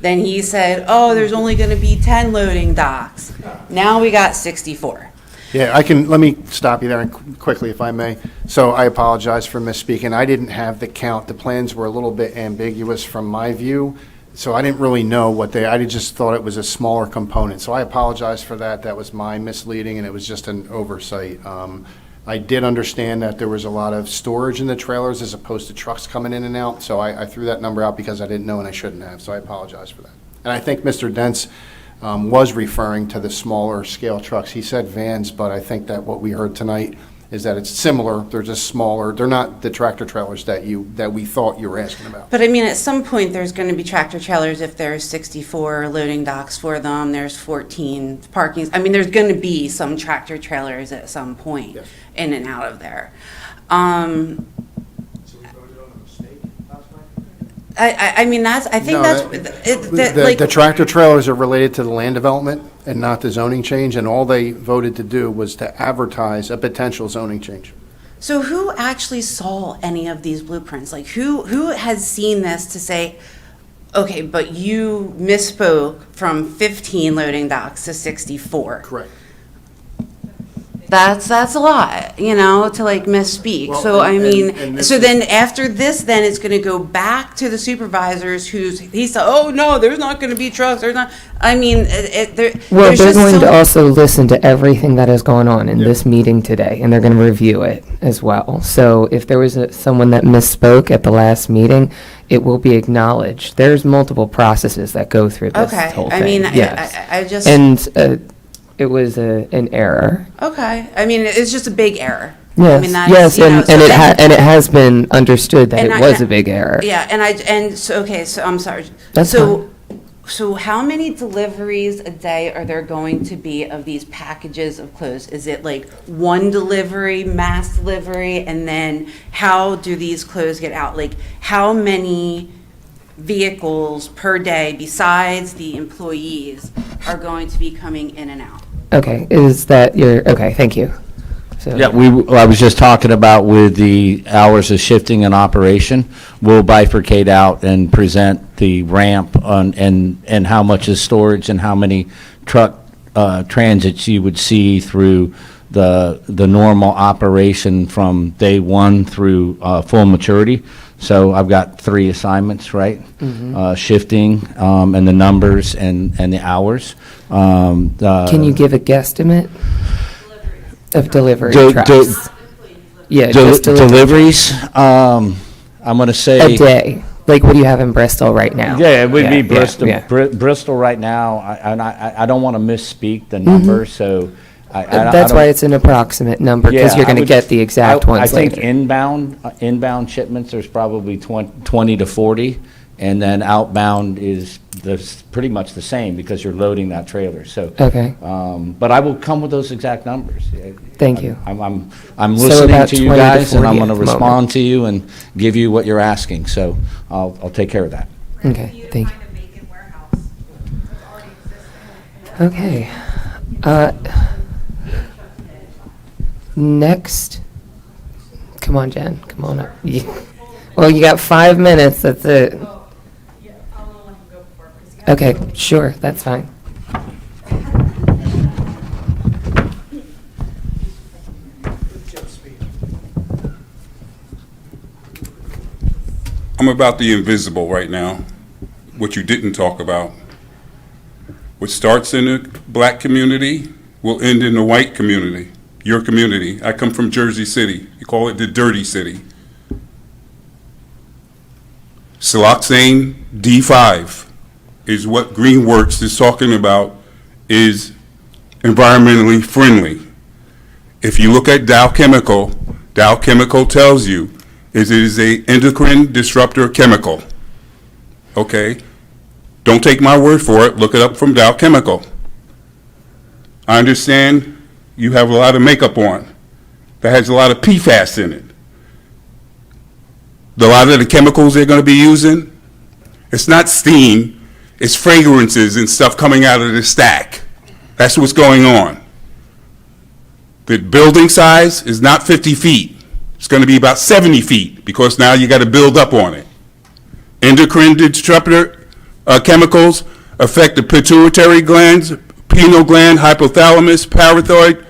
Then he said, oh, there's only going to be 10 loading docks. Now we got 64.
Yeah, let me stop you there quickly, if I may. So I apologize for misspeaking. I didn't have the count. The plans were a little bit ambiguous from my view, so I didn't really know I just thought it was a smaller component. So I apologize for that. That was my misleading, and it was just an oversight. I did understand that there was a lot of storage in the trailers as opposed to trucks coming in and out, so I threw that number out because I didn't know and I shouldn't have, so I apologize for that. And I think Mr. Dents was referring to the smaller scale trucks. He said vans, but I think that what we heard tonight is that it's similar. They're just smaller. They're not the tractor trailers that we thought you were asking about.
But I mean, at some point, there's going to be tractor trailers if there's 64 loading docks for them, there's 14 parkings. I mean, there's going to be some tractor trailers at some point in and out of there. I mean, I think
No,
that's, like.
The tractor trailers are related to the land development and not the zoning change, and all they voted to do was to advertise a potential zoning change.
So who actually saw any of these blueprints? Like, who has seen this to say, okay, but you misspoke from 15 loading docks to 64?
Correct.
That's a lot, you know, to like misspeak.
Well,
So, I mean,
and this
so
is-
then after this, then it's gonna go back to the supervisors he said, oh, no, there's not gonna be trucks, there's not, I mean,
Well,
there's
they're
just
going
so-
to also listen to everything that is going on in this meeting today, and they're going to review it as well. So if there was someone that misspoke at the last meeting, it will be acknowledged. There's multiple processes that go through this
Okay,
whole
I
thing.
mean,
Yes.
I just.
And it was an error.
Okay, I mean, it's just a big error. I
Yes,
mean, that's,
yes,
you know,
and
so
and
then-
it has been understood that
and
it
I-
was a big error.
Yeah, and so, okay, so I'm sorry.
That's
So how many deliveries a day are there going to be of these packages of clothes? Is it like one delivery, mass delivery, and then how do these clothes get out? Like, how many vehicles per day besides the employees are going to be coming in and out?
Okay, is that your, okay, thank you. So-
Yeah, I was just talking about with the hours of shifting and operation, we'll bifurcate out and present the ramp and how much is storage and how many truck transits you would see through the normal operation from day one through full maturity. So I've got 3 assignments, right? Shifting and the numbers and the hours.
Can you give a guesstimate of delivery
Do-
trucks?
do-
Yeah, just
Deliveries, I'm going to say.
a day. Like, what do you have in Bristol right now?
Yeah, it would be
Yeah,
Bristol.
yeah.
Bristol right now, I don't want to misspeak the number, so. I
That's
don't-
why it's an approximate number, because
Yeah,
you're
I
going to
would-
get the exact
I
ones
think
later.
inbound shipments, there's probably 20 to 40, and then outbound is pretty much the same because you're loading that trailer, so.
Okay.
But I will come with those exact numbers.
Thank you.
I'm
So
listening
about
to you
20 to
guys, and I'm
40
going
at
to
the moment.
respond to you and give you what you're asking, so I'll take care of that.
Okay, thank you. Okay. Next, come on, Jen, come on up. Well, you got 5 minutes, that's it. Okay, sure, that's fine.
I'm about the invisible right now, what you didn't talk about. What starts in the black community will end in the white community, your community. I come from Jersey City. You call it the dirty city. Siloxane D5 is what Greenworks is talking about is environmentally friendly. If you look at Dow Chemical tells you it is a endocrine disruptor chemical. Okay? Don't take my word for it. Look it up from Dow Chemical. I understand you have a lot of makeup on that has a lot of PFAS in it. A lot of the chemicals they're going to be using, it's not steam, it's fragrances and stuff coming out of the stack. That's what's going on. The building size is not 50 feet. It's going to be about 70 feet because now you got to build up on it. Endocrine disruptor chemicals affect the pituitary glands, pineal gland, hypothalamus, parathyroid,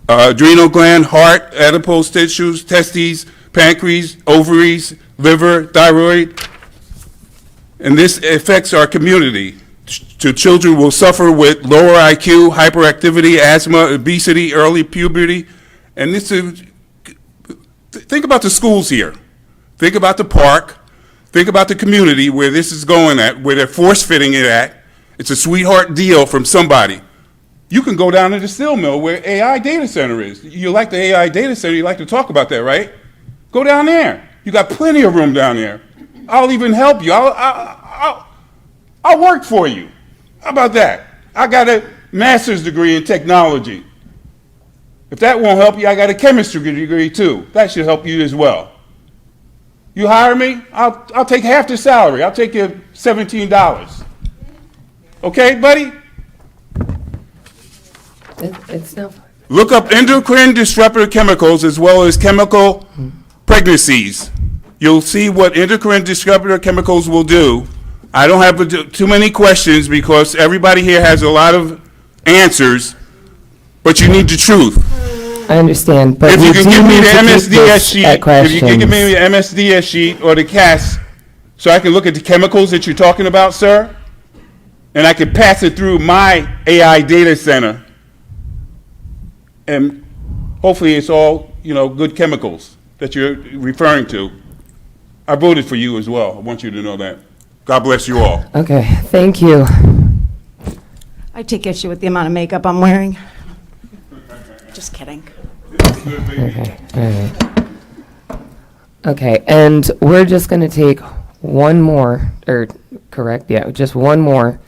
adrenal gland, heart, adipose tissues, testes, pancreas, ovaries, liver, thyroid. And this affects our community. Children will suffer with lower IQ, hyperactivity, asthma, obesity, early puberty. And this is, think about the schools here. Think about the park. Think about the community where this is going at, where they're force fitting it at. It's a sweetheart deal from somebody. You can go down to the steel mill where AI data center is. You like the AI data center, you like to talk about that, right? Go down there. You got plenty of room down there. I'll even help you. I'll work for you. How about that? I got a master's degree in technology. If that won't help you, I got a chemistry degree too. That should help you as well. You hire me, I'll take half the salary. I'll take your $17. Okay, buddy?
It's no.
Look up endocrine disruptor chemicals as well as chemical pregnancies. You'll see what endocrine disruptor chemicals will do. I don't have too many questions because everybody here has a lot of answers, but you need the truth.
I understand, but
If
we
you can
do
give me
need
the
to keep
MSDS
this
sheet,
at
if you can give me
questions.
the MSDS sheet or the CAS, so I can look at the chemicals that you're talking about, sir, and I can pass it through my AI data center, and hopefully it's all, good chemicals that you're referring to. I voted for you as well. I want you to know that. God bless you all.
Okay, thank you.
I take issue with the amount of makeup I'm wearing. Just kidding.
Okay, all right. Okay, and we're just going to take one more, or correct, yeah, just one more.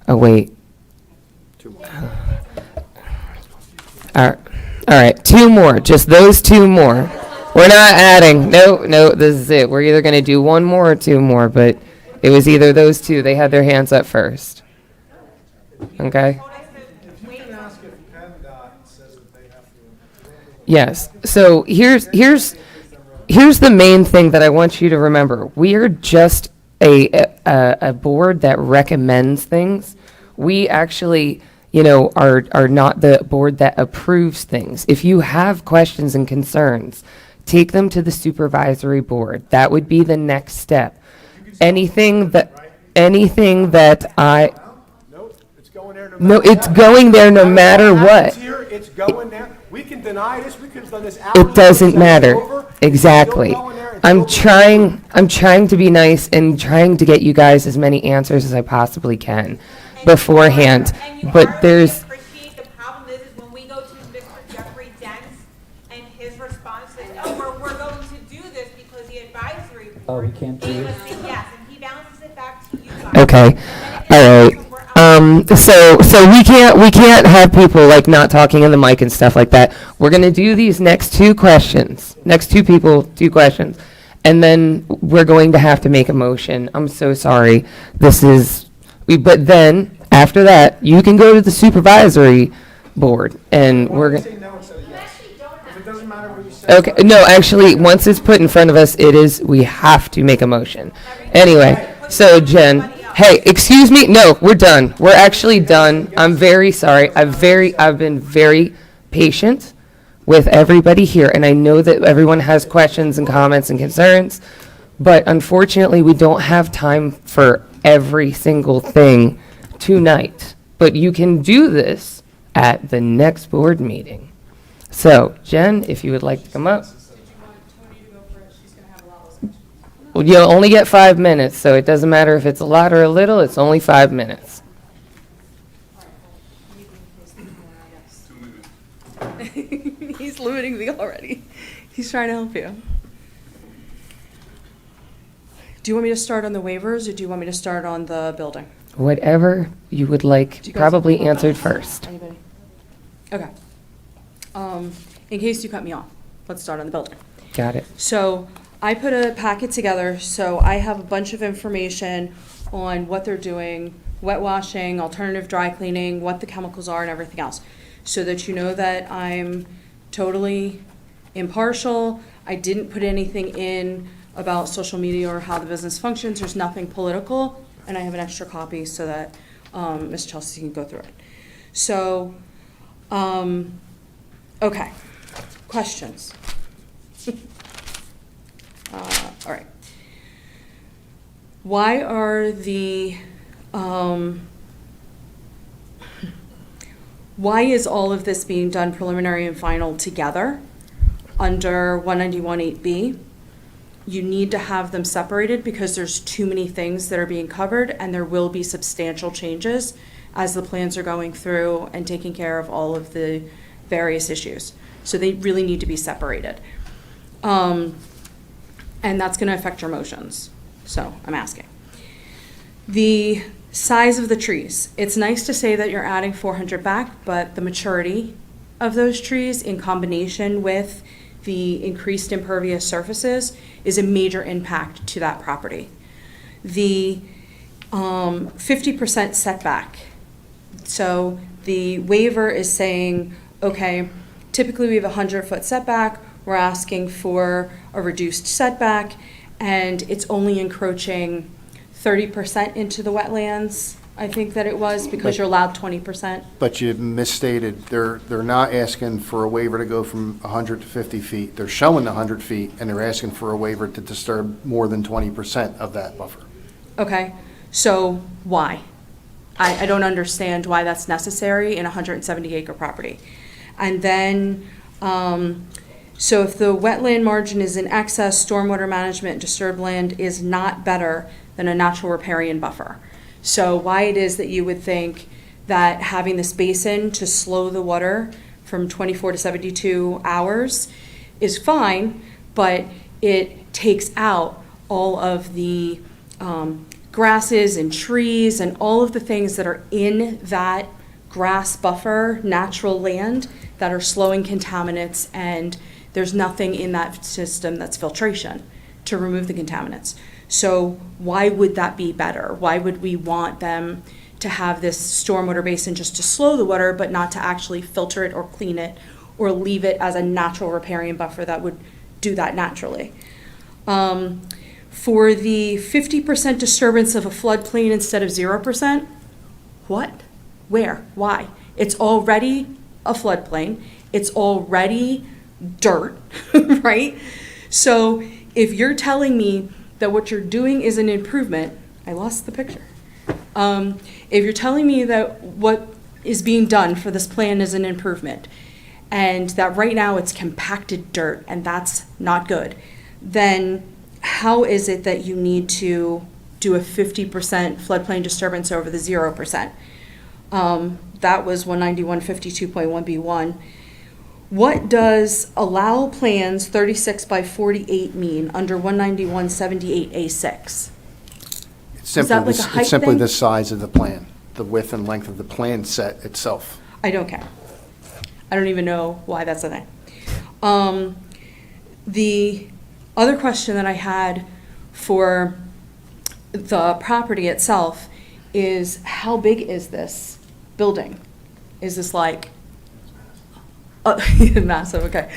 Oh, wait. All right, two more, just those two more. We're not adding, no, this is it. We're either going to do one more or two more, but it was either those two. They had their hands up first. Okay? Yes, so here's the main thing that I want you to remember. We are just a board that recommends things. We actually, are not the board that approves things. If you have questions and concerns, take them to the supervisory board. That would be the next step. Anything that I. No, it's going there no matter what.
It's going there. We can deny this. We could have done this.
It doesn't matter. Exactly. I'm trying to be nice and trying to get you guys as many answers as I possibly can beforehand. But there's.
The problem is when we go to Mr. Jeffrey Dent and his response is, we're going to do this because the advisory board
we can't do
gave
it.
us a yes, and he balances it back to you guys.
Okay. All right. So we can't have people like not talking in the mic and stuff like that. We're gonna do these next two questions. Next two people, two questions, and then we're going to have to make a motion. I'm so sorry. But then after that, you can go to the supervisory board, and we're gonna. Okay. No, actually, once it's put in front of us, we have to make a motion. Anyway, so Jen. Hey, excuse me. No, we're done. We're actually done. I'm very sorry. I've been very patient with everybody here, and I know that everyone has questions and comments and concerns, but unfortunately, we don't have time for every single thing tonight. But you can do this at the next board meeting. So, Jen, if you would like to come up. Well, you'll only get 5 minutes, so it doesn't matter if it's a lot or a little, it's only 5 minutes.
He's limiting me already. He's trying to help you. Do you want me to start on the waivers, or do you want me to start on the building?
Whatever you would like, probably answered first.
Anybody? Okay. In case you cut me off, let's start on the building.
Got it.
So I put a packet together, so I have a bunch of information on what they're doing, wet washing, alternative dry cleaning, what the chemicals are and everything else, so that you know that I'm totally impartial. I didn't put anything in about social media or how the business functions. There's nothing political, and I have an extra copy so that Ms. Chelsea can go through it. So, okay, questions? All right. Why are why is all of this being done preliminary and final together under 191.8B? You need to have them separated because there's too many things that are being covered, and there will be substantial changes as the plans are going through and taking care of all of the various issues. So they really need to be separated. And that's going to affect your motions. So I'm asking. The size of the trees. It's nice to say that you're adding 400 back, but the maturity of those trees in combination with the increased impervious surfaces is a major impact to that property. The 50% setback. So the waiver is saying, okay, typically we have a 100-foot setback. We're asking for a reduced setback, and it's only encroaching 30% into the wetlands, I think that it was, because you're allowed 20%.
But you misstated, they're not asking for a waiver to go from 100 to 50 feet. They're showing the 100 feet, and they're asking for a waiver to disturb more than 20% of that buffer.
Okay, so why? I don't understand why that's necessary in a 170-acre property. And then, so if the wetland margin is in excess, stormwater management and disturbed land is not better than a natural riparian buffer. So why it is that you would think that having this basin to slow the water from 24 to 72 hours is fine, but it takes out all of the grasses and trees and all of the things that are in that grass buffer, natural land, that are slowing contaminants, and there's nothing in that system that's filtration to remove the contaminants. So why would that be better? Why would we want them to have this stormwater basin just to slow the water, but not to actually filter it or clean it or leave it as a natural riparian buffer that would do that naturally? For the 50% disturbance of a floodplain instead of 0%, what? Where? Why? It's already a floodplain. It's already dirt, right? So if you're telling me that what you're doing is an improvement, I lost the picture. If you're telling me that what is being done for this plan is an improvement, and that right now it's compacted dirt, and that's not good, then how is it that you need to do a 50% floodplain disturbance over the 0%? That was 19152.1B1. What does allow plans 36 by 48 mean under 19178A6?
It's simply the size of the plan, the width and length of the plan set itself.
I don't care. I don't even know why that's a thing. The other question that I had for the property itself is, how big is this building? Is this like massive? Okay.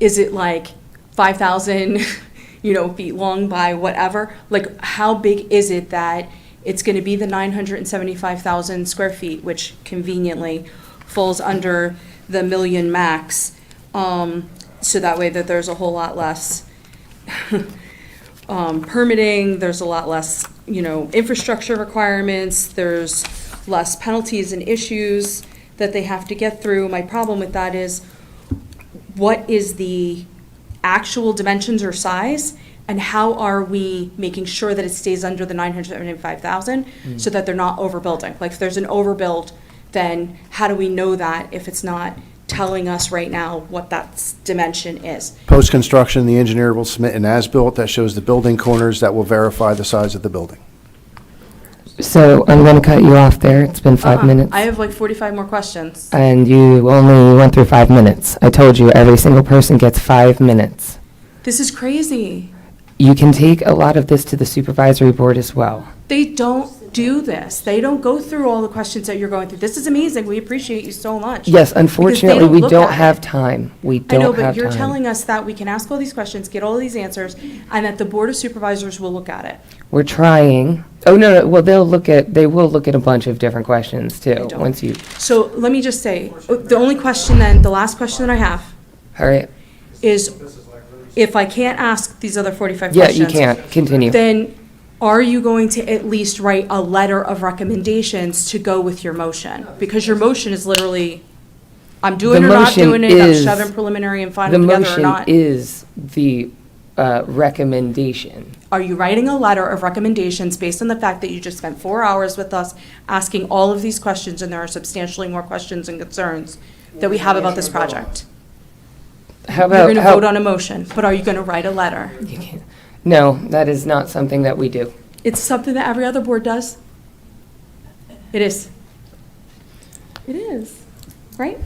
Is it like 5,000 feet long by whatever? Like, how big is it that it's going to be the 975,000 square feet, which conveniently falls under the million max, so that way that there's a whole lot less permitting, there's a lot less infrastructure requirements, there's less penalties and issues that they have to get through. My problem with that is, what is the actual dimensions or size, and how are we making sure that it stays under the 975,000 so that they're not overbuilding? Like, if there's an overbuild, then how do we know that if it's not telling us right now what that dimension is?
Post-construction, the engineer will submit an as-built that shows the building corners that will verify the size of the building.
So I'm going to cut you off there. It's been 5 minutes.
I have like 45 more questions.
And you only went through 5 minutes. I told you every single person gets 5 minutes.
This is crazy.
You can take a lot of this to the supervisory board as well.
They don't do this. They don't go through all the questions that you're going through. This is amazing. We appreciate you so much.
Yes, unfortunately, we
look
don't
at
have
it.
time. We
I
don't
know,
have
but
time.
you're telling us that we can ask all these questions, get all these answers, and that the Board of Supervisors will look at it.
We're trying. Oh, no, well, they will look at a bunch of different questions too,
don't.
once you,
So let me just say, the only question then, the last question that I have
all right?
is, if I can't ask these other 45
Yeah,
questions.
you can't. Continue.
Then are you going to at least write a letter of recommendations to go with your motion? Because your motion is literally, I'm doing
The
or not
motion
doing it, I'm
is-
shoving preliminary and final together or
The motion
not.
is the recommendation.
Are you writing a letter of recommendations based on the fact that you just spent 4 hours with us asking all of these questions, and there are substantially more questions and concerns that we have about this project?
How
You're
about,
going to vote on a motion, but are you going to write a letter?
No, that is not something that we do.
It's something that every other board does. It is. It is, right?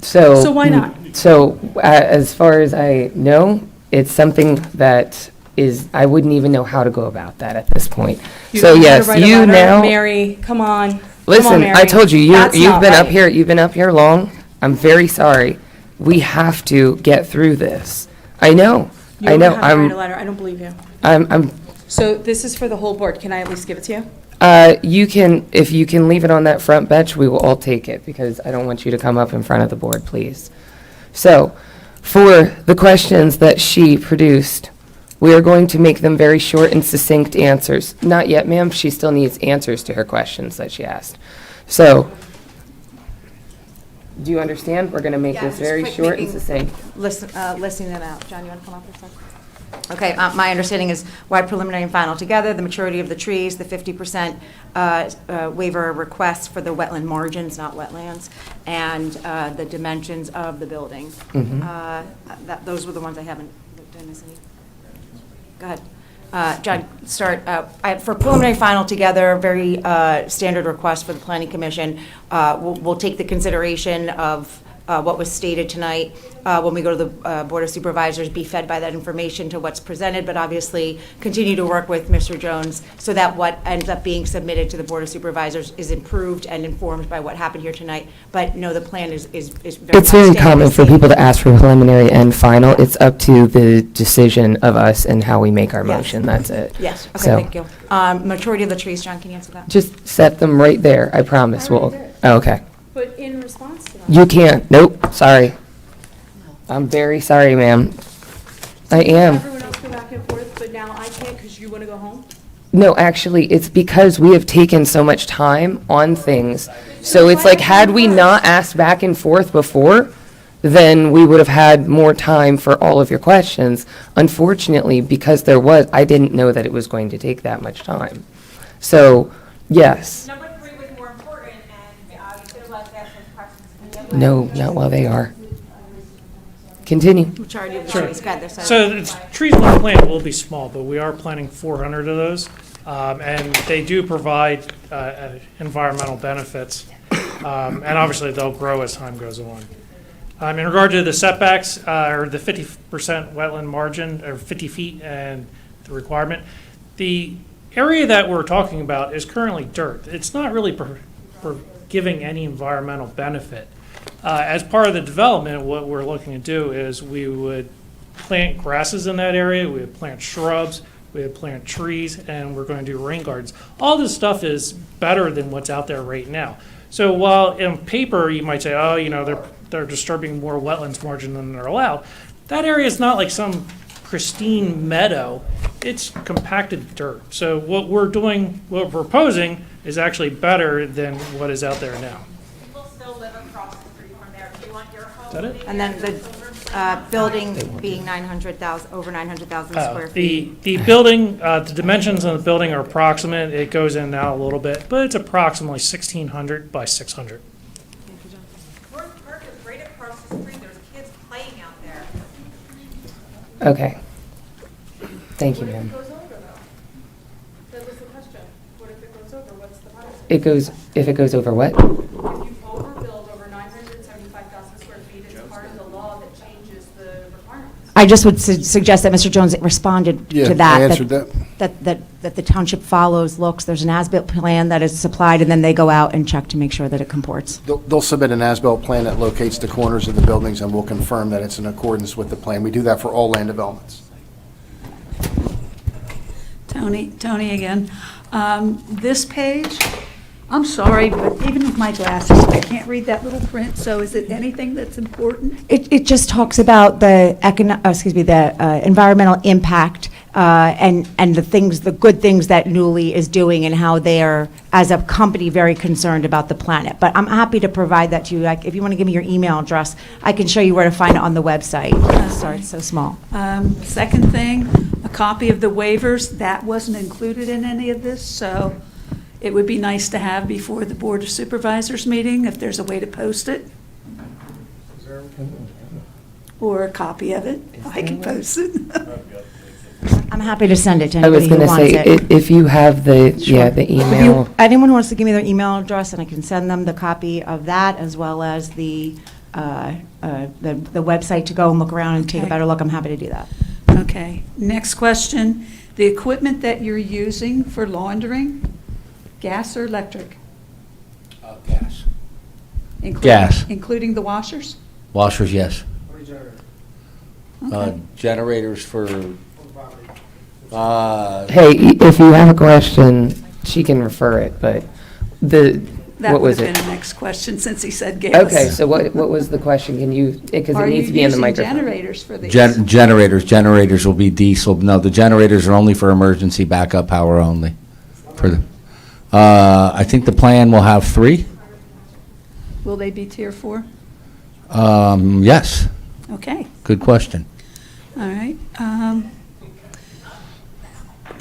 So.
So why not?
So, as far as I know, it's something that is, I wouldn't even know how to go about that at this point. So
You
yes,
gotta write a
you
letter.
now.
Mary, come on. Come on,
Listen,
Mary.
I told you,
That's
you've
not
been up
right.
here, you've been up here long. I'm very sorry. We have to get through this. I know,
You
I
don't
know,
have to write a
I'm,
letter. I don't believe you.
I'm,
So this is for the whole board. Can I at least give it to you?
you can, if you can leave it on that front bench, we will all take it, because I don't want you to come up in front of the board, please. So, for the questions that she produced, we are going to make them very short and succinct answers. Not yet, ma'am, she still needs answers to her questions that she asked. So, do you understand? We're going to make this very short and succinct.
Listing them out. John, you want to come up for a second? Okay, my understanding is wide preliminary and final together, the maturity of the trees, the 50% waiver request for the wetland margins, not wetlands, and the dimensions of the building. Those were the ones I haven't, did I miss any? Go ahead. John, start. For preliminary final together, very standard request for the Planning Commission. We'll take the consideration of what was stated tonight when we go to the Board of Supervisors, be fed by that information to what's presented, but obviously continue to work with Mr. Jones so that what ends up being submitted to the Board of Supervisors is improved and informed by what happened here tonight. But no, the plan is very
It's very
much
common for
staying
people to ask for preliminary and final. It's up to the decision of us and how we make our
Yes.
motion, that's it.
Yes, okay,
So,
thank you. Majority of the trees, John, can you answer that?
just set them right there, I promise. We'll. Oh, okay.
But in response to that.
You can't, nope, sorry. I'm very sorry, ma'am. I am.
Everyone else go back and forth, but now I can't because you want to go home?
No, actually, it's because we have taken so much time on things. So it's like, had we not asked back and forth before, then we would have had more time for all of your questions. Unfortunately, because I didn't know that it was going to take that much time. So, yes.
Number 3 was more important, and you should have let us ask those questions.
No, not while they are. Continue.
Majority of the
Sure.
trees, go ahead, there's
So the trees on the plan will be small, but we are planting 400 of those. And they do provide environmental benefits. And obviously, they'll grow as time goes on. In regard to the setbacks, or the 50% wetland margin, or 50 feet and the requirement, the area that we're talking about is currently dirt. It's not really giving any environmental benefit. As part of the development, what we're looking to do is we would plant grasses in that area, we would plant shrubs, we would plant trees, and we're going to do rain gardens. All this stuff is better than what's out there right now. So while in paper you might say, oh, they're disturbing more wetlands margin than they're allowed, that area is not like some pristine meadow. It's compacted dirt. So what we're proposing is actually better than what is out there now.
People still live across the street from there. Do you want your home?
Is that it?
And then the building being 900,000, over 900,000 square feet.
The building, the dimensions of the building are approximate. It goes in and out a little bit, but it's approximately 1,600 by 600.
North Park is right across the street. There's kids playing out there.
Okay. Thank you, ma'am.
What if it goes over, though? That was the question. What if it goes over? What's the policy?
If it goes over what?
If you overbuild over 975,000 square feet, it's part of the law that changes the requirements.
I just would suggest that Mr. Jones responded
Yeah,
to that.
I answered
That the township follows, looks, there's an as-built plan that is supplied, and then they go out and check to make sure that it comports.
They'll submit an as-built plan that locates the corners of the buildings, and we'll confirm that it's in accordance with the plan. We do that for all land developments.
Tony again. This page, I'm sorry, but even with my glasses, I can't read that little print, so is it anything that's important?
It just talks about the environmental impact and the good things that Nuuly is doing and how they are, as a company, very concerned about the planet. But I'm happy to provide that to you. Like, if you want to give me your email address, I can show you where to find it on the website. Sorry, it's so small.
Second thing, a copy of the waivers, that wasn't included in any of this, so it would be nice to have before the Board of Supervisors meeting, if there's a way to post it. Or a copy of it, I can post it.
I'm happy to send it to
I was
anybody who
going to
wants
say,
it.
if you have the email.
Anyone wants to give me their email address, and I can send them the copy of that, as well as the the website to go and look around and take a
Okay.
better look, I'm happy to do that.
Okay, next question. The equipment that you're using for laundering, gas or electric?
Gas.
Including-
Gas.
Including the washers?
Washers, yes.
Okay.
Generators for,
Hey, if you have a question, she can refer it, but
That
what
would
was
have
it?
been the next question, since he said gas.
Okay, so what was the question? Can you, because it needs to be in the microphone.
Are you using generators for these?
generators will be diesel. No, the generators are only for emergency backup power only. For the, I think the plan will have 3.
Will they be tier 4?
Yes.
Okay,
Good question.
all right.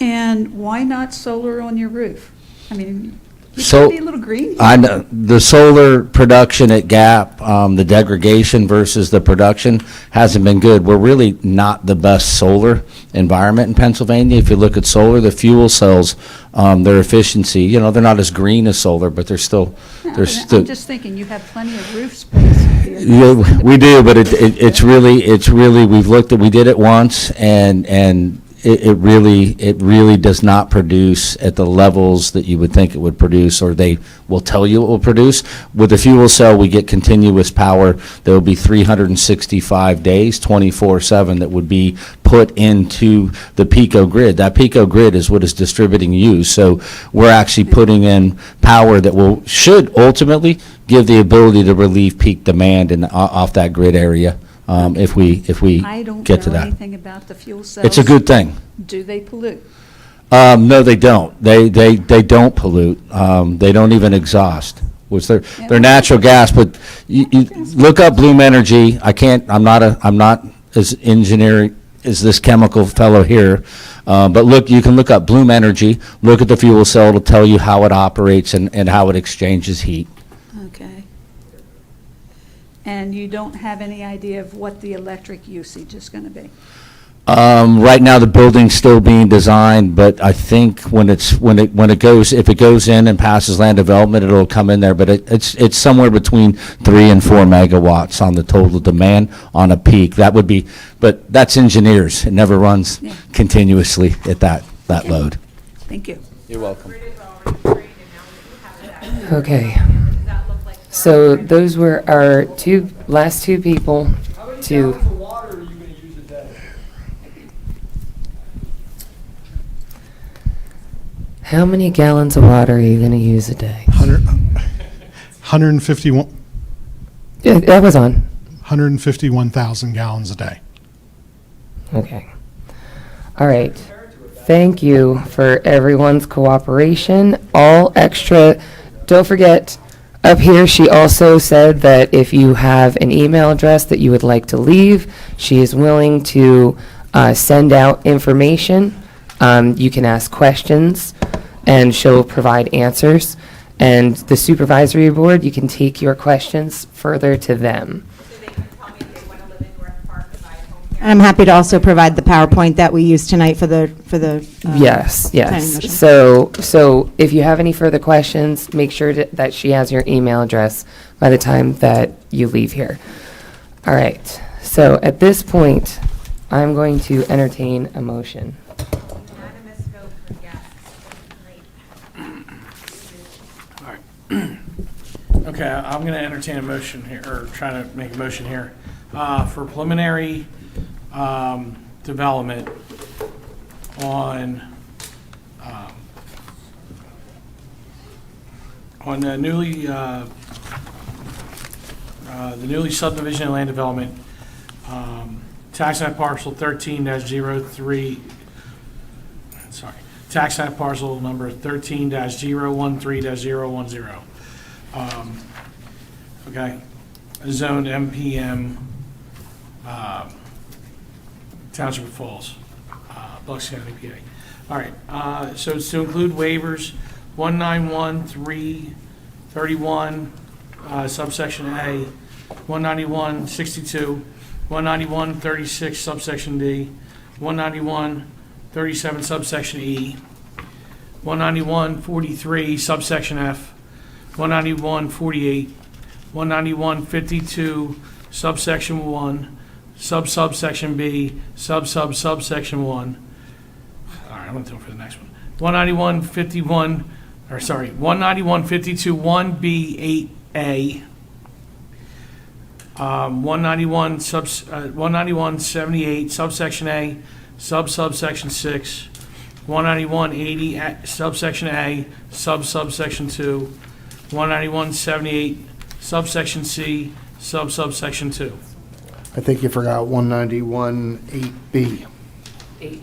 And why not solar on your roof? I mean, you
So,
could be a little green.
I know, the solar production at Gap, the degradation versus the production hasn't been good. We're really not the best solar environment in Pennsylvania. If you look at solar, the fuel cells, their efficiency, you know, they're not as green as solar, but they're still,
No,
they're
but
still.
I'm just thinking, you have plenty of roof space.
Yeah, we do, but it's really, we've looked at, we did it once, and it really does not produce at the levels that you would think it would produce, or they will tell you it will produce. With the fuel cell, we get continuous power. There will be 365 days, 24/7, that would be put into the PICO grid. That PICO grid is what is distributing use. So we're actually putting in power that should ultimately give the ability to relieve peak demand off that grid area. If we
I don't
get to
know
that.
anything about the fuel cells.
It's a good thing.
Do they pollute?
No, they don't. They don't pollute. They don't even exhaust. Which they're natural gas. But you look up Bloom Energy. I'm not as engineering as this chemical fellow here. But look, you can look up Bloom Energy. Look at the fuel cell. It'll tell you how it operates and how it exchanges heat.
Okay. And you don't have any idea of what the electric usage is going to be?
Right now, the building's still being designed, but I think when it goes, if it goes in and passes land development, it'll come in there. But it's somewhere between 3 and 4 megawatts on the total demand on a peak. That would be, but that's engineers. It never runs continuously at that load.
Thank you.
You're welcome.
Okay. So those were our last two people to. How many gallons of water are you going to use a day?
151.
Yeah, that was on.
151,000 gallons a day.
Okay. All right. Thank you for everyone's cooperation. All extra, don't forget, up here, she also said that if you have an email address that you would like to leave, she is willing to send out information. You can ask questions, and she'll provide answers. And the supervisory board, you can take your questions further to them.
And I'm happy to also provide the PowerPoint that we used tonight for the
Yes,
planning
yes.
mission.
So if you have any further questions, make sure that she has your email address by the time that you leave here. All right, so at this point, I'm going to entertain a motion.
Okay, I'm going to entertain a motion here, or try to make a motion here, for preliminary development on the Nuuly subdivision and land development, tax map parcel 13-03, sorry, tax map parcel number 13-013-010. Okay, zone MPM, Township of Falls, Bucks County, PA. All right, so it's to include waivers 191-331, subsection A, 191-62, 191-36, subsection D, 191-37, subsection E, 191-43, subsection F, 191-48, 191.52 subsection 1, subsection B, subsection 1. All right, I'm going to do it for the next one. 191.51, or sorry, 191.52 1B8A. 191.78 subsection A, subsection 6, 191.80 subsection A, subsection 2, 191.78 subsection C, subsection 2.
I think you forgot 191.8B.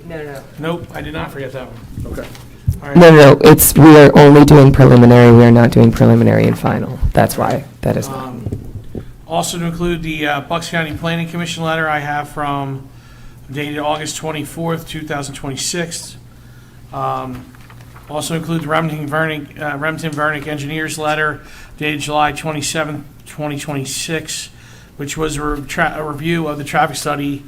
No.
Nope, I did not forget that one.
Okay.
All right.
No, we are only doing preliminary, we are not doing preliminary and final. That's why, that is why.
Also to include the Bucks County Planning Commission letter I have from dated August 24th, 2026. Also include the Remington Vernick Engineers letter dated July 27th, 2026, which was a review of the traffic study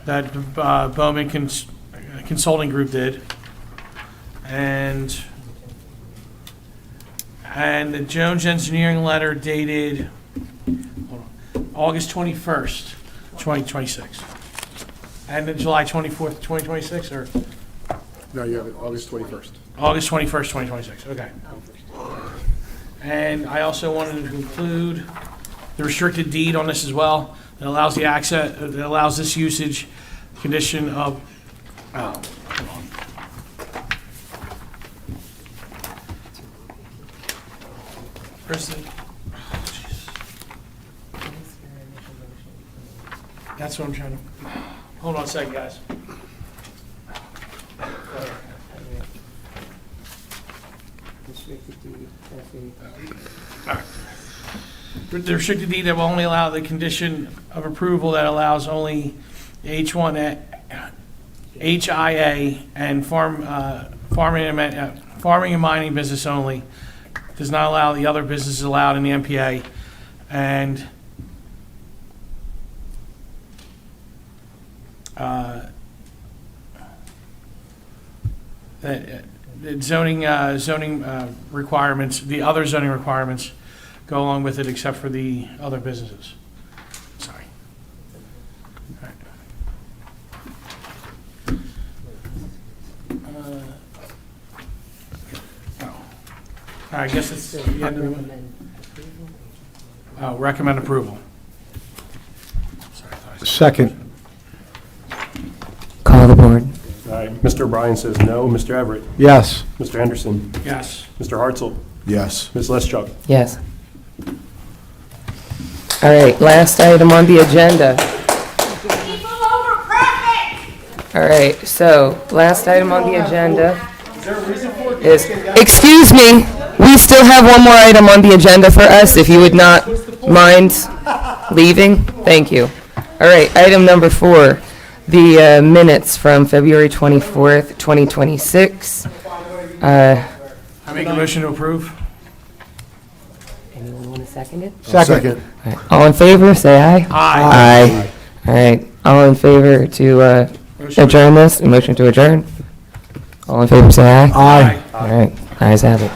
that Bowman Consulting Group did. And the Jones Engineering letter dated August 21st, 2026. And then July 24th, 2026, or?
No, you have it August 21st.
August 21st, 2026, okay. And I also wanted to include the restricted deed on this as well. That allows the access, that allows this usage condition of, hold on. Kristen. That's what I'm trying to, hold on a second, guys. All right. The restricted deed that will only allow the condition of approval that allows only H1, HIA and farming and mining business only. Does not allow the other businesses allowed in the MPA. And that zoning requirements, the other zoning requirements go along with it except for the other businesses. Sorry. All right. I guess it's the end of the... Oh, recommend approval.
Second.
Call the board.
All right, Mr. O'Brien says no. Mr. Everett?
Yes.
Mr. Henderson?
Yes.
Mr. Hartzell?
Yes.
Ms. Leschuk?
Yes. All right, last item on the agenda. All right, so last item on the agenda is, excuse me, we still have one more item on the agenda for us, if you would not mind leaving. Thank you. All right, item number 4, the minutes from February 24th, 2026.
I make a motion to approve.
Anyone want to second it?
Second.
All right, all in favor, say aye.
Aye.
All right, all in favor to adjourn this, motion to adjourn? All in favor, say aye.
Aye.
All right, ayes have it.